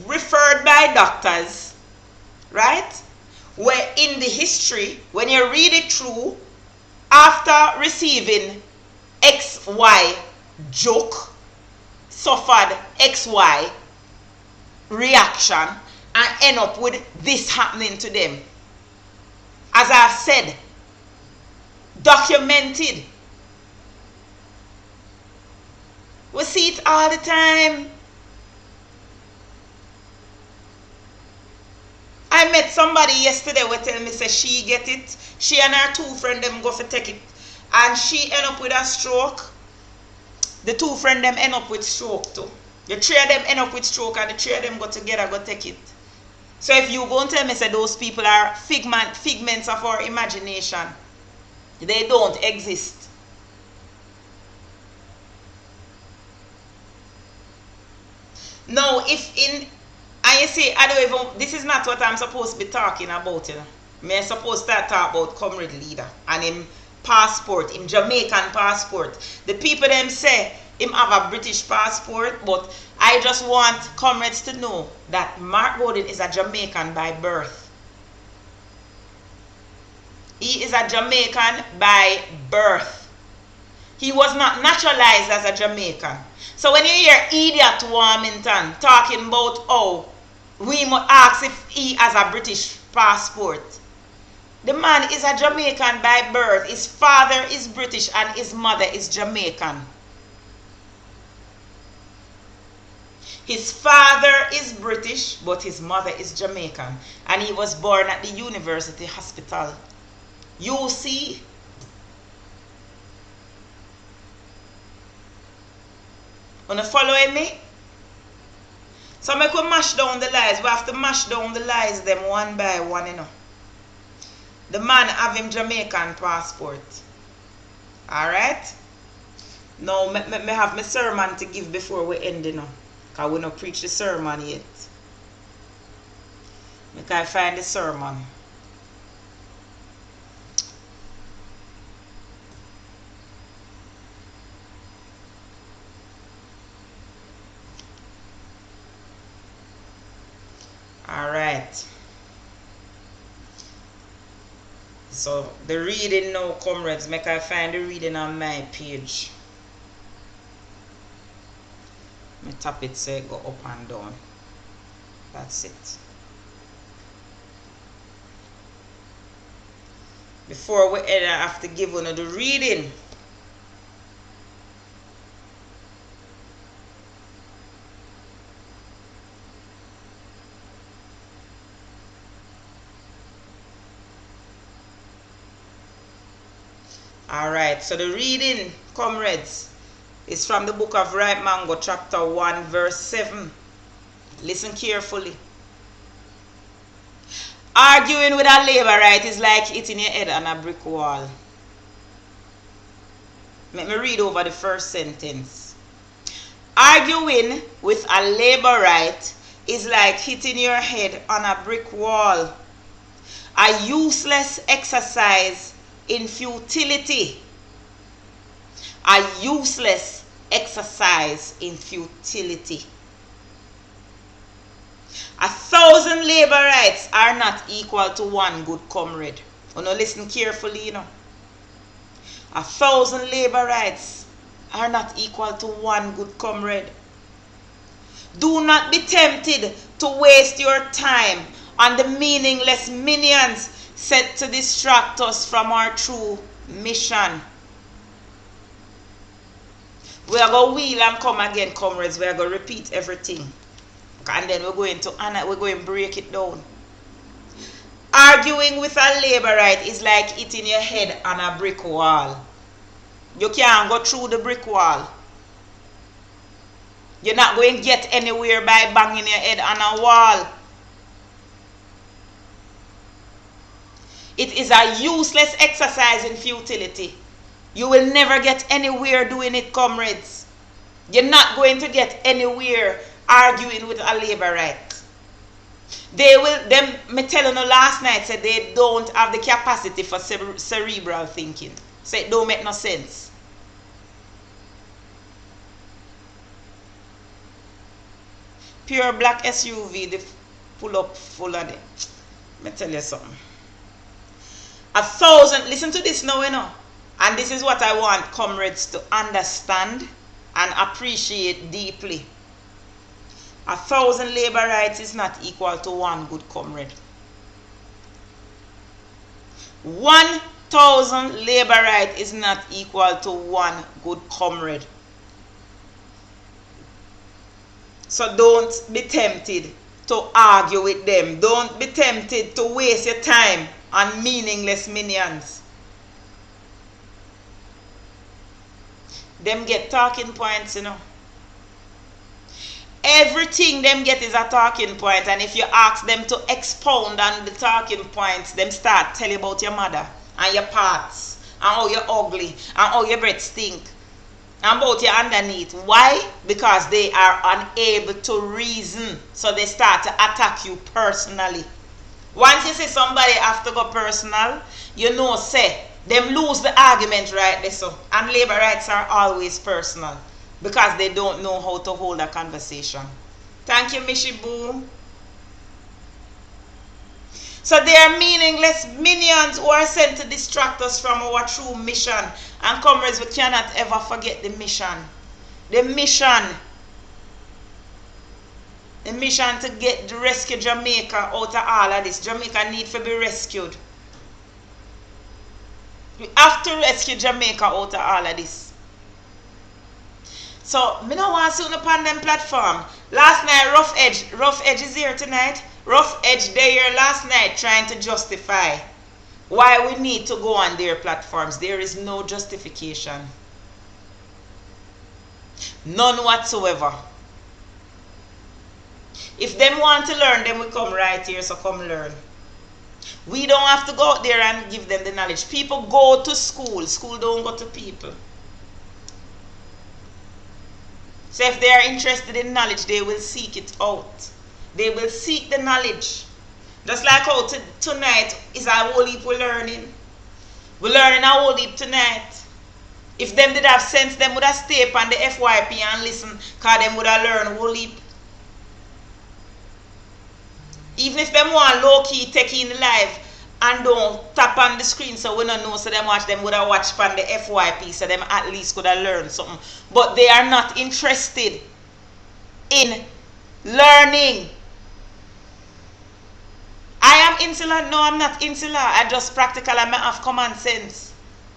referred by doctors, right? Where in the history, when you read it through, after receiving XY joke, suffered XY, reaction and end up with this happening to them. As I've said, documented. We see it all the time. I met somebody yesterday who tell me say she get it. She and her 2 friends them go for take it. And she end up with a stroke. The 2 friends them end up with stroke too. The 3 of them end up with stroke and the 3 of them go together go take it. So if you go and tell me say those people are figments of our imagination, they don't exist. Now, if in, and you see, I don't even, this is not what I'm supposed to be talking about, you know. I'm supposed to talk about comrade leader and him passport, him Jamaican passport. The people them say him have a British passport, but I just want comrades to know that Mark Bowden is a Jamaican by birth. He is a Jamaican by birth. He was not naturalized as a Jamaican. So when you hear Idiot Warmington talking about how we must ask if he has a British passport, the man is a Jamaican by birth. His father is British and his mother is Jamaican. His father is British, but his mother is Jamaican. And he was born at the University Hospital. You see? Are you following me? So we could mash down the lies. We have to mash down the lies them one by one, you know. The man have him Jamaican passport. Alright? Now, me have my sermon to give before we end, you know. Because we don't preach the sermon yet. I can find the sermon. Alright. So the reading now, comrades, make I find the reading on my page. I tap it so it go up and down. That's it. Before we end, I have to give you the reading. Alright, so the reading, comrades, is from the book of Ripe Mango, chapter 1, verse 7. Listen carefully. Arguing with a labor right is like hitting your head on a brick wall. Let me read over the first sentence. Arguing with a labor right is like hitting your head on a brick wall. A useless exercise in futility. A useless exercise in futility. 1,000 labor rights are not equal to one good comrade. You know, listen carefully, you know. 1,000 labor rights are not equal to one good comrade. Do not be tempted to waste your time on the meaningless minions set to distract us from our true mission. We are going to wheel and come again, comrades. We are going to repeat everything. And then we're going to break it down. Arguing with a labor right is like hitting your head on a brick wall. You can't go through the brick wall. You're not going to get anywhere by banging your head on a wall. It is a useless exercise in futility. You will never get anywhere doing it, comrades. You're not going to get anywhere arguing with a labor right. They will, me telling you last night, said they don't have the capacity for cerebral thinking. So it don't make no sense. Pure black SUV, they pull up full of them. Let me tell you something. 1,000, listen to this now, you know. And this is what I want comrades to understand and appreciate deeply. 1,000 labor rights is not equal to one good comrade. 1,000 labor rights is not equal to one good comrade. So don't be tempted to argue with them. Don't be tempted to waste your time on meaningless minions. Them get talking points, you know. Everything them get is a talking point, and if you ask them to expound on the talking points, them start tell you about your mother and your parts and how you're ugly and how your breath stink and about your underneath. Why? Because they are unable to reason, so they start to attack you personally. Once you see somebody have to go personal, you know, say them lose the argument right there. So, and labor rights are always personal, because they don't know how to hold a conversation. Thank you, Mishibu. So they are meaningless minions who are sent to distract us from our true mission. And comrades, we cannot ever forget the mission. The mission. The mission to rescue Jamaica out of all of this. Jamaica need to be rescued. We have to rescue Jamaica out of all of this. So, me no want to see you upon them platform. Last night, Rough Edge is here tonight. Rough Edge, they here last night trying to justify why we need to go on their platforms. There is no justification. None whatsoever. If them want to learn, then we come right here, so come learn. We don't have to go out there and give them the knowledge. People go to school. School don't go to people. So if they are interested in knowledge, they will seek it out. They will seek the knowledge. Just like how tonight is a whole heap we're learning. We're learning a whole heap tonight. If them did have sense, them would have stayed on the FYP and listen, because them would have learned a whole heap. Even if them want low-key take in live and don't tap on the screen so we don't know, so them watch, them would have watched on the FYP, so them at least could have learned something. But they are not interested in learning. I am insular. No, I'm not insular. I just practical and I have common sense.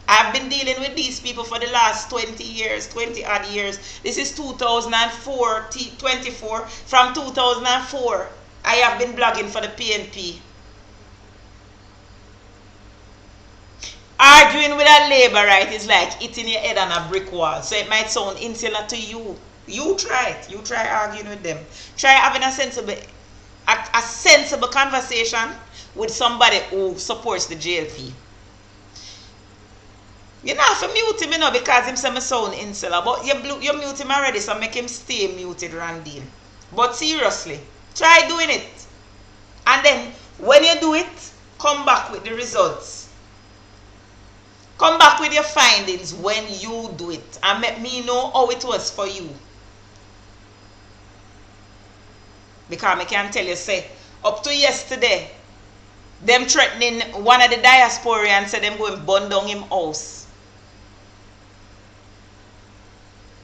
I've been dealing with these people for the last 20 years, 20 odd years. This is 2004, 24. From 2004, I have been blogging for the PNP. Arguing with a labor right is like hitting your head on a brick wall. So it might sound insular to you. You try it. You try arguing with them. Try having a sensible conversation with somebody who supports the JLP. You know, have to mute him, you know, because him say me sound insular. But you mute him already, so make him stay muted, Randy. But seriously, try doing it. And then, when you do it, come back with the results. Come back with your findings when you do it. And let me know how it was for you. Because I can tell you, say, up to yesterday, them threatening one of the diaspora and say them going burn down him house.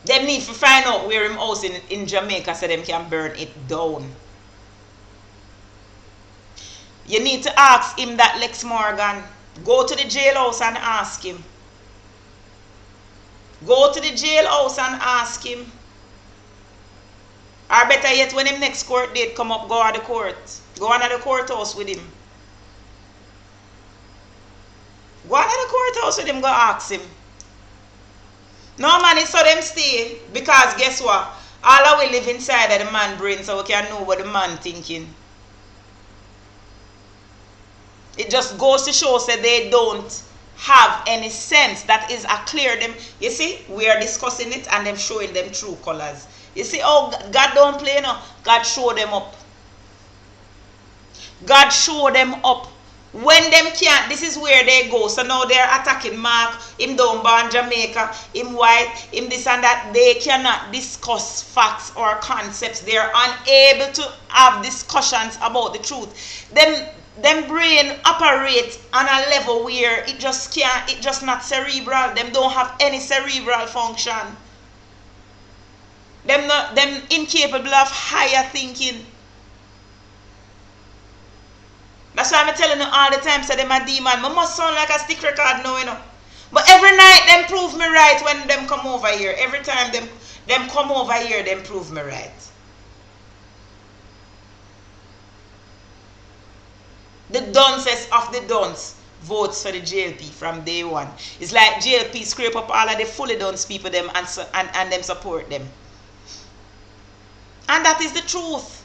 Them need to find out where him house in Jamaica so them can burn it down. You need to ask him that, Lex Morgan. Go to the jailhouse and ask him. Go to the jailhouse and ask him. Or better yet, when him next court date come up, go to the court. Go on to the courthouse with him. Go on to the courthouse with him, go ask him. No man, it's so them stay. Because guess what? All of we live inside of the man brain, so we can know what the man thinking. It just goes to show that they don't have any sense. That is a clear them. You see, we are discussing it and them showing them true colors. You see, oh, God don't play now. God show them up. God show them up. When them can't, this is where they go. So now they're attacking Mark, him down born Jamaica, him white, him this and that. They cannot discuss facts or concepts. They're unable to have discussions about the truth. Them brain operate on a level where it just can't, it just not cerebral. Them don't have any cerebral function. Them incapable of higher thinking. That's why I'm telling you all the time, say them a demon. I must sound like a stick record now, you know. But every night them prove me right when them come over here. Every time them come over here, them prove me right. The dunces of the dunce votes for the JLP from day one. It's like JLP scrape up all of the fully dunce people them and them support them. And that is the truth.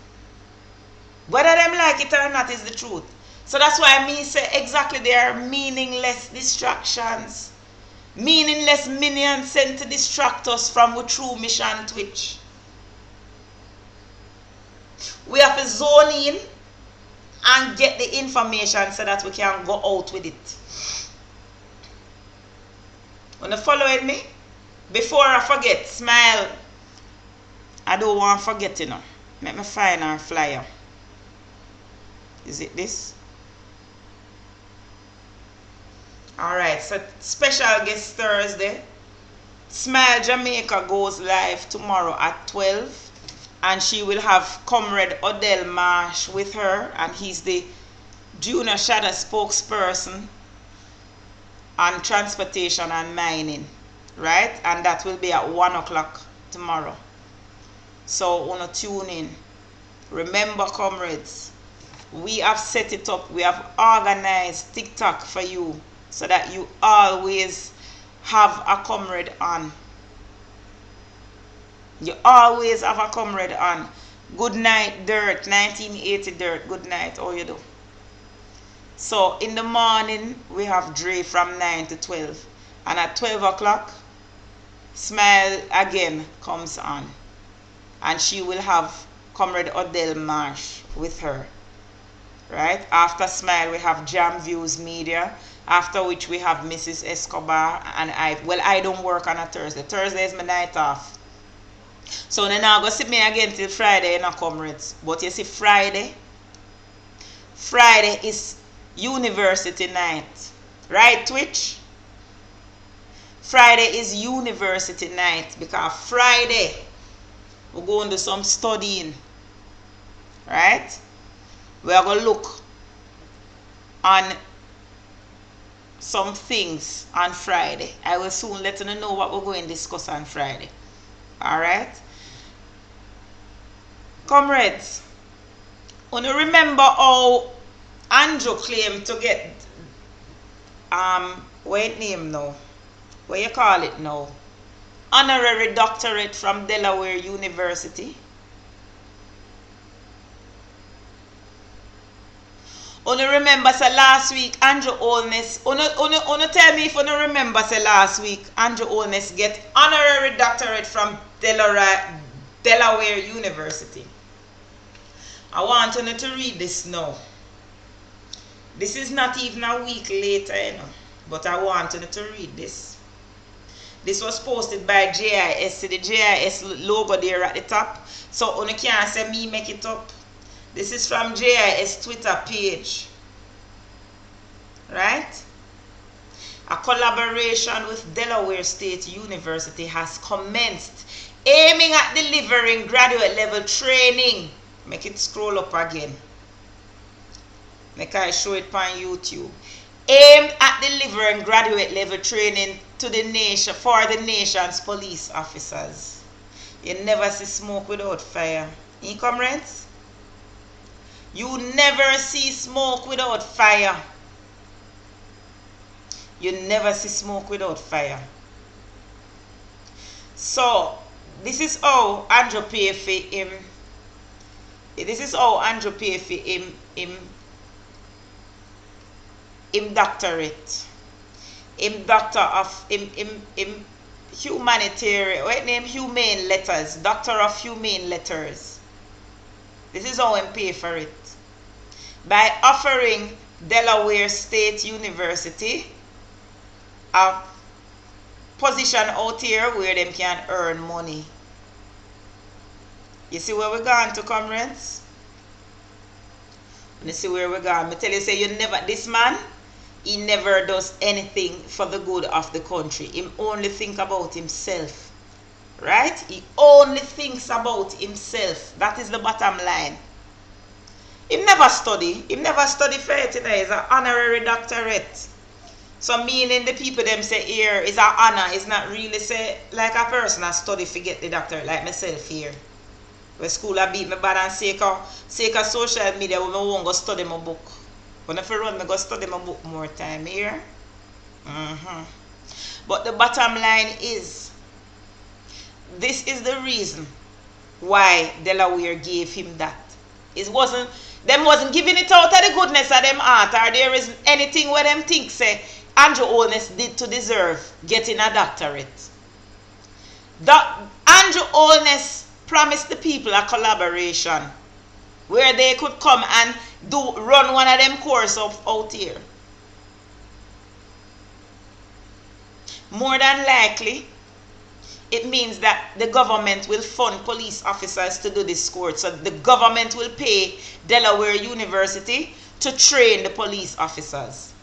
Whether them like it or not is the truth. So that's why me say exactly they are meaningless distractions. Meaningless minions sent to distract us from our true mission Twitch. We have to zone in and get the information so that we can go out with it. Wanna following me? Before I forget, smile. I don't want to forget, you know. Let me find our flyer. Is it this? Alright, so special guest Thursday. Smile Jamaica goes live tomorrow at 12. And she will have Comrade Odell Marsh with her. And he's the Junior Shadow spokesperson on transportation and mining. Right? And that will be at 1 o'clock tomorrow. So, wanna tune in. Remember, comrades, we have set it up. We have organized TikTok for you so that you always have a comrade on. You always have a comrade on. Good night, Dirt. 1980 Dirt. Good night. How you do? So, in the morning, we have Dre from 9 to 12. And at 12 o'clock, Smile again comes on. And she will have Comrade Odell Marsh with her. Right? After Smile, we have Jam Views Media. After which we have Mrs. Escobar and I don't work on a Thursday. Thursday is my night off. So then I'll go see me again till Friday, you know, comrades. But you see, Friday is university night. Right, Twitch? Friday is university night because Friday we're going to do some studying. Right? We are going to look on some things on Friday. I will soon let you know what we're going to discuss on Friday. Alright? Comrades, want to remember how Andrew claimed to get what name now? What you call it now? Honorary doctorate from Delaware University. Only remember say last week Andrew Holness. Only tell me if you remember say last week Andrew Holness get honorary doctorate from Delaware University. I want you to read this now. This is not even a week later, you know, but I want you to read this. This was posted by JIS. See the JIS logo there at the top. So you can't say me make it up. This is from JIS Twitter page. Right? A collaboration with Delaware State University has commenced, aiming at delivering graduate level training. Make it scroll up again. Make I show it on YouTube. Aimed at delivering graduate level training to the nation for the nation's police officers. You never see smoke without fire. In comrades? You never see smoke without fire. You never see smoke without fire. So, this is how Andrew pay for him. This is how Andrew pay for him doctorate. Him doctor of him humanitarian, what name? Humane letters. Doctor of humane letters. This is how him pay for it. By offering Delaware State University a position out here where them can earn money. You see where we're going to, comrades? You see where we're going. I tell you, say you never, this man, he never does anything for the good of the country. He only think about himself. Right? He only thinks about himself. That is the bottom line. He never study. He never study for it. It's an honorary doctorate. So meaning the people them say here is an honor. It's not really say like a person that study for get the doctorate like myself here. Where school I beat me bad and sake of social media when I won't go study my book. When I run me go study my book more time here. But the bottom line is, this is the reason why Delaware gave him that. Them wasn't giving it out of the goodness of them heart, or there is anything where them think say Andrew Holness did to deserve getting a doctorate. Andrew Holness promised the people a collaboration where they could come and run one of them courses out here. More than likely, it means that the government will fund police officers to do this course. So the government will pay Delaware University to train the police officers.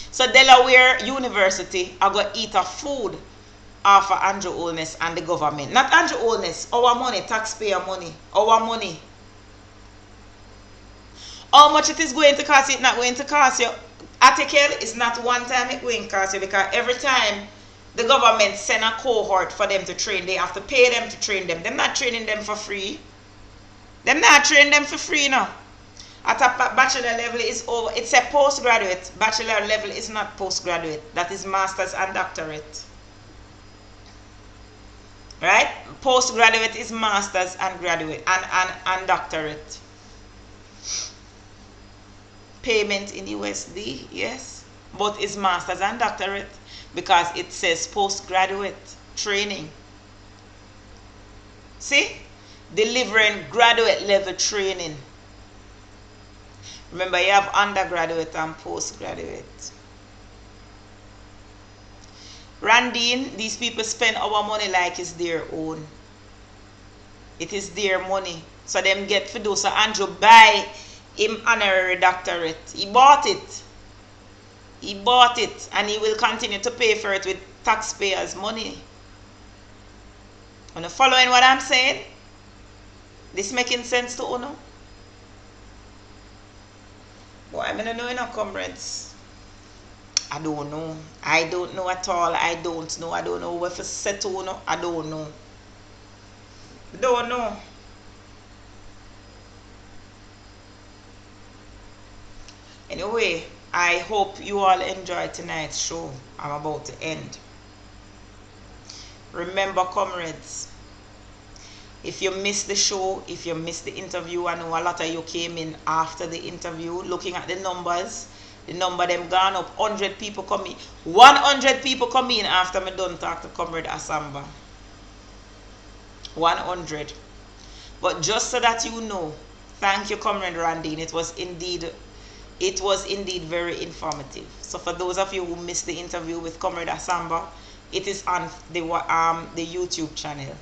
So Delaware University are going to eat a food off of Andrew Holness and the government. Not Andrew Holness, our money, taxpayer money, our money. How much it is going to cost you? It's not going to cost you. Article is not one time it going to cost you, because every time the government send a cohort for them to train, they have to pay them to train them. They're not training them for free. They're not training them for free now. At a bachelor level is over. It's a postgraduate. Bachelor level is not postgraduate. That is master's and doctorate. Right? Postgraduate is master's and graduate and doctorate. Payment in USD, yes. But it's master's and doctorate because it says postgraduate training. See? Delivering graduate level training. Remember, you have undergraduate and postgraduate. Randine, these people spend our money like it's their own. It is their money. So them get for those. So Andrew buy him honorary doctorate. He bought it. He bought it. And he will continue to pay for it with taxpayers' money. Are you following what I'm saying? This making sense to you? Boy, I don't know enough, comrades. I don't know. I don't know at all. I don't know. I don't know what to say to you. I don't know. Don't know. Anyway, I hope you all enjoyed tonight's show. I'm about to end. Remember, comrades, if you missed the show, if you missed the interview, I know a lot of you came in after the interview, looking at the numbers. The number them gone up. 100 people come in. 100 people come in after me done talk to Comrade Assamba. 100. But just so that you know, thank you, Comrade Randine. It was indeed very informative. So for those of you who missed the interview with Comrade Assamba, it is on the YouTube channel.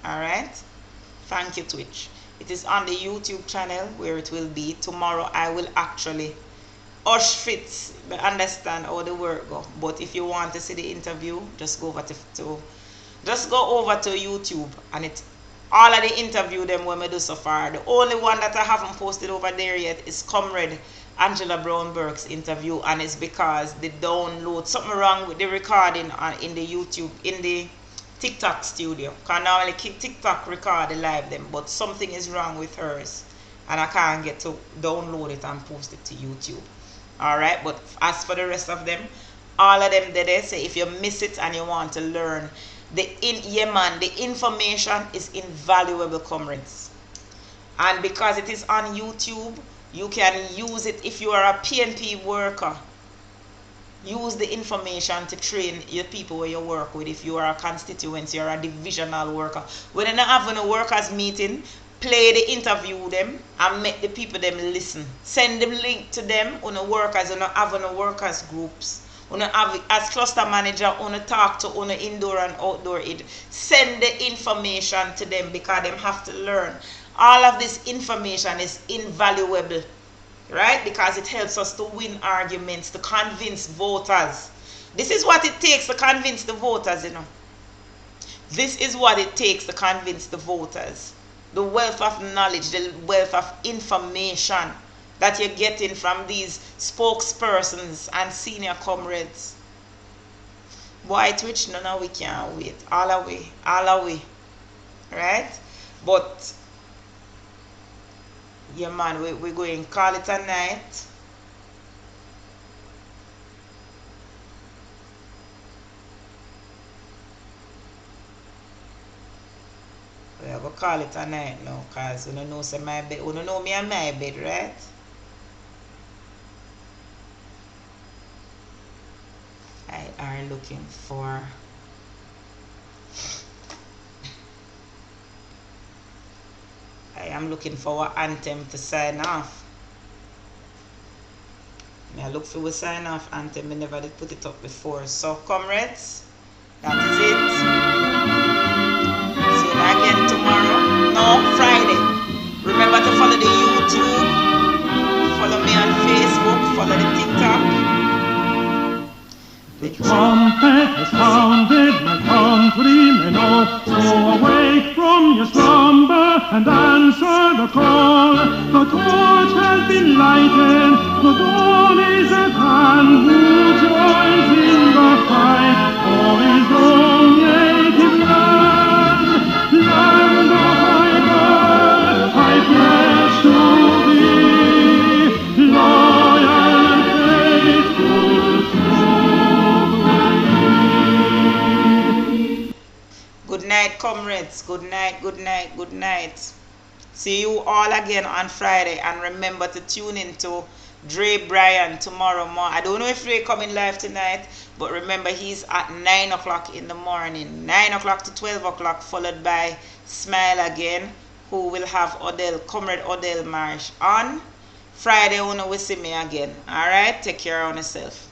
Alright? Thank you, Twitch. It is on the YouTube channel where it will be. Tomorrow I will actually fits understand how the work go. But if you want to see the interview, just go over to YouTube, and it all of the interview them when we do so far. The only one that I haven't posted over there yet is Comrade Angela Brown Burke's interview, and it's because the download, something wrong with the recording in the YouTube, in the TikTok studio. Can now only TikTok record the live them, but something is wrong with hers and I can't get to download it and post it to YouTube. Alright, but as for the rest of them, all of them they say if you miss it and you want to learn, the information is invaluable, comrades. And because it is on YouTube, you can use it if you are a PNP worker. Use the information to train your people where you work with. If you are a constituency or a divisional worker, when you're not having a workers meeting, play the interview them and make the people them listen. Send them link to them on the workers, on having a workers groups. On have as cluster manager, on talk to on indoor and outdoor aid. Send the information to them because them have to learn. All of this information is invaluable, right? Because it helps us to win arguments, to convince voters, This is what it takes to convince the voters, you know. This is what it takes to convince the voters. The wealth of knowledge, the wealth of information that you're getting from these spokespersons and senior comrades. Boy, Twitch, no, we can't wait. All away. Right? But, yeah, man, we're going to call it a night. We are going to call it a night now, because we don't know my bed. We don't know me and my bed, right? I are looking for I am looking for an anthem to sign off. I look for a sign off anthem. I never did put it up before. So comrades, that is it. See you again tomorrow. No, Friday. Remember to follow the YouTube, follow me on Facebook, follow the TikTok. The trumpet has sounded, my countrymen all. So awake from your slumber and answer the call. The torch has been lighted, the dawn is at hand. Who joins in the fight for his own native land? Land of my birth, I pledge to thee, loyal and faithful to thee. Good night, comrades. Good night, good night, good night. See you all again on Friday. And remember to tune in to Dre Bryan tomorrow morning. I don't know if Dre coming live tonight, but remember he's at 9 o'clock in the morning. 9 o'clock to 12 o'clock, followed by Smile Again, who will have Comrade Odell Marsh on. Friday, you will see me again. Alright? Take care of yourself.